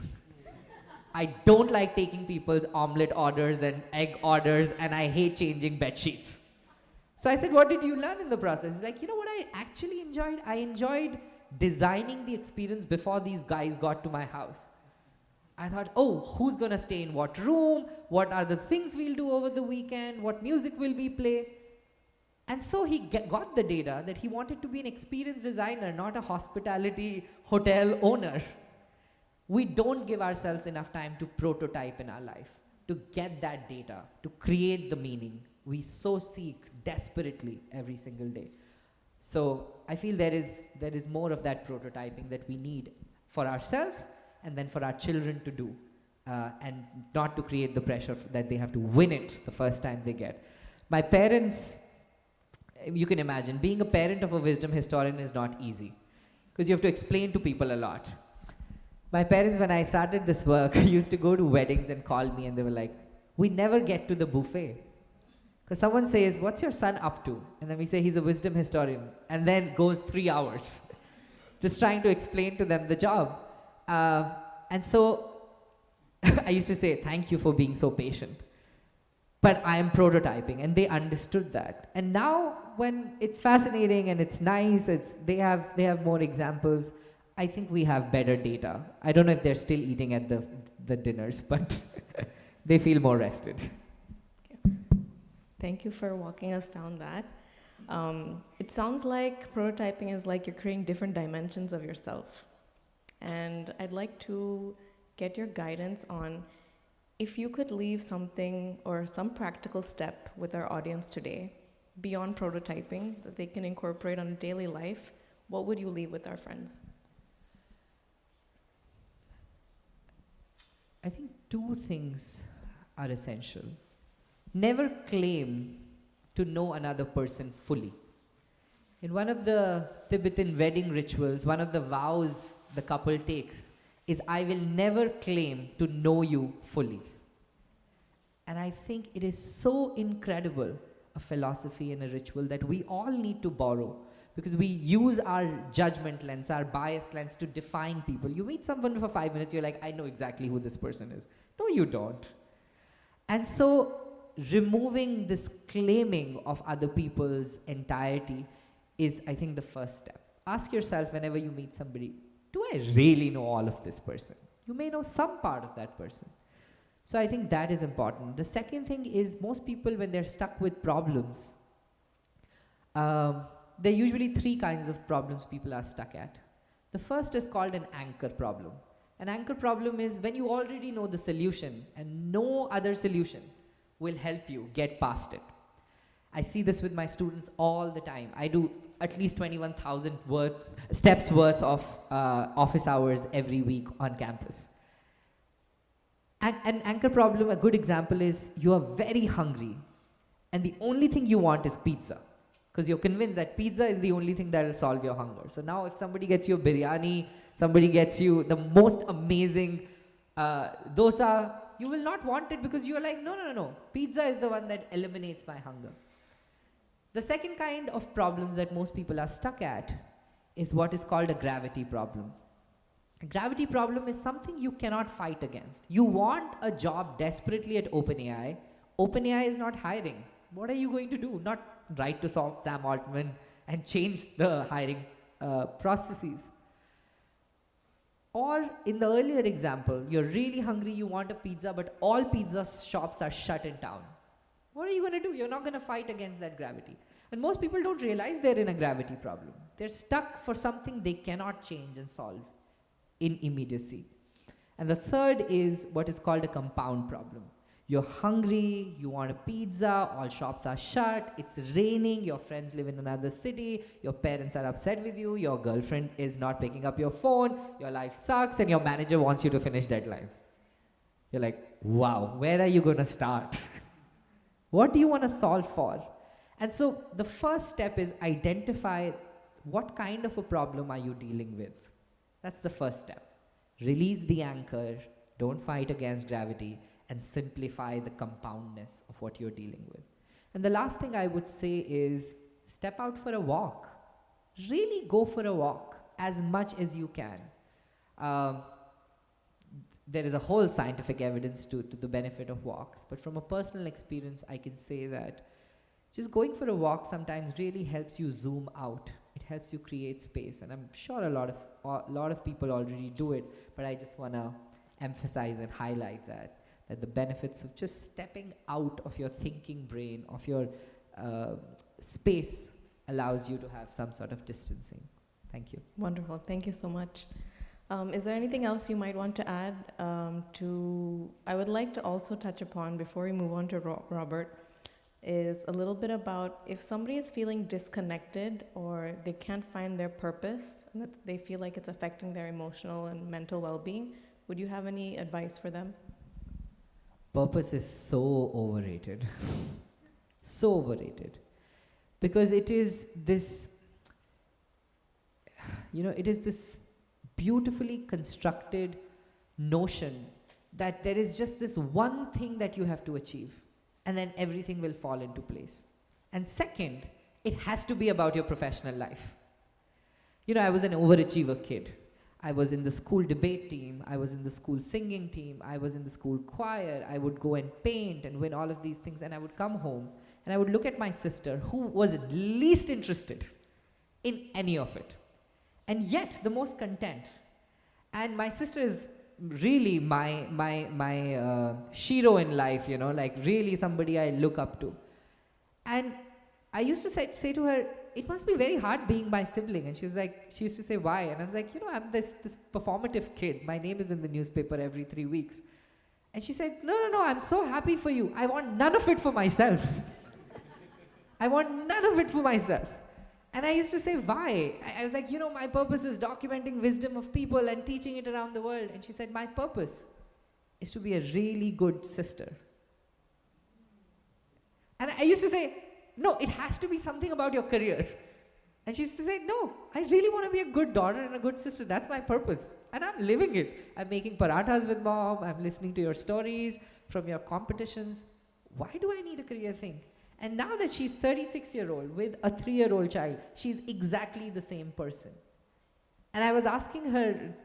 I don't like taking people's omelet orders and egg orders, and I hate changing bed sheets. So I said, what did you learn in the process? He's like, you know what I actually enjoyed? I enjoyed designing the experience before these guys got to my house. I thought, oh, who's going to stay in what room? What are the things we'll do over the weekend? What music will we play? And so he got the data that he wanted to be an experience designer, not a hospitality hotel owner. We don't give ourselves enough time to prototype in our life, to get that data, to create the meaning. We so seek desperately every single day. So I feel there is more of that prototyping that we need for ourselves, and then for our children to do, and not to create the pressure that they have to win it the first time they get. My parents, you can imagine, being a parent of a wisdom historian is not easy, because you have to explain to people a lot. My parents, when I started this work, used to go to weddings and call me, and they were like, we never get to the buffet. Because someone says, what's your son up to? And then we say, he's a wisdom historian, and then goes 3 hours just trying to explain to them the job. And so I used to say, thank you for being so patient. But I am prototyping, and they understood that. And now when it's fascinating and it's nice, they have more examples, I think we have better data. I don't know if they're still eating at the dinners, but they feel more rested. Thank you for walking us down that. It sounds like prototyping is like you're creating different dimensions of yourself. And I'd like to get your guidance on, If you could leave something or some practical step with our audience today, beyond prototyping, that they can incorporate on daily life, what would you leave with our friends? I think two things are essential. Never claim to know another person fully. In one of the Tibetan wedding rituals, one of the vows the couple takes is, I will never claim to know you fully. And I think it is so incredible a philosophy and a ritual that we all need to borrow, because we use our judgment lens, our bias lens to define people. You meet someone for 5 minutes, you're like, I know exactly who this person is. No, you don't. And so removing this claiming of other people's entirety is, I think, the first step. Ask yourself whenever you meet somebody, do I really know all of this person? You may know some part of that person. So I think that is important. The second thing is, most people, when they're stuck with problems, there are usually three kinds of problems people are stuck at. The first is called an anchor problem. An anchor problem is when you already know the solution and no other solution will help you get past it. I see this with my students all the time. I do at least 21,000 steps worth of office hours every week on campus. An anchor problem, a good example is, you are very hungry and the only thing you want is pizza, because you're convinced that pizza is the only thing that will solve your hunger. So now if somebody gets you a biryani, somebody gets you the most amazing dosa, you will not want it, because you are like, no. Pizza is the one that eliminates my hunger. The second kind of problems that most people are stuck at is what is called a gravity problem. A gravity problem is something you cannot fight against. You want a job desperately at OpenAI. OpenAI is not hiring. What are you going to do? Not write to Sam Altman and change the hiring processes. Or in the earlier example, you're really hungry, you want a pizza, but all pizza shops are shut in town. What are you going to do? You're not going to fight against that gravity. And most people don't realize they're in a gravity problem. They're stuck for something they cannot change and solve in immediacy. And the third is what is called a compound problem. You're hungry, you want a pizza, all shops are shut, it's raining, your friends live in another city, your parents are upset with you, your girlfriend is not picking up your phone, your life sucks, and your manager wants you to finish deadlines. You're like, wow, where are you going to start? What do you want to solve for? And so the first step is identify what kind of a problem are you dealing with. That's the first step. Release the anchor, don't fight against gravity, and simplify the compoundness of what you're dealing with. And the last thing I would say is, step out for a walk. Really go for a walk as much as you can. There is a whole scientific evidence to the benefit of walks, but from a personal experience, I can say that just going for a walk sometimes really helps you zoom out. It helps you create space, and I'm sure a lot of people already do it, but I just want to emphasize and highlight that the benefits of just stepping out of your thinking brain, of your space, allows you to have some sort of distancing. Thank you. Wonderful. Thank you so much. Is there anything else you might want to add I would like to also touch upon, before we move on to Robert, is a little bit about if somebody is feeling disconnected or they can't find their purpose and that they feel like it's affecting their emotional and mental well-being, would you have any advice for them? Purpose is so overrated. So overrated. Because it is this, it is this beautifully constructed notion that there is just this one thing that you have to achieve, and then everything will fall into place. And second, it has to be about your professional life. I was an overachiever kid. I was in the school debate team, I was in the school singing team, I was in the school choir, I would go and paint and win all of these things, and I would come home and I would look at my sister, who was least interested in any of it, and yet the most content. And my sister is really my shiro in life, like really somebody I look up to. And I used to say to her, it must be very hard being my sibling. And she used to say, why? And I was like, I'm this performative kid. My name is in the newspaper every 3 weeks. And she said, no, I'm so happy for you. I want none of it for myself. I want none of it for myself. And I used to say, why? I was like, my purpose is documenting wisdom of people and teaching it around the world. And she said, my purpose is to be a really good sister. And I used to say, no, it has to be something about your career. And she used to say, no, I really want to be a good daughter and a good sister. That's my purpose. And I'm living it. I'm making parathas with mom. I'm listening to your stories from your competitions. Why do I need a career thing? And now that she's 36-year-old with a 3-year-old child, she's exactly the same person. And I was asking her,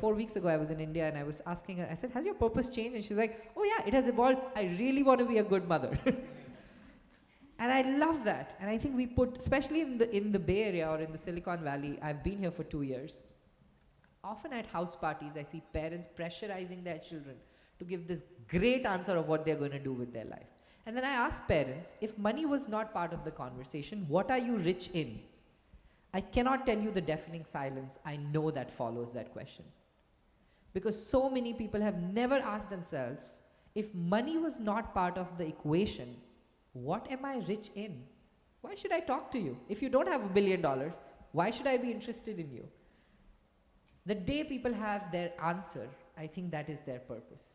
4 weeks ago I was in India and I was asking her, I said, has your purpose changed? And she's like, oh yeah, it has evolved. I really want to be a good mother. And I love that. And I think we put, especially in the Bay Area or in the Silicon Valley, I've been here for 2 years. Often at house parties, I see parents pressurizing their children to give this great answer of what they're going to do with their life. And then I ask parents, if money was not part of the conversation, what are you rich in? I cannot tell you the deafening silence I know that follows that question. Because so many people have never asked themselves, if money was not part of the equation, what am I rich in? Why should I talk to you? If you don't have $1 billion, why should I be interested in you? The day people have their answer, I think that is their purpose.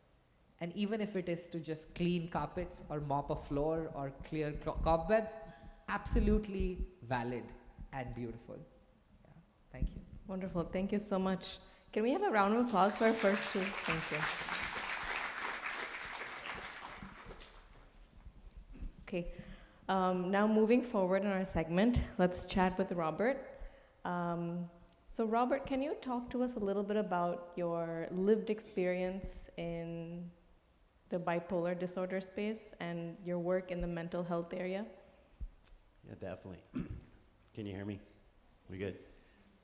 And even if it is to just clean carpets or mop a floor or clear cobwebs, absolutely valid and beautiful. Yeah. Thank you. Wonderful. Thank you so much. Can we have a round of applause for our first two? Thank you. Okay. Now moving forward in our segment, let's chat with Robert. So Robert, can you talk to us a little bit about your lived experience in the bipolar disorder space and your work in the mental health area? Yeah, definitely. Can you hear me? We good?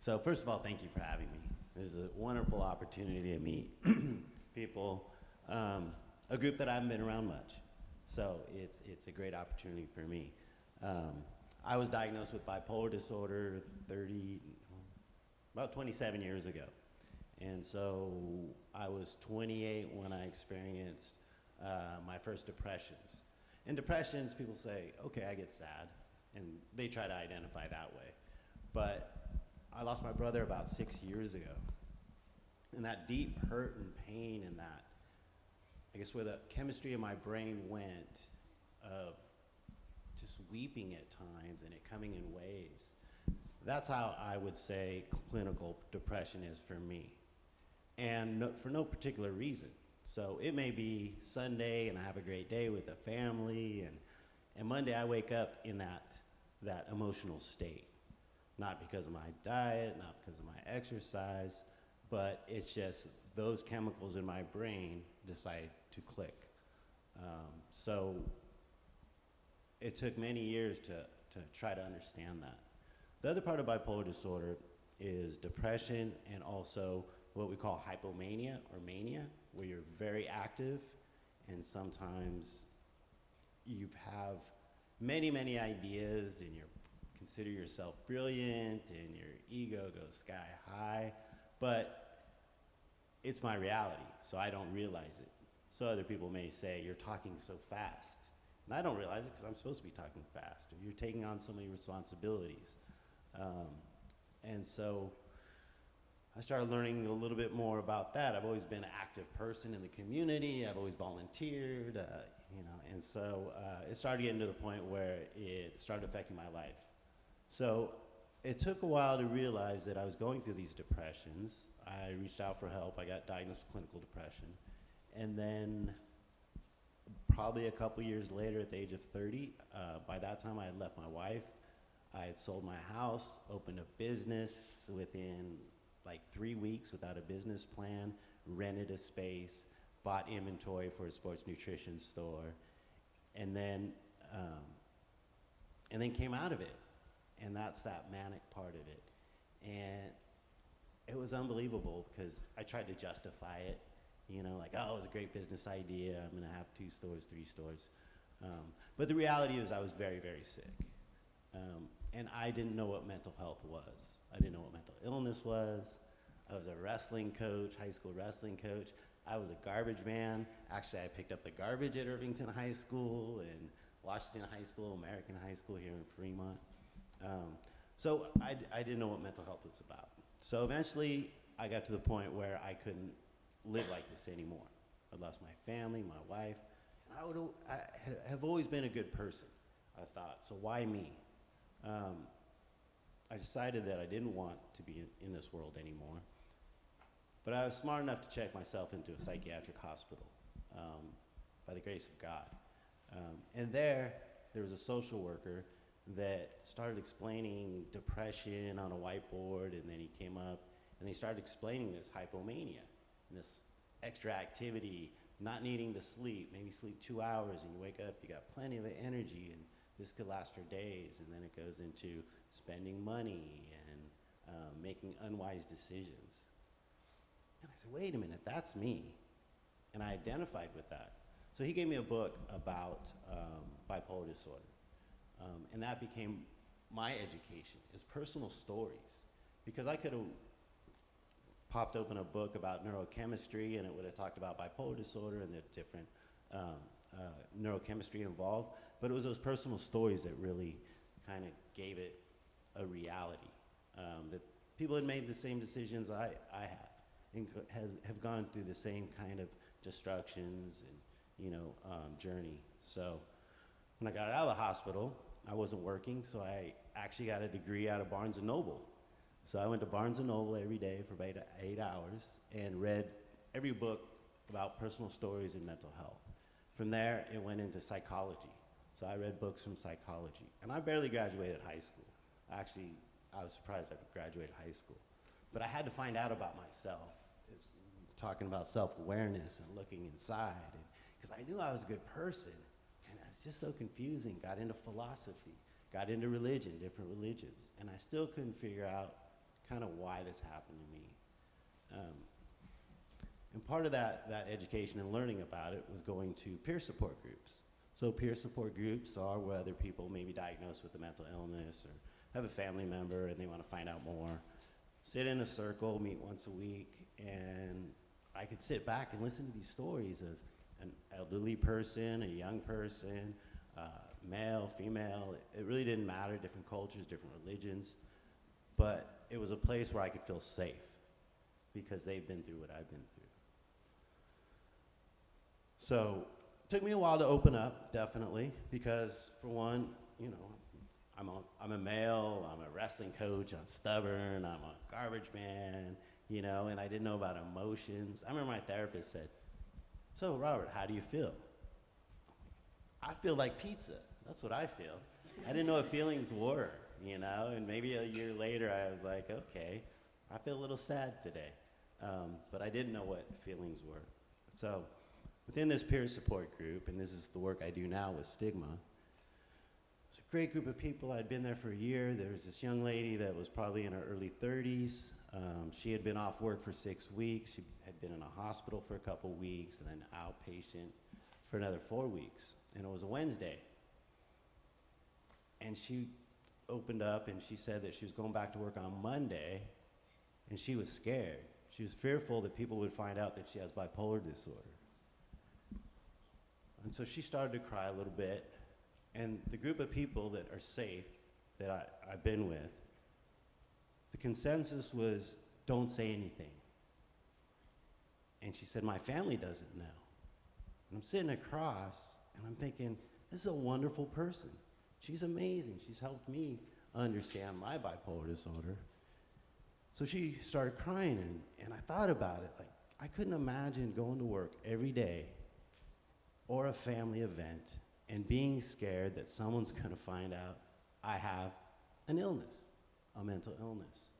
So first of all, thank you for having me. This is a wonderful opportunity to meet people, a group that I haven't been around much. So it's a great opportunity for me. I was diagnosed with bipolar disorder about 27 years ago. And so I was 28 when I experienced my first depressions. In depressions, people say, okay, I get sad, and they try to identify that way. But I lost my brother about 6 years ago. And that deep hurt and pain and that, I guess where the chemistry of my brain went of just weeping at times and it coming in waves, that's how I would say clinical depression is for me. And for no particular reason. So it may be Sunday and I have a great day with the family, and Monday I wake up in that emotional state. Not because of my diet, not because of my exercise, but it's just those chemicals in my brain decide to click. So it took many years to try to understand that. The other part of bipolar disorder is depression and also what we call hypomania or mania, where you're very active and sometimes you have many, many ideas and you consider yourself brilliant and your ego goes sky high, but it's my reality, so I don't realize it. So other people may say, you're talking so fast. And I don't realize it because I'm supposed to be talking fast. Or you're taking on so many responsibilities. And so I started learning a little bit more about that. I've always been an active person in the community. I've always volunteered, and so it started getting to the point where it started affecting my life. So it took a while to realize that I was going through these depressions. I reached out for help. I got diagnosed with clinical depression. And then probably a couple years later, at the age of 30, by that time I had left my wife. I had sold my house, opened a business within like 3 weeks without a business plan, rented a space, bought inventory for a sports nutrition store, and then came out of it. And that's that manic part of it. And it was unbelievable because I tried to justify it, like, oh, it was a great business idea. I'm gonna have 2 stores, 3 stores. But the reality is I was very, very sick. And I didn't know what mental health was. I didn't know what mental illness was. I was a wrestling coach, high school wrestling coach. I was a garbage man. Actually, I picked up the garbage at Irvington High School and Washington High School, American High School here in Fremont. So I didn't know what mental health was about. So eventually, I got to the point where I couldn't live like this anymore. I lost my family, my wife, and I have always been a good person, I thought, so why me? I decided that I didn't want to be in this world anymore, but I was smart enough to check myself into a psychiatric hospital by the grace of God. And there was a social worker that started explaining depression on a whiteboard, and then he came up and they started explaining this hypomania, and this extra activity, not needing to sleep, maybe sleep 2 hours and you wake up, you got plenty of energy, and this could last for days, and then it goes into spending money and making unwise decisions. And I said, wait a minute, that's me. And I identified with that. So he gave me a book about bipolar disorder. And that became my education, is personal stories. Because I could have popped open a book about neurochemistry and it would have talked about bipolar disorder and the different neurochemistry involved, but it was those personal stories that really kind of gave it a reality. That people had made the same decisions I have, and have gone through the same kind of destructions and journey. So when I got out of the hospital, I wasn't working, so I actually got a degree out of Barnes & Noble. So I went to Barnes & Noble every day for about 8 hours and read every book about personal stories and mental health. From there, it went into psychology. So I read books from psychology. And I barely graduated high school. Actually, I was surprised I graduated high school. But I had to find out about myself. It's talking about self-awareness and looking inside. Because I knew I was a good person. And it's just so confusing. Got into philosophy, got into religion, different religions. And I still couldn't figure out kind of why this happened to me. And part of that education and learning about it was going to peer support groups. So peer support groups are where other people may be diagnosed with a mental illness or have a family member and they want to find out more. Sit in a circle, meet once a week, and I could sit back and listen to these stories of an elderly person, a young person, male, female. It really didn't matter, different cultures, different religions. But it was a place where I could feel safe because they've been through what I've been through. So it took me a while to open up, definitely, because for one, I'm a male, I'm a wrestling coach, I'm stubborn, I'm a garbage man, and I didn't know about emotions. I remember my therapist said, so Robert, how do you feel? I feel like pizza. That's what I feel. I didn't know what feelings were, and maybe a year later I was like, okay, I feel a little sad today. But I didn't know what feelings were. So within this peer support group, and this is the work I do now with stigma, it's a great group of people. I'd been there for a year. There was this young lady that was probably in her early 30s. She had been off work for 6 weeks. She had been in a hospital for a couple weeks and then outpatient for another 4 weeks. And it was a Wednesday. And she opened up and she said that she was going back to work on Monday, and she was scared. She was fearful that people would find out that she has bipolar disorder. And so she started to cry a little bit, and the group of people that are safe that I've been with, the consensus was, don't say anything. And she said, my family doesn't know. And I'm sitting across, and I'm thinking, this is a wonderful person. She's amazing. She's helped me understand my bipolar disorder. So she started crying, and I thought about it. Like, I couldn't imagine going to work every day or a family event and being scared that someone's going to find out I have an illness, a mental illness.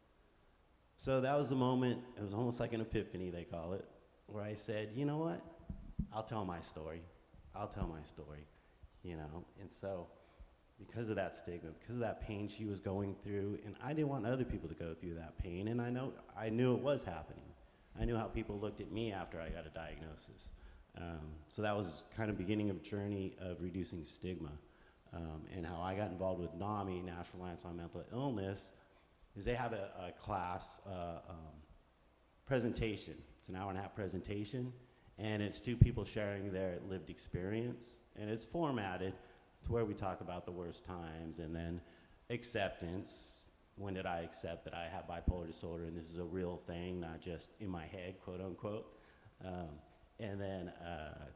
So that was the moment, it was almost like an epiphany, they call it, where I said, you know what? I'll tell my story. I'll tell my story, And so because of that stigma, because of that pain she was going through, and I didn't want other people to go through that pain, and I knew it was happening. I knew how people looked at me after I got a diagnosis. So that was kind of beginning of a journey of reducing stigma, and how I got involved with NAMI, National Alliance on Mental Illness, is they have a class presentation. It's an hour-and-a-half presentation, and it's two people sharing their lived experience, and it's formatted to where we talk about the worst times, and then acceptance. When did I accept that I have bipolar disorder and this is a real thing, not just in my head, quote unquote. And then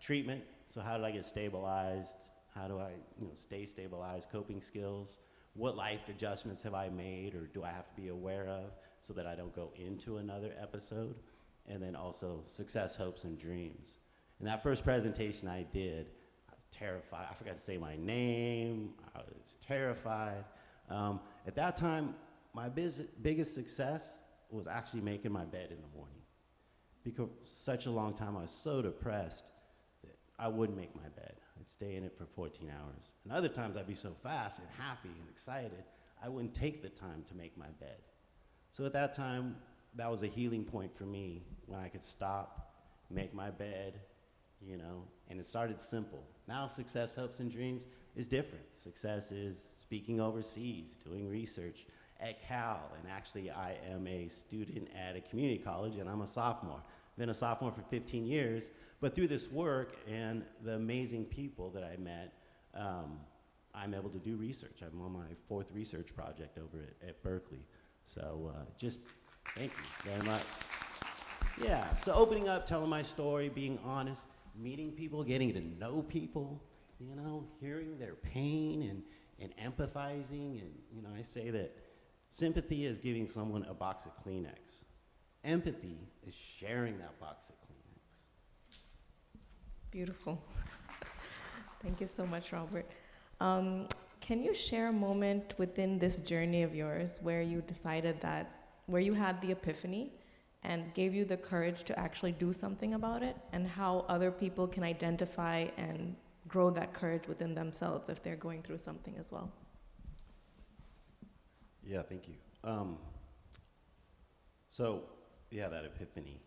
treatment. So how did I get stabilized? How do I stay stabilized? Coping skills. What life adjustments have I made or do I have to be aware of so that I don't go into another episode? And then also success, hopes, and dreams. And that first presentation I did, I was terrified. I forgot to say my name. I was terrified. At that time, my biggest success was actually making my bed in the morning. Because for such a long time, I was so depressed that I wouldn't make my bed. I'd stay in it for 14 hours. And other times, I'd be so fast and happy and excited, I wouldn't take the time to make my bed. So at that time, that was a healing point for me when I could stop, make my bed, and it started simple. Now success, hopes, and dreams is different. Success is speaking overseas, doing research at Cal, and actually I am a student at a community college and I'm a sophomore. Been a sophomore for 15 years, but through this work and the amazing people that I met, I'm able to do research. I'm on my 4th research project over at Berkeley. So just thank you very much. Yeah, so opening up, telling my story, being honest, meeting people, getting to know people, hearing their pain and empathizing. And, I say that sympathy is giving someone a box of Kleenex. Empathy is sharing that box of Kleenex. Beautiful. Thank you so much, Robert. Can you share a moment within this journey of yours where you decided where you had the epiphany and gave you the courage to actually do something about it, and how other people can identify and grow that courage within themselves if they're going through something as well? Yeah, thank you. That epiphany.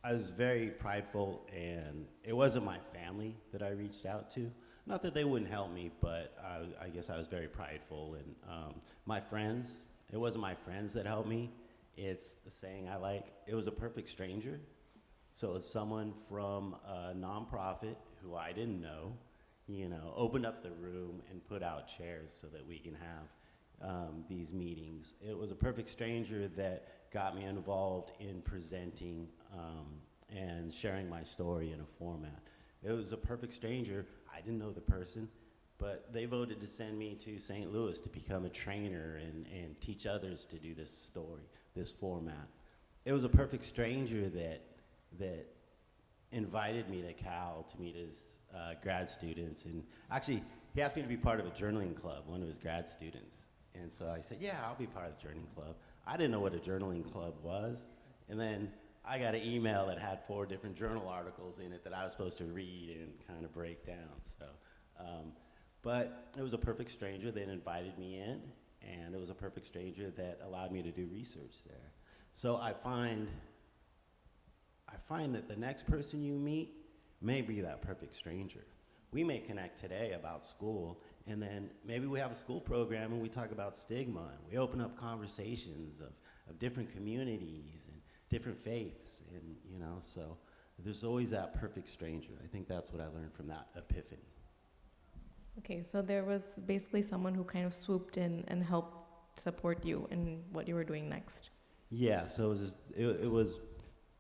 I was very prideful, and it wasn't my family that I reached out to. Not that they wouldn't help me, but I guess I was very prideful. And my friends, it wasn't my friends that helped me. It's a saying I like. It was a perfect stranger. So it's someone from a nonprofit who I didn't know, opened up the room and put out chairs so that we can have these meetings. It was a perfect stranger that got me involved in presenting and sharing my story in a format. It was a perfect stranger. I didn't know the person, but they voted to send me to St. Louis to become a trainer and teach others to do this story, this format. It was a perfect stranger that invited me to Cal to meet his grad students. And actually, he asked me to be part of a journaling club, one of his grad students. And so I said, yeah, I'll be part of the journaling club. I didn't know what a journaling club was. And then I got an email that had 4 different journal articles in it that I was supposed to read and kind of break down. So, but it was a perfect stranger that invited me in, and it was a perfect stranger that allowed me to do research there. So I find that the next person you meet may be that perfect stranger. We may connect today about school, and then maybe we have a school program and we talk about stigma, and we open up conversations of different communities and different faiths, and so there's always that perfect stranger. I think that's what I learned from that epiphany. Okay, so there was basically someone who kind of swooped in and helped support you in what you were doing next. Yeah, so it was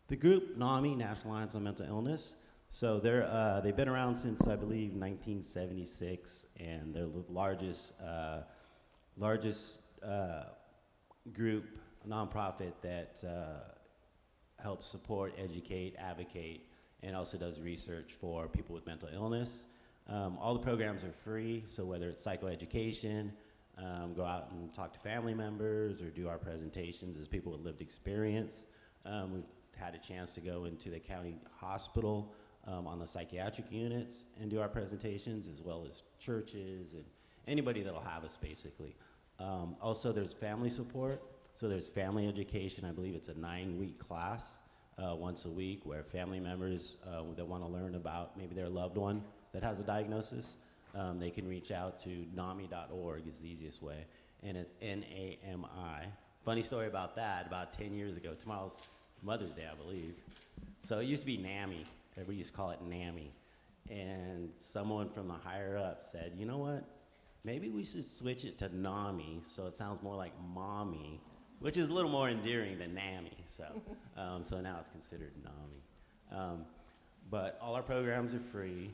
the group NAMI, National Alliance on Mental Illness. So they've been around since, I believe, 1976, and they're the largest group, nonprofit that helps support, educate, advocate, and also does research for people with mental illness. All the programs are free, so whether it's psychoeducation, go out and talk to family members, or do our presentations as people with lived experience. We've had a chance to go into the county hospital on the psychiatric units and do our presentations, as well as churches and anybody that'll have us, basically. Also, there's family support. So there's family education. I believe it's a 9-week class once a week, where family members that want to learn about maybe their loved one that has a diagnosis, they can reach out to NAMI.org is the easiest way, and it's NAMI Funny story about that, about 10 years ago, tomorrow's Mother's Day, I believe. So it used to be NAMI. Everybody used to call it NAMI. And someone from the higher up said, you know what? Maybe we should switch it to NAMI so it sounds more like mommy, which is a little more endearing than NAMI. So now it's considered NAMI. But all our programs are free.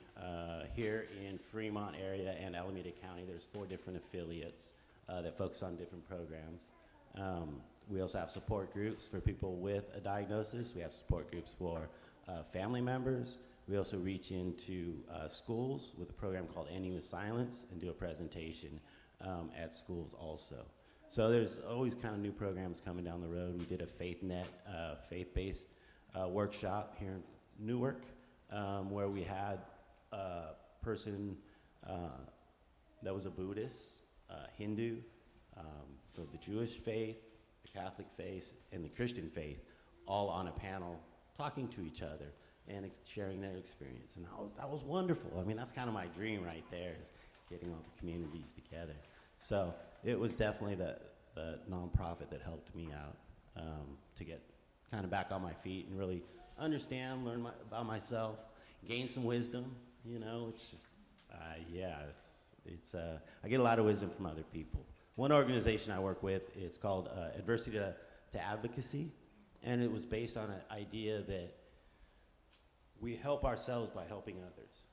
Here in Fremont area and Alameda County, there's 4 different affiliates that focus on different programs. We also have support groups for people with a diagnosis. We have support groups for family members. We also reach into schools with a program called Ending the Silence and do a presentation at schools also. So there's always kind of new programs coming down the road. We did a FaithNet, faith-based workshop here in Newark where we had a person that was a Buddhist, Hindu, from the Jewish faith, the Catholic faith, and the Christian faith, all on a panel talking to each other and sharing their experience. And that was wonderful. I mean, that's kind of my dream right there, is getting all the communities together. So it was definitely the nonprofit that helped me out to get kind of back on my feet and really understand, learn about myself, gain some wisdom, you know. It's just, I get a lot of wisdom from other people. One organization I work with, it's called Adversity to Advocacy, and it was based on an idea that we help ourselves by helping others.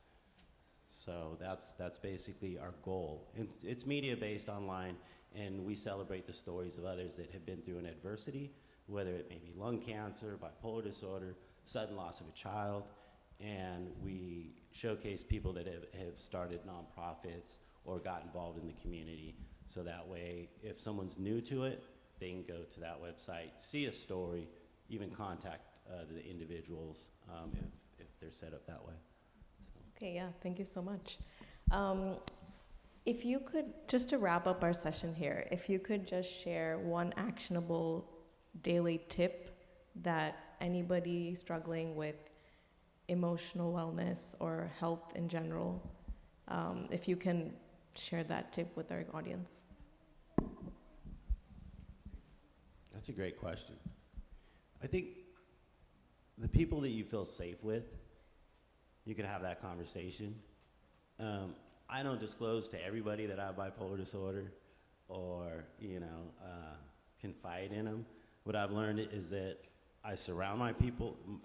So that's basically our goal. It's media-based online, and we celebrate the stories of others that have been through an adversity, whether it may be lung cancer, bipolar disorder, sudden loss of a child, and we showcase people that have started nonprofits or got involved in the community. So that way, if someone's new to it, they can go to that website, see a story, even contact the individuals if they're set up that way. So. Okay, yeah, thank you so much. If you could, just to wrap up our session here, if you could just share one actionable daily tip that anybody struggling with emotional wellness or health in general, if you can share that tip with our audience. That's a great question. I think the people that you feel safe with, you can have that conversation. I don't disclose to everybody that I have bipolar disorder or, confide in them. What I've learned is that I surround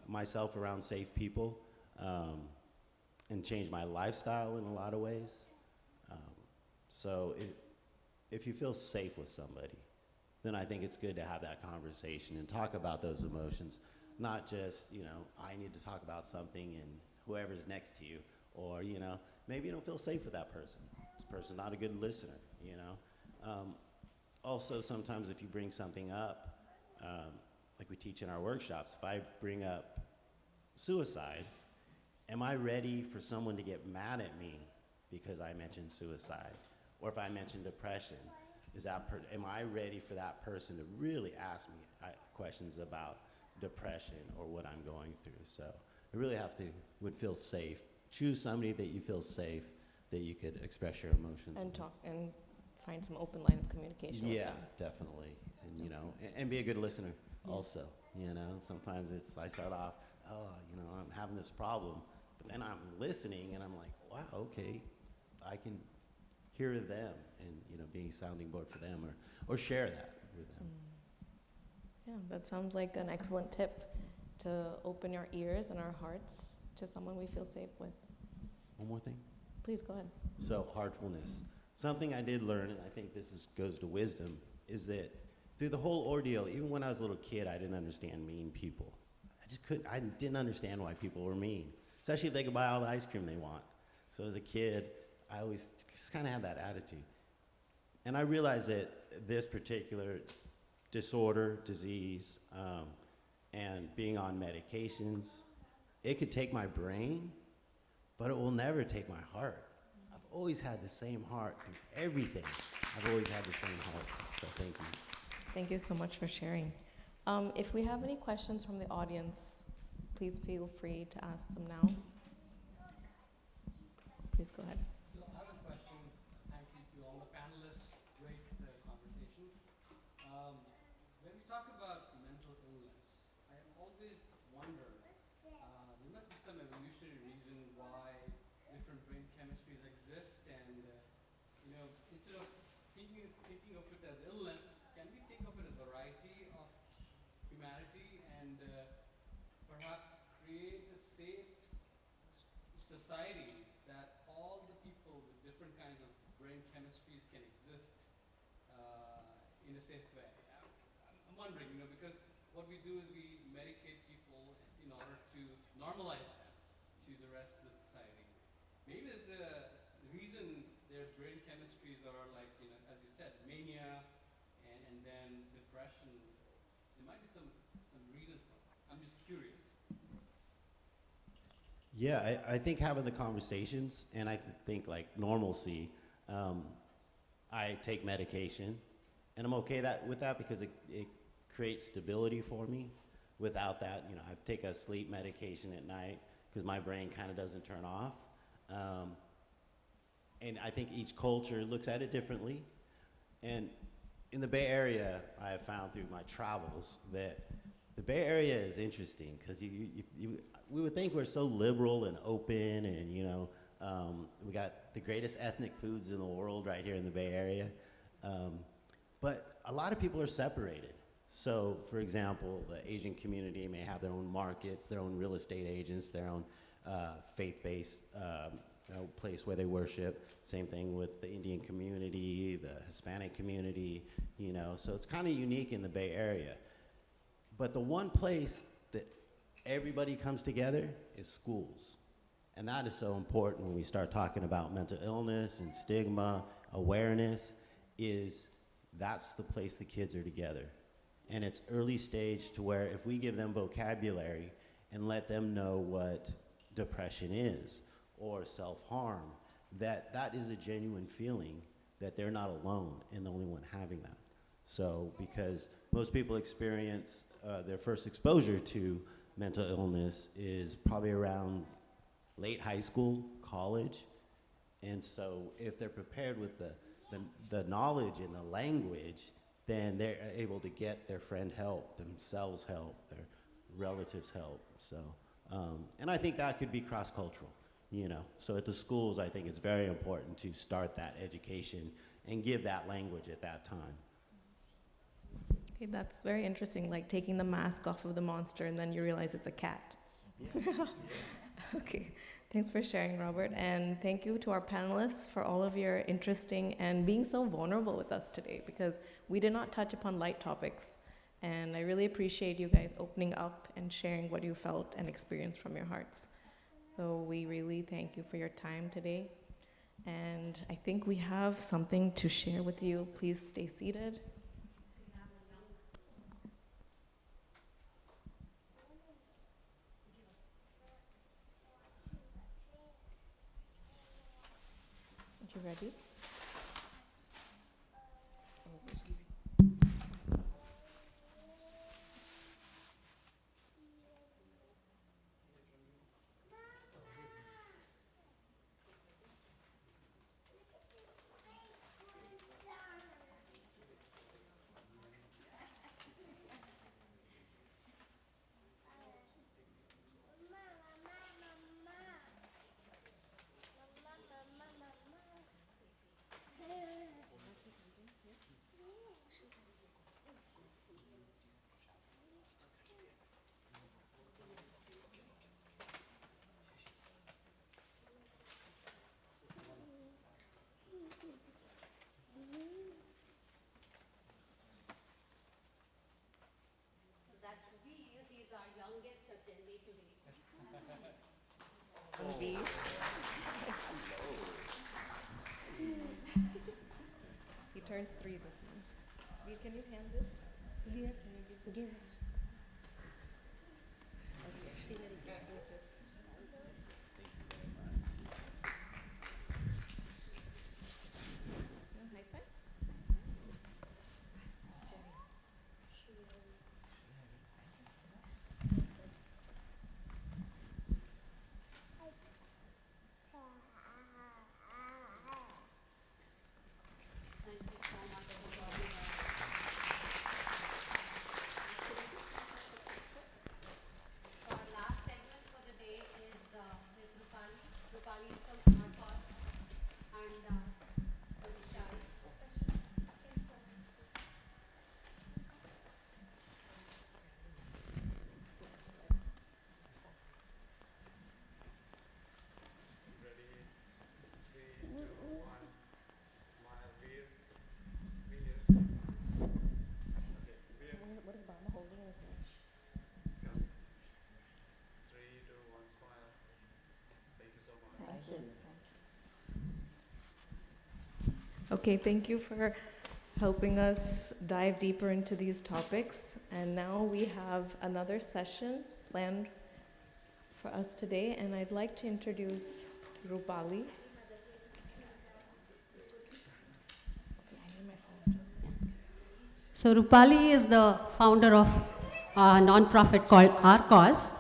myself around safe people, and change my lifestyle in a lot of ways. So if you feel safe with somebody, then I think it's good to have that conversation and talk about those emotions, not just, I need to talk about something and whoever's next to you, or, maybe you don't feel safe with that person. This person's not a good listener, Also, sometimes if you bring something up, like we teach in our workshops, if I bring up suicide, am I ready for someone to get mad at me because I mentioned suicide? Or if I mention depression, am I ready for that person to really ask me questions about depression or what I'm going through? So I really would feel safe. Choose somebody that you feel safe, that you could express your emotions And with. talk and find some open line of communication. Yeah, with them. definitely. And, and be a good listener also. Sometimes I start off, I'm having this problem, but then I'm listening and I'm like, wow, okay, I can hear them and, being a sounding board for them or share that with them. Yeah, that sounds like an excellent tip to open our ears and our hearts to someone we feel safe with. One more thing. Please go ahead. So, heartfulness. Something I did learn, and I think this goes to wisdom, is that through the whole ordeal, even when I was a little kid, I didn't understand mean people. I didn't understand why people were mean, especially if they could buy all the ice cream they want. So as a kid, I always just kind of had that attitude. And I realized that this particular disorder, disease, and being on medications, it could take my brain, but it will never take my heart. I've always had the same heart through everything. I've always had the same heart, so thank you. Thank you so much for sharing. If we have any questions from the audience, please feel free to ask them now. Please go ahead. So I have a question. Thank you to all the panelists. Great conversations. wonder, there must be some evolutionary reason why different brain chemistries exist, and instead of thinking of it as illness, can we think of it as variety of humanity and perhaps create a safe society that all the people with different kinds of brain chemistries can exist in a safe way? I'm wondering, because what we do is we medicate people in order to normalize them to the rest of the society. Maybe there's a reason their brain chemistries are like, as you said, mania and then depression. There might be some reason for it. I'm just curious. Yeah, I think having the conversations, and I think like normalcy, I take medication, and I'm okay with that because it creates stability for me. Without that, I take a sleep medication at night because my brain kind of doesn't turn off. And I think each culture looks at it differently. And in the Bay Area, I have found through my travels that the Bay Area is interesting because we would think we're so liberal and open, and we got the greatest ethnic foods in the world right here in the Bay Area. But a lot of people are separated. So, for example, the Asian community may have their own markets, their own real estate agents, their own faith-based place where they worship. Same thing with the Indian community, the Hispanic community, so it's kind of unique in the Bay Area. But the one place that everybody comes together is schools. And that is so important when we start talking about mental illness and stigma, awareness, that's the place the kids are together. And it's early stage to where if we give them vocabulary and let them know what depression is or self-harm, that is a genuine feeling that they're not alone and the only one having that. So because most people experience their first exposure to mental illness is probably around late high school, college. And so if they're prepared with the knowledge and the language, then they're able to get their friend help, themselves help, their relatives help. So, and I think that could be cross-cultural, So at the schools, I think it's very important to start that education and give that language at that time. Okay, that's very interesting, like taking the mask off of the monster and then you realize it's a cat. Yeah. Okay, thanks for sharing, Robert, and thank you to our panelists for all of your interesting and being so vulnerable with us today, because we did not touch upon light topics, and I really appreciate you guys opening up and sharing what you felt and experienced from your hearts. So we really thank you for your time today, and I think we have something to share with you. Please stay seated. You ready? He's our youngest attendee today. He turns 3 this month. V, can you hand this? Leah, can you give us? Okay, she will give this. High five. Thank you so much for joining us. What is Bama holding in his match? 3, 2, 1, smile. Thank you so much. Thank you. Okay, thank you for helping us dive deeper into these topics. And now we have another session planned for us today, and I'd like to introduce Rupali. So Rupali is the founder of a non-profit called Our Cause.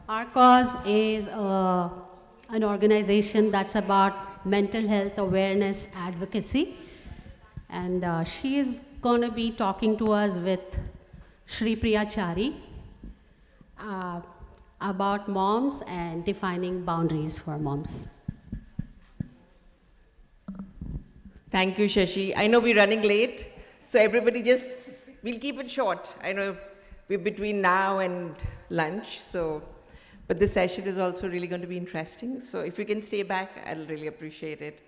Our Cause is an organization that's about mental health awareness advocacy. And she is going to be talking to us with Shri Priya Chari about moms and defining boundaries for moms. Thank you, Shashi. I know we're running late, so everybody we'll keep it short. I know we're between now and lunch, but this session is also really going to be interesting. So if you can stay back, I'll really appreciate it.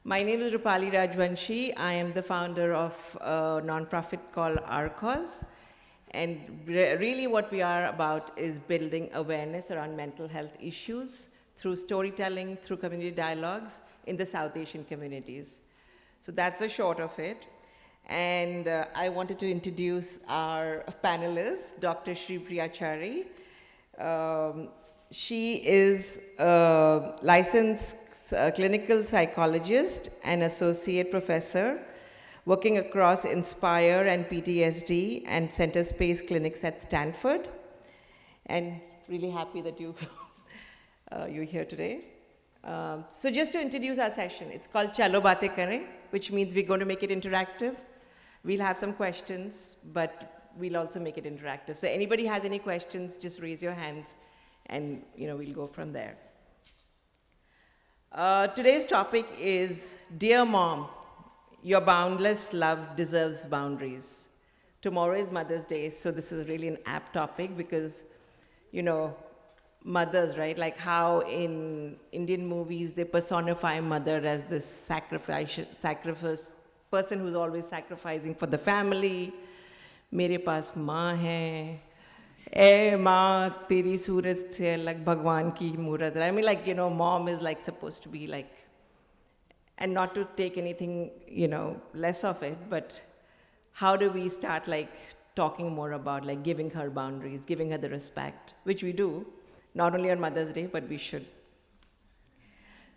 My name is Rupali Rajvanshi. I am the founder of a nonprofit called Our Cause. And really what we are about is building awareness around mental health issues through storytelling, through community dialogues in the South Asian communities. So that's the short of it. And I wanted to introduce our panelists, Dr. Shri Priya Chari. She is a licensed clinical psychologist and associate professor working across Inspire and PTSD and Center Space clinics at Stanford. And really happy that you're here today. So just to introduce our session, it's called Chalo Baatein Kare, which means we're going to make it interactive. We'll have some questions, but we'll also make it interactive. So anybody has any questions, just raise your hands and we'll go from there. Today's topic is, Dear Mom, your boundless love deserves boundaries. Tomorrow is Mother's Day, so this is really an apt topic because, mothers, right? Like how in Indian movies they personify mother as this sacrifice person who's always sacrificing for the family. Mere paas maa hai. Eh maa, teri surat se like Bhagwan ki murat. I mean, like, mom is like supposed to be like, and not to take anything, less of it, but how do we start like talking more about like giving her boundaries, giving her the respect, which we do, not only on Mother's Day, but we should.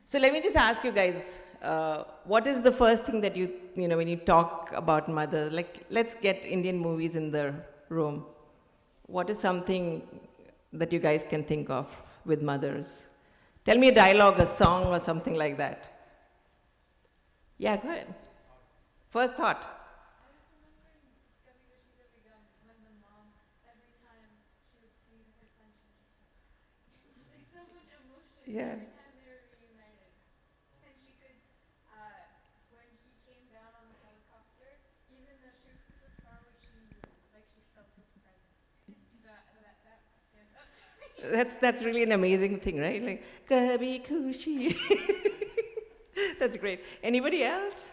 So let me just ask you guys, what is the first thing that when you talk about mothers, like let's get Indian movies in the room. What is something that you guys can think of with mothers? Tell me a dialogue, a song, or something like that. Yeah, go ahead. First thought. Yeah. Every time they were reunited. And she could, when he came down on the helicopter, even though she was super far away, she felt his presence. So that stands out to me. That's really an amazing thing, right? Like, Kabhi Khushi. That's great. Anybody else?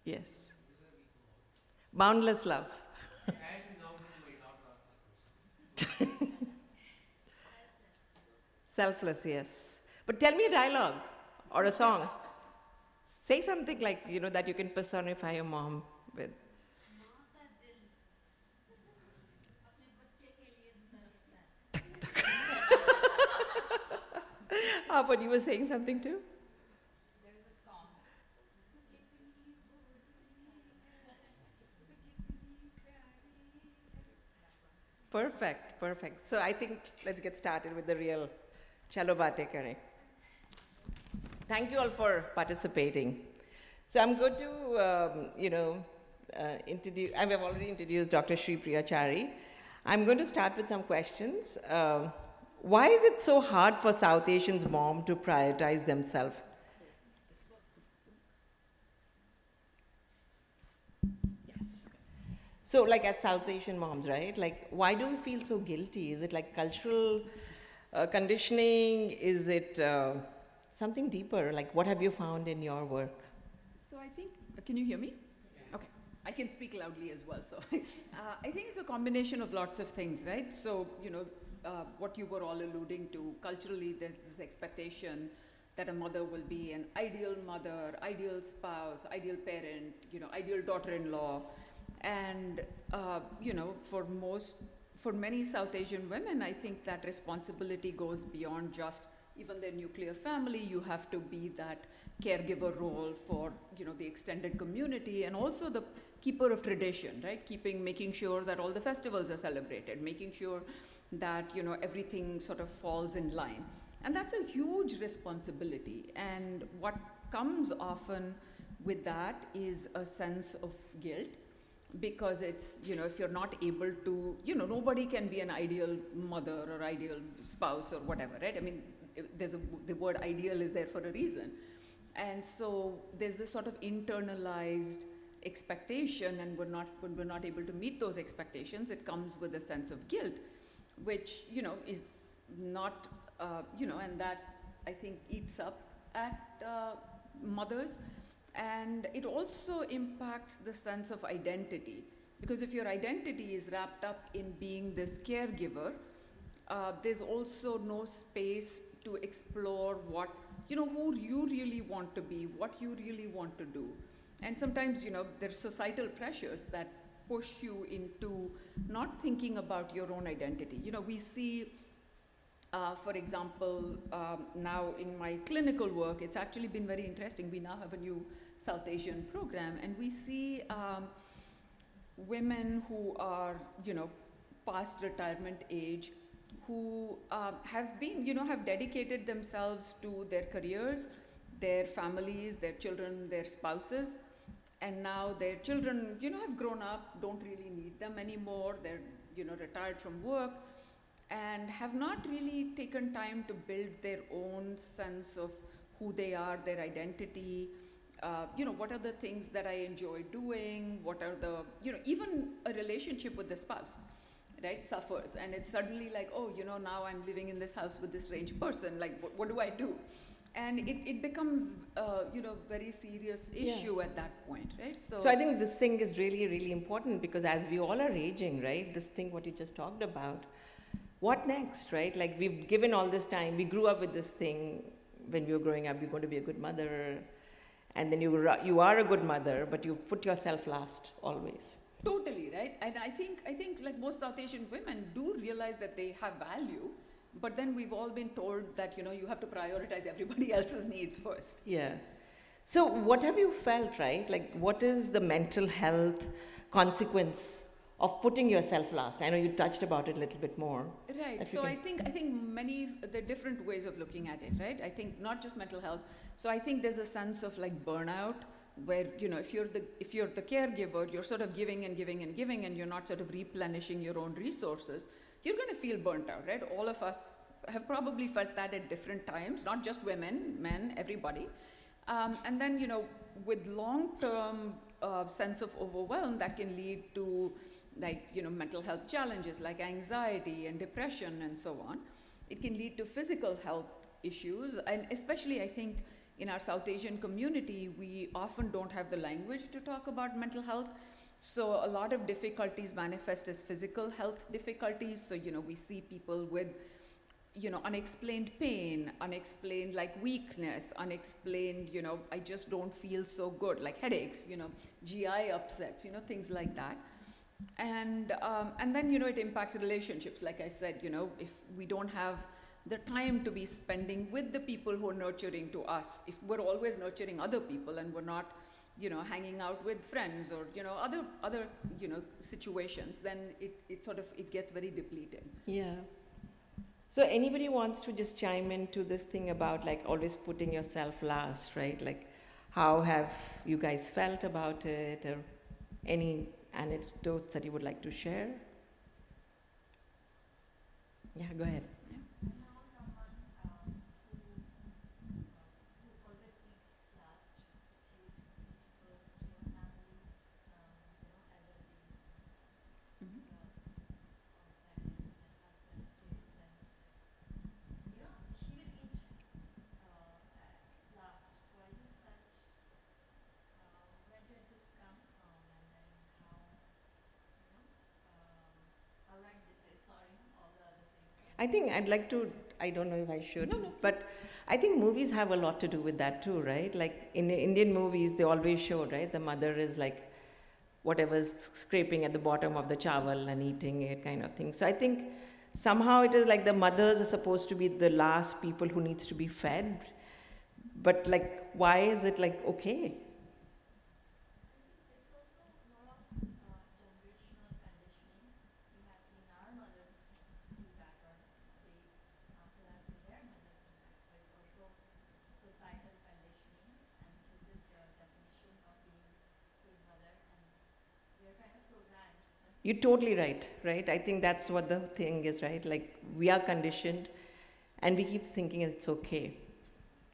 Yes. Boundless love. Selfless, yes. But tell me a dialogue or a song. Say something like, that you can personify your mom with. But you were saying something too? Perfect, perfect. So I think let's get started with the real Chalo Baatein Kare. Thank you all for participating. So I'm going to, introduce, I've already introduced Dr. Sri Priyachari. I'm going to start with some questions. Why is it so hard for South Asians' mom to prioritize themselves? Yes. So like at South Asian moms, right? Like, why do we feel so guilty? Is it like cultural conditioning? Is it something deeper? Like, what have you found in your work? So I think, can you hear me? Okay, I can speak loudly as well. So I think it's a combination of lots of things, right? So, what you were all alluding to, culturally there's this expectation that a mother will be an ideal mother, ideal spouse, ideal parent, ideal daughter-in-law. And, for many South Asian women, I think that responsibility goes beyond just even their nuclear family. You have to be that caregiver role for, the extended community, and also the keeper of tradition, right? Making sure that all the festivals are celebrated, making sure that, everything sort of falls in line. And that's a huge responsibility. And what comes often with that is a sense of guilt, because it's, if you're not able to, nobody can be an ideal mother or ideal spouse or whatever, right? I mean, the word ideal is there for a reason. And so there's this sort of internalized expectation, and when we're not able to meet those expectations, it comes with a sense of guilt, which, is not, and that I think eats up at mothers. And it also impacts the sense of identity, because if your identity is wrapped up in being this caregiver, there's also no space to explore what, who you really want to be, what you really want to do. And sometimes, there's societal pressures that push you into not thinking about your own identity. We see, for example, now in my clinical work, it's actually been very interesting. We now have a new South Asian program, and we see women who are, past retirement age, who have been, have dedicated themselves to their careers, their families, their children, their spouses, and now their children, have grown up, don't really need them anymore, they're, retired from work, and have not really taken time to build their own sense of who they are, their identity, what are the things that I enjoy doing, what are the, even a relationship with the spouse, right, suffers. And it's suddenly like, oh, now I'm living in this house with this strange person, like, what do I do? And it becomes, very serious issue at that point, right? So I think this thing is really, really important, because as we all are aging, right, this thing what you just talked about, what next, right? Like, we've given all this time, we grew up with this thing when we were growing up, you're going to be a good mother, and then you are a good mother, but you put yourself last always. Totally, right? And I think like most South Asian women do realize that they have value, but then we've all been told that, you have to prioritize everybody else's needs first. Yeah. So what have you felt, right? Like, what is the mental health consequence of putting yourself last? I know you touched about it a little bit more. Right. So I think there are different ways of looking at it, right? I think not just mental health. So I think there's a sense of like burnout, where, if you're the caregiver, you're sort of giving and giving and giving, and you're not sort of replenishing your own resources, you're going to feel burnt out, right? All of us have probably felt that at different times, not just women, men, everybody. And then, with long-term sense of overwhelm, that can lead to, like, mental health challenges like anxiety and depression and so on. It can lead to physical health issues, and especially, I think, in our South Asian community, we often don't have the language to talk about mental health. So a lot of difficulties manifest as physical health difficulties. So, we see people with, unexplained pain, unexplained like weakness, unexplained, I just don't feel so good, like headaches, GI upsets, things like that. And then, it impacts relationships. Like I said, if we don't have the time to be spending with the people who are nurturing to us, if we're always nurturing other people and we're not, hanging out with friends or, other situations, then it gets very depleted. Yeah. So anybody wants to just chime into this thing about like always putting yourself last, right? Like, how have you guys felt about it, or any anecdotes that you would like to share? Yeah, go ahead. I think I'd like to, I don't know if I should, but I think movies have a lot to do with that too, right? Like in Indian movies, they always show, right? The mother is like whatever's scraping at the bottom of the chawal and eating it kind of thing. So I think somehow it is like the mothers are supposed to be the last people who needs to be fed. But like, why is it like okay? You're totally right, right? I think that's what the thing is, right? Like, we are conditioned and we keep thinking it's okay.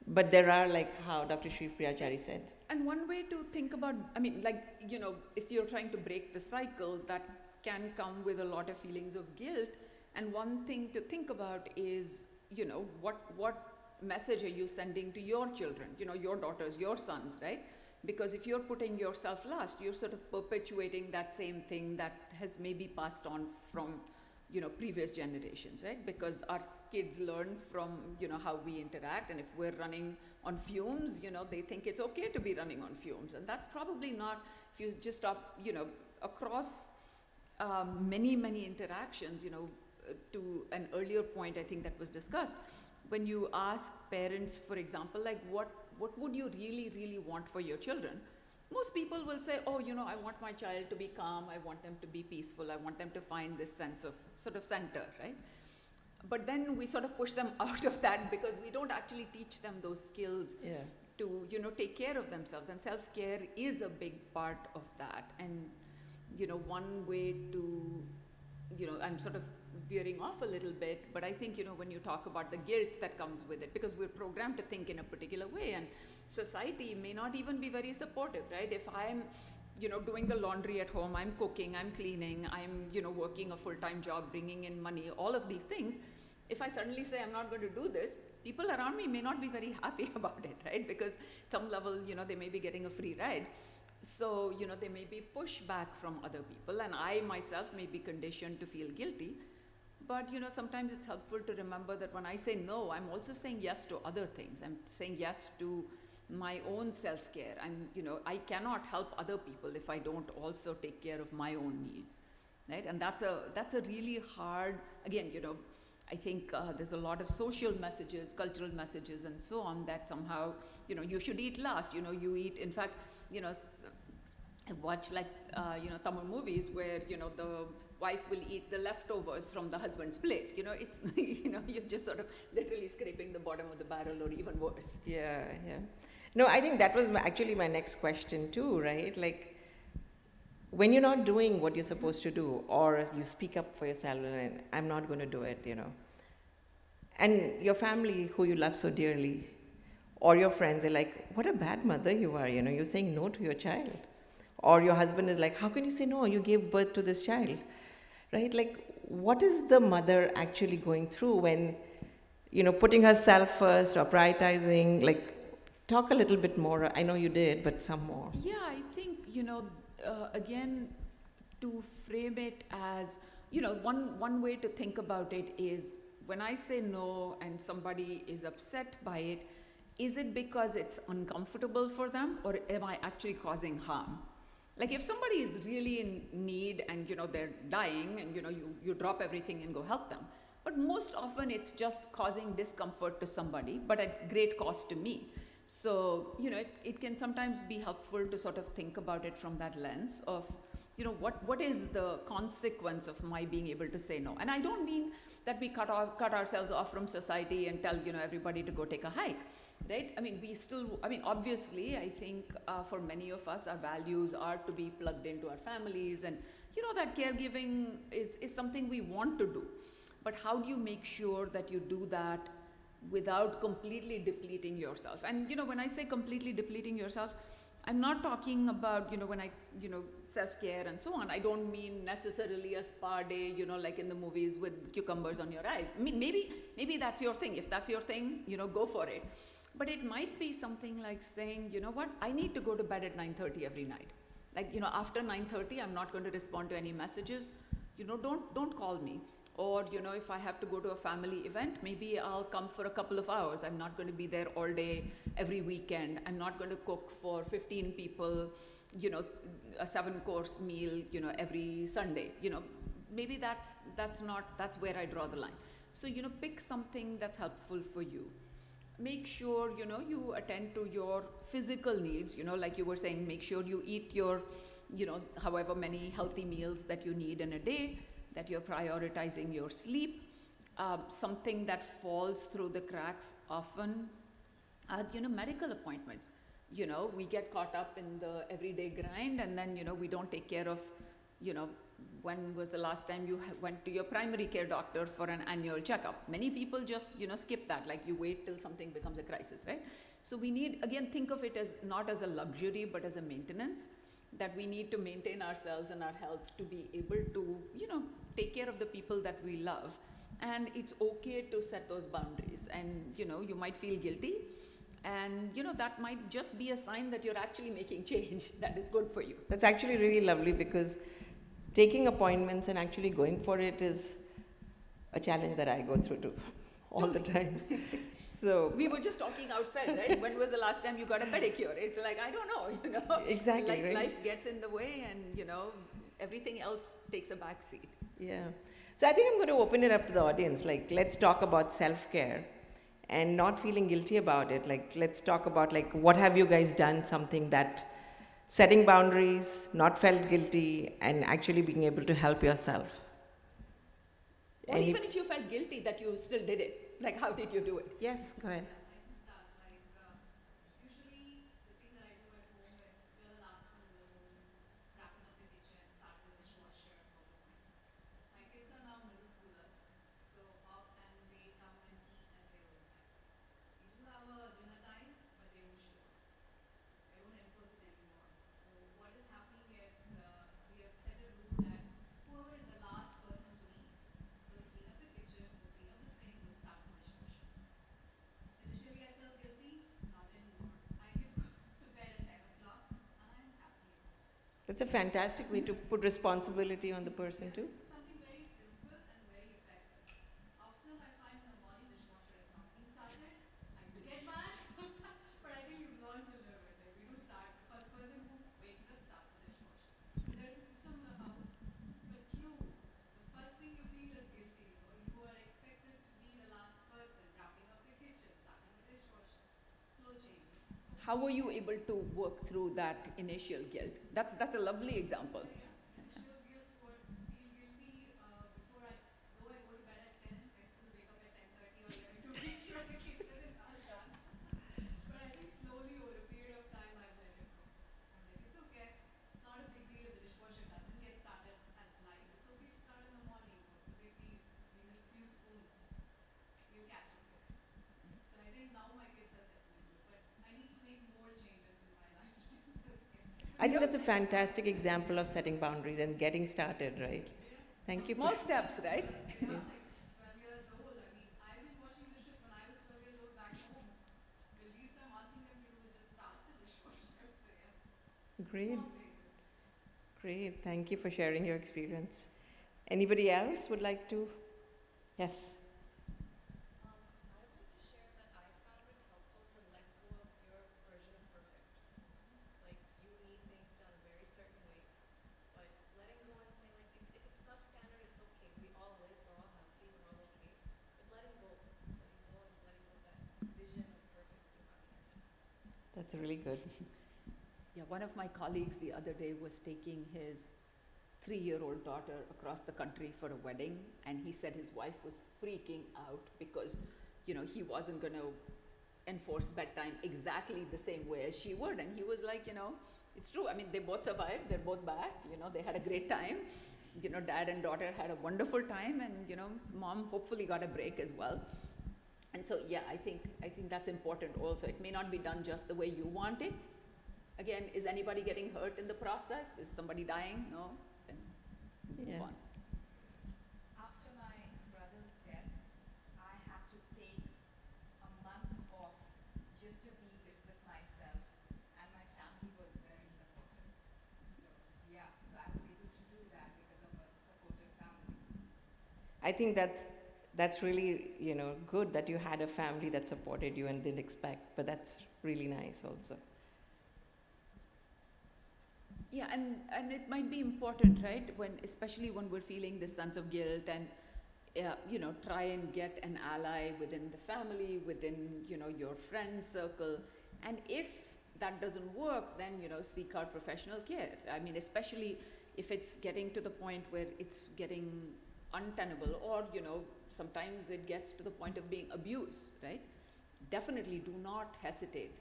But there are, like how Dr. Sri Priyachari said. And one way to think about, I mean, like, you know, if you're trying to break the cycle, that can come with a lot of feelings of guilt. And one thing to think about is, you know, what message are you sending to your children, you know, your daughters, your sons, right? Because if you're putting yourself last, you're sort of perpetuating that same thing that has maybe passed on from, you know, previous generations, right? Because our kids learn from, you know, how we interact, and if we're running on fumes, you know, they think it's okay to be running on fumes, and that's probably not, if you just stop, you know, across many interactions, you know, to an earlier point I think that was discussed, when you ask parents, for example, like what would you really want for your children? Most people will say, oh, you know, I want my child to be calm, I want them to be peaceful, I want them to find this sense of sort of center, right? But then we sort of push them out of that because we don't actually teach them those skills to, you know, take care of themselves. And self-care is a big part of that. And, you know, one way to, you know, I'm sort of veering off a little bit, but I think, you know, when you talk about the guilt that comes with it, because we're programmed to think in a particular way, and society may not even be very supportive, right? If I'm, you know, doing the laundry at home, I'm cooking, I'm cleaning, I'm, you know, working a full-time job, bringing in money, all of these things, if I suddenly say I'm not going to do this, people around me may not be very happy about it, right? Because at some level, you know, they may be getting a free ride. So, you know, there may be pushback from other people, and I myself may be conditioned to feel guilty. But, you know, sometimes it's helpful to remember that when I say no, I'm also saying yes to other things. I'm saying yes to my own self-care. You know, I cannot help other people if I don't also take care of my own needs, right? And that's a really hard, again, you know, I think there's a lot of social messages, cultural messages, and so on that somehow, you know, you should eat last, you know, you eat, in fact, you know, I watch like, you know, Tamil movies where, you know, the wife will eat the leftovers from the husband's plate. You know, it's, you know, you're just sort of literally scraping the bottom of the barrel, or even worse. Yeah. No, I think that was actually my next question too, right? Like, when you're not doing what you're supposed to do, or you speak up for yourself and I'm not going to do it, you know, and your family who you love so dearly, or your friends are like, what a bad mother you are, you know, you're saying no to your child. Or your husband is like, how can you say no? You gave birth to this child, right? Like, what is the mother actually going through when, you know, putting herself first or prioritizing? Like, talk a little bit more. I know you did, but some more. Yeah, I think, you know, again, to frame it as, you know, one way to think about it is when I say no and somebody is upset by it, is it because it's uncomfortable for them, or am I actually causing harm? Like, if somebody is really in need and, you know, they're dying and, you know, you drop everything and go help them. But most often it's just causing discomfort to somebody, but at great cost to me. So, you know, it can sometimes be helpful to sort of think about it from that lens of, you know, what is the consequence of my being able to say no? And I don't mean that we cut ourselves off from society and tell, everybody to go take a hike, right? I mean, obviously, I think for many of us, our values are to be plugged into our families, and that caregiving is something we want to do. But how do you make sure that you do that without completely depleting yourself? And when I say completely depleting yourself, I'm not talking about when I self-care and so on. I don't mean necessarily a spa day, like in the movies with cucumbers on your eyes. I mean, maybe that's your thing. If that's your thing, go for it. But it might be something like saying, you know what, I need to go to bed at 9:30 every night. Like, after 9:30, I'm not going to respond to any messages. Don't call me. Or, if I have to go to a family event, maybe I'll come for a couple of hours. I'm not going to be there all day, every weekend. I'm not going to cook for 15 people, a 7-course meal, every Sunday. Maybe that's where I draw the line. So, pick something that's helpful for you. Make sure, you attend to your physical needs, like you were saying, make sure you eat your, however many healthy meals that you need in a day, that you're prioritizing your sleep. Something that falls through the cracks often are, medical appointments. We get caught up in the everyday grind, and then, we don't take care of, when was the last time you went to your primary care doctor for an annual checkup? Many people just, skip that, like you wait till something becomes a crisis, right? So we need, again, think of it as not as a luxury, but as a maintenance, that we need to maintain ourselves and our health to be able to, take care of the people that we love. And it's okay to set those boundaries. And, you might feel guilty. And, that might just be a sign that you're actually making change that is good for you. That's actually really lovely, because taking appointments and actually going for it is a challenge that I go through too, all the time. So we were just talking outside, right? When was the last time you got a pedicure? It's like, I don't know, Exactly, like right? Life gets in the way, and, everything else takes a back seat. Yeah. So I think I'm going to open it up to the audience. Like, let's talk about self-care and not feeling guilty about it. Like, let's talk about, like, what have you guys done, something that setting boundaries, not felt guilty, and actually being able to help yourself. Or even if you felt guilty that you still did it, like, how did you do it? Yes, go ahead. That's a fantastic way to put responsibility on the person too. Something very simple and very effective. Often I find in the morning dishwasher is not being started. I do get mad, but I think we've learned to live with it. We do start, the first person who wakes up starts the dishwasher. There's a system in the house, but true, the first thing you feel is guilty. You are expected to be the last person, wrapping up the kitchen, starting the dishwasher. Slow changes. How were you able to work through that initial guilt? That's a lovely example. Initial guilt would feel guilty before though I go to bed at 10, I still wake up at 10:30 or 11 to make sure the kitchen is all done. But I think slowly over a period of time I've let it go. I'm like, it's okay. It's not a big deal if the dishwasher doesn't get started at night. It's okay to start in the morning. What's the big deal? We miss few spoons. We'll catch up with it. So I think now my kids are settling in, but I need to make more changes in my life. I think that's a fantastic example of setting boundaries and getting started, right? Thank you. Small steps, right? Yeah, like 12 years old. I mean, I've been washing dishes when I was 12 years old back home. The least I'm asking them to do is just start the dishwasher. So yeah. Great. Great. Thank you for sharing your experience. Anybody else would like to? Yes. That's really good. Yeah, one of my colleagues the other day was taking his 3-year-oold daughter across the country for a wedding, and he said his wife was freaking out because, you know, he wasn't going to enforce bedtime exactly the same way as she would. And he was like, you know, it's true. I mean, they both survived. They're both back. You know, they had a great time. You know, dad and daughter had a wonderful time, and, you know, mom hopefully got a break as well. And so, yeah, I think that's important also. It may not be done just the way you want it. Again, is anybody getting hurt in the process? Is somebody dying? No? Then move on. After my brother's death, I had to take a month off just to be with myself, and my family was very supportive. So, yeah, so I was able to do that because of a supportive family. I think that's really, you know, good that you had a family that supported you and didn't expect, but that's really nice also. Yeah, and it might be important, right? Especially when we're feeling this sense of guilt, and you know, try and get an ally within the family, within, you know, your friend circle. And if that doesn't work, then, you know, seek out professional care. I mean, especially if it's getting to the point where it's getting untenable, or, you know, sometimes it gets to the point of being abuse, right? Definitely do not hesitate.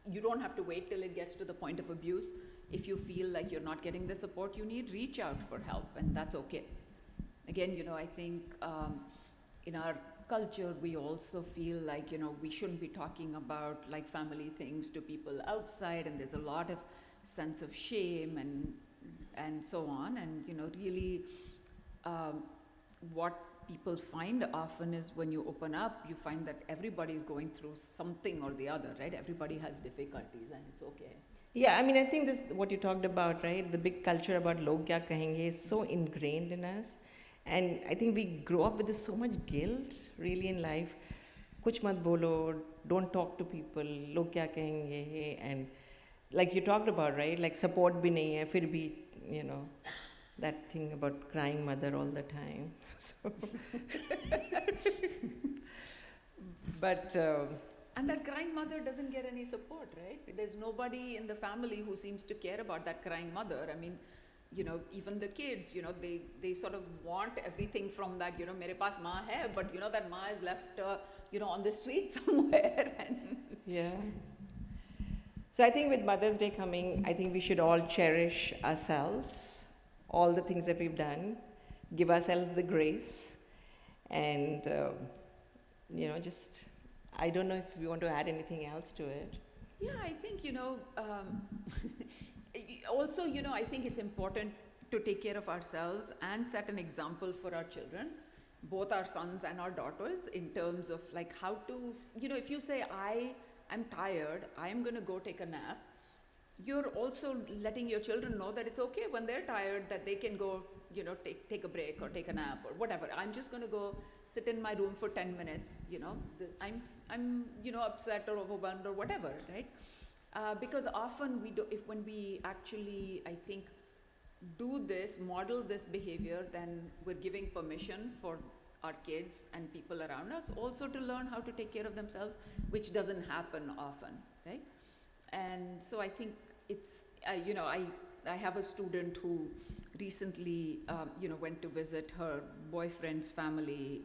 You don't have to wait till it gets to the point of abuse. If you feel like you're not getting the support you need, reach out for help, and that's okay. Again, you know, I think in our culture, we also feel like, you know, we shouldn't be talking about like family things to people outside, and there's a lot of sense of shame and so on. And, you know, really what people find often is when you open up, you find that everybody is going through something or the other, right? Everybody has difficulties, and it's okay. Yeah, I mean, I think this, what you talked about, right? The big culture about log kya kahenge is so ingrained in us. And I think we grow up with this so much guilt, really, in life. Kuch mat bolo, don't talk to people, log kya kahenge. And like you talked about, right? Like support bhi nahi hai, fir bhi, you know, that thing about crying mother all the time. So but and that crying mother doesn't get any support, right? There's nobody in the family who seems to care about that crying mother. I mean, you know, even the kids, you know, they sort of want everything from that, you know, mere paas maa hai, but, you know, that maa is left, you know, on the street somewhere. And yeah. So I think with Mother's Day coming, I think we should all cherish ourselves, all the things that we've done, give ourselves the grace, and, you know, just, I don't know if you want to add anything else to it. Yeah, I think, you know, also, you know, I think it's important to take care of ourselves and set an example for our children, both our sons and our daughters, in terms of like how to, you know, if you say, I'm tired, I'm going to go take a nap, you're also letting your children know that it's okay when they're tired, that they can go, you know, take a break or take a nap or whatever. I'm just going to go sit in my room for 10 minutes, you know, I'm, you know, upset or overwhelmed or whatever, right? Because often when we actually, I think, do this, model this behavior, then we're giving permission for our kids and people around us also to learn how to take care of themselves, which doesn't happen often, right? And so I think it's, you know, I have a student who recently, you know, went to visit her boyfriend's family,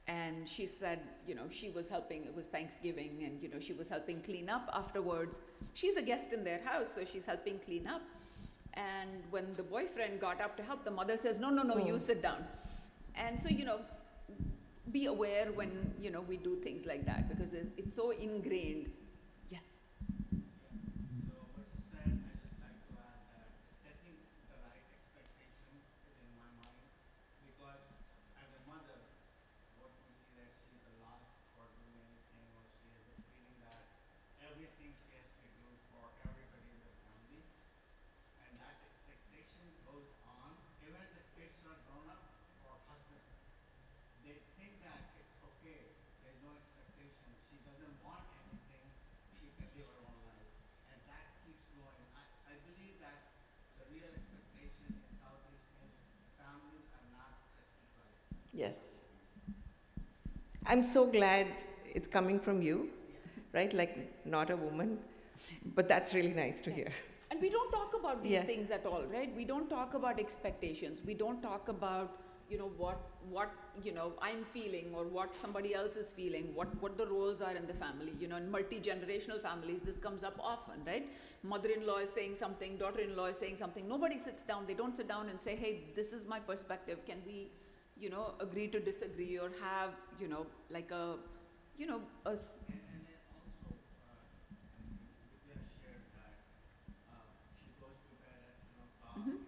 and she said, you know, she was helping, it was Thanksgiving, and, you know, she was helping clean up afterwards. She's a guest in their house, so she's helping clean up. And when the boyfriend got up to help, the mother says, no, you sit down. And so, you know, be aware when, you know, we do things like that, because it's so ingrained. Yes? So what you said, I just like to add that setting the right expectation is in my mind, because as a mother, what we see that she's the last for doing anything, or she has the feeling that everything she has to do for everybody in the family, and that expectation goes on even the kids are grown up or husband. They think that it's okay, there's no expectation, she doesn't want anything, she can live her own life, and that keeps going. I believe that the real expectation in South Asian families are not set right. Yes. I'm so glad it's coming from you, right? Like, not a woman, but that's really nice to hear. And we don't talk about these Yes. things at all, right? We don't talk about expectations. We don't talk about, what I'm feeling or what somebody else is feeling, what the roles are in the family. In multi-generational families, this comes up often, right? Mother-in-law is saying something, daughter-in-law is saying something. Nobody sits down. They don't sit down and say, hey, this is my perspective. Can we, agree to disagree or have, like a, a Mhm.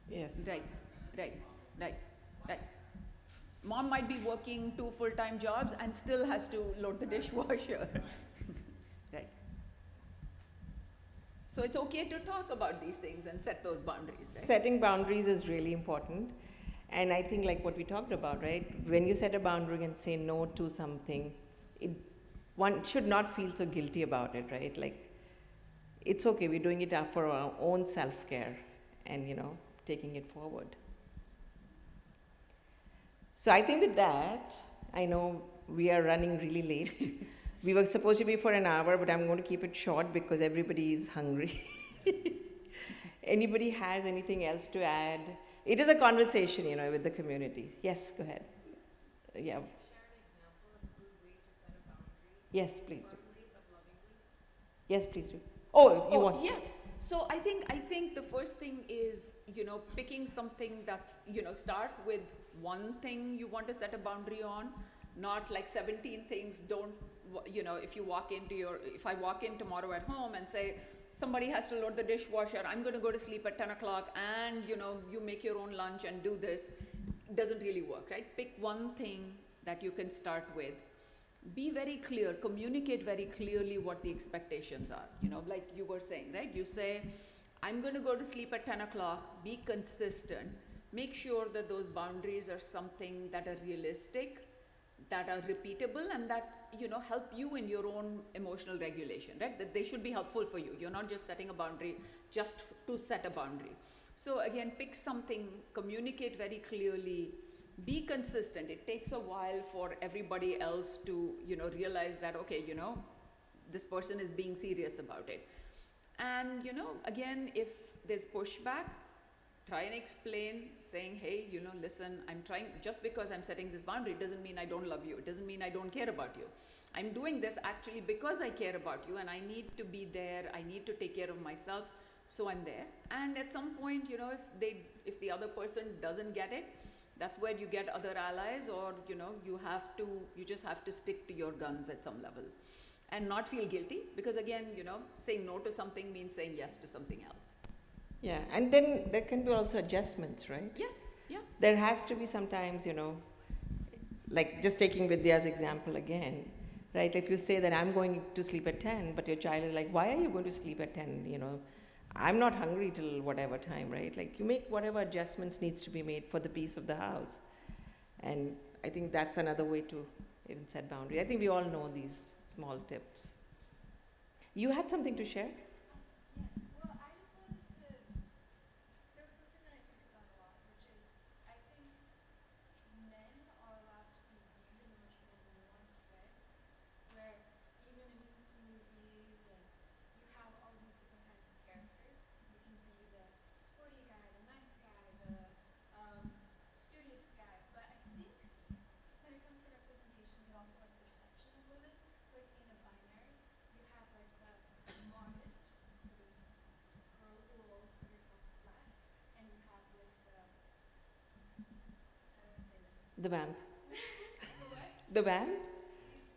Yes. Right, right, right, right. Mom might be working 2 full-time jobs and still has to load the dishwasher. Right. So it's okay to talk about these things and set those boundaries, right? Setting boundaries is really important. And I think like what we talked about, right? When you set a boundary and say no to something, one should not feel so guilty about it, right? Like, it's okay, we're doing it for our own self-care and, taking it forward. So I think with that, I know we are running really late. We were supposed to be for an hour, but I'm going to keep it short because everybody is hungry. Anybody has anything else to add? It is a conversation, with the community. Yes, go ahead. Yeah. Yes, please. Yes, please do. Oh, you want? Yes. So I think the first thing is, picking something that's, start with one thing you want to set a boundary on, not like 17 things. Don't, if I walk in tomorrow at home and say, somebody has to load the dishwasher, I'm going to go to sleep at 10 o'clock and, you make your own lunch and do this, it doesn't really work, right? Pick one thing that you can start with. Be very clear, communicate very clearly what the expectations are. Like you were saying, right? You say, I'm going to go to sleep at 10 o'clock, be consistent, make sure that those boundaries are something that are realistic, that are repeatable, and that, help you in your own emotional regulation, right? That they should be helpful for you. You're not just setting a boundary just to set a boundary. So again, pick something, communicate very clearly, be consistent. It takes a while for everybody else to, realize that, okay, this person is being serious about it. And, again, if there's pushback, try and explain, saying, hey, listen, I'm trying, just because I'm setting this boundary doesn't mean I don't love you. It doesn't mean I don't care about you. I'm doing this actually because I care about you and I need to be there. I need to take care of myself. So I'm there. And at some point, if the other person doesn't get it, that's where you get other allies, or, you just have to stick to your guns at some level and not feel guilty, because again, saying no to something means saying yes to something else. Yeah, and then there can be also adjustments, right? Yes, yeah. There has to be sometimes, like just taking Vidya's example again, right? If you say that I'm going to sleep at 10, but your child is like, why are you going to sleep at 10? I'm not hungry till whatever time, right? Like you make whatever adjustments needs to be made for the peace of the house. And I think that's another way to even set boundaries. I think we all know these small tips. You had something to share? The vamp. The vamp?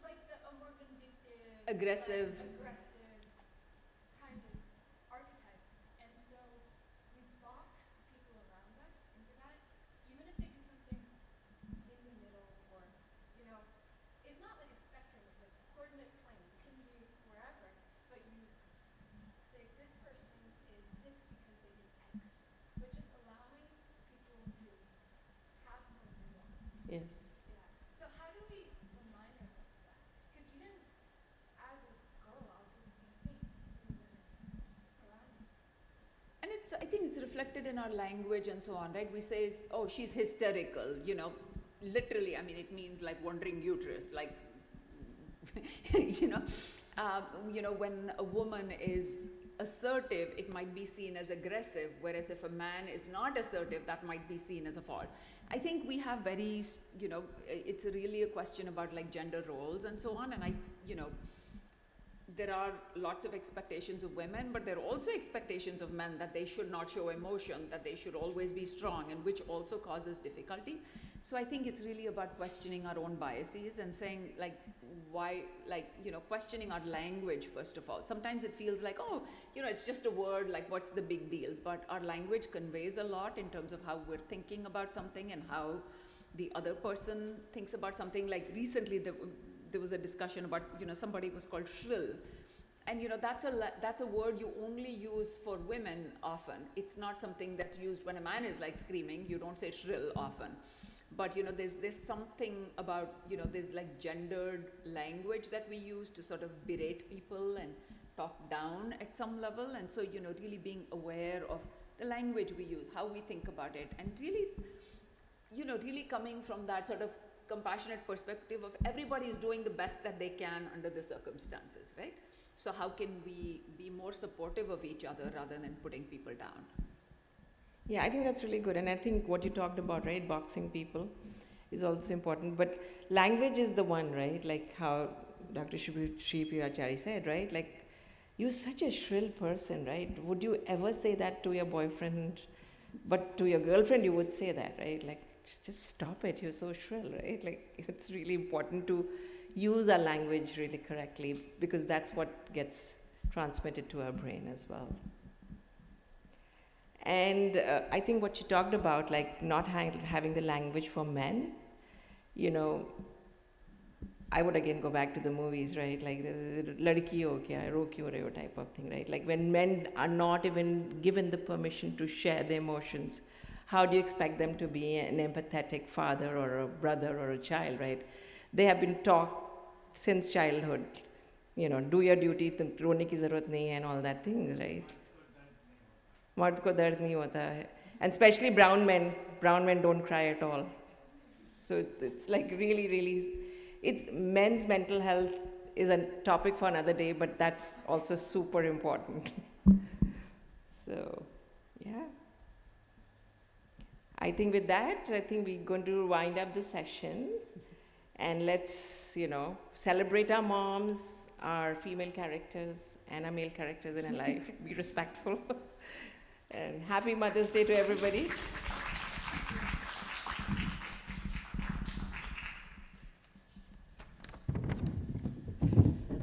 Like a more vindictive, aggressive kind of archetype. And so we box people around us into that, even if they do something in the middle, or, it's not like a spectrum, it's like a coordinate plane. It can be wherever, but you say this person is this because they did X, but just allowing people to have more nuance. Yes. Yeah. So how do we remind ourselves of that? Because even as a girl, I think it's reflected in our language and so on, right? We say, oh, she's hysterical, you know, literally, I mean, it means like wandering uterus, like, you know, when a woman is assertive, it might be seen as aggressive, whereas if a man is not assertive, that might be seen as a fault. I think we have very, you know, it's really a question about like gender roles and so on, and you know, there are lots of expectations of women, but there are also expectations of men that they should not show emotion, that they should always be strong, and which also causes difficulty. So I think it's really about questioning our own biases and saying, like, why, like, you know, questioning our language, first of all. Sometimes it feels like, oh, you know, it's just a word, like, what's the big deal? But our language conveys a lot in terms of how we're thinking about something and how the other person thinks about something. Like, recently, there was a discussion about, you know, somebody was called shrill. And, you know, that's a word you only use for women often. It's not something that's used when a man is, like, screaming. You don't say shrill often. But, you know, there's something about, you know, there's like gendered language that we use to sort of berate people and talk down at some level. And so, you know, really being aware of the language we use, how we think about it, and really, you know, really coming from that sort of compassionate perspective of everybody is doing the best that they can under the circumstances, right? So how can we be more supportive of each other rather than putting people down? Yeah, I think that's really good. And I think what you talked about, right, boxing people is also important. But language is the one, right? Like how Dr. Shri Pirachari said, right? Like, you're such a shrill person, right? Would you ever say that to your boyfriend? But to your girlfriend, you would say that, right? Like, just stop it, you're so shrill, right? Like, it's really important to use our language really correctly, because that's what gets transmitted to our brain as well. And I think what you talked about, like not having the language for men, you know, I would again go back to the movies, right? Like, ladki ho kya, ro kyun rahe ho type of thing, right? Like, when men are not even given the permission to share their emotions, how do you expect them to be an empathetic father or a brother or a child, right? They have been taught since childhood, you know, do your duty, rone ki zarurat nahi hai, and all that things, right? Mard ko dard nahi hota hai. And especially brown men don't cry at all. So it's like really, really, it's men's mental health is a topic for another day, but that's also super important. So, yeah. I think with that, I think we're going to wind up the session, and let's, you know, celebrate our moms, our female characters, and our male characters in our life. Be respectful. And happy Mother's Day to everybody.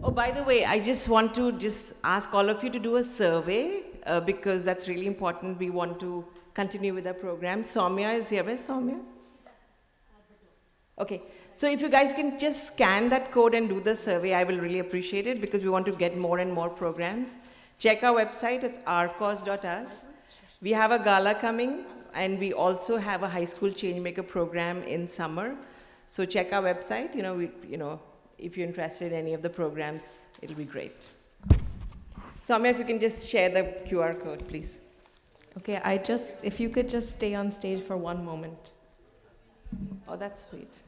Oh, by the way, I just want to just ask all of you to do a survey because that's really important. We want to continue with our program. Soumya is here. Where's Soumya? Okay. So if you guys can just scan that code and do the survey, I will really appreciate it, because we want to get more and more programs. Check our website. It's ourcause.us. We have a gala coming, and we also have a high school changemaker program in summer. So check our website. You know, if you're interested in any of the programs, it'll be great. Soumya, if you can just share the QR code, please. Okay, if you could just stay on stage for one moment. Oh, that's sweet.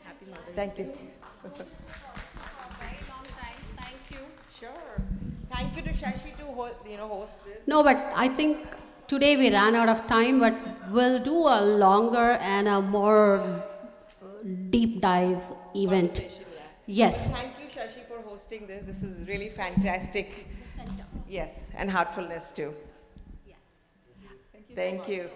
Happy Mother's Day. Thank you. Sure. Thank you to Shashi to host this. No, but I think today we ran out of time, but we'll do a longer and a more deep dive event. Yes. Thank you, Shashi, for hosting this. This is really fantastic. Yes, and Heartfulness too. Yes. Thank you.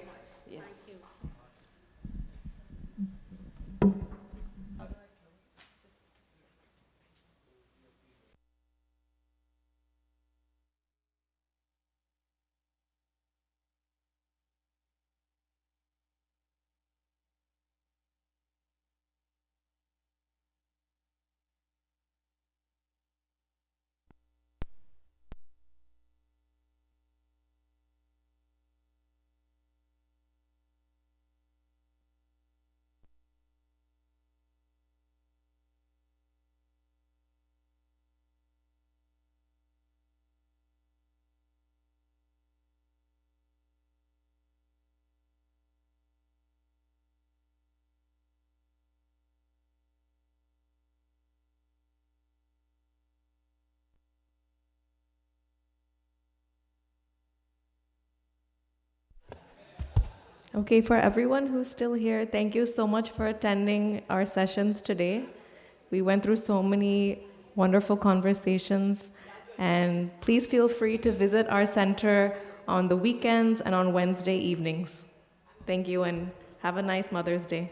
Okay, for everyone who's still here, thank you so much for attending our sessions today. We went through so many wonderful conversations, and please feel free to visit our center on the weekends and on Wednesday evenings. Thank you, and have a nice Mother's Day.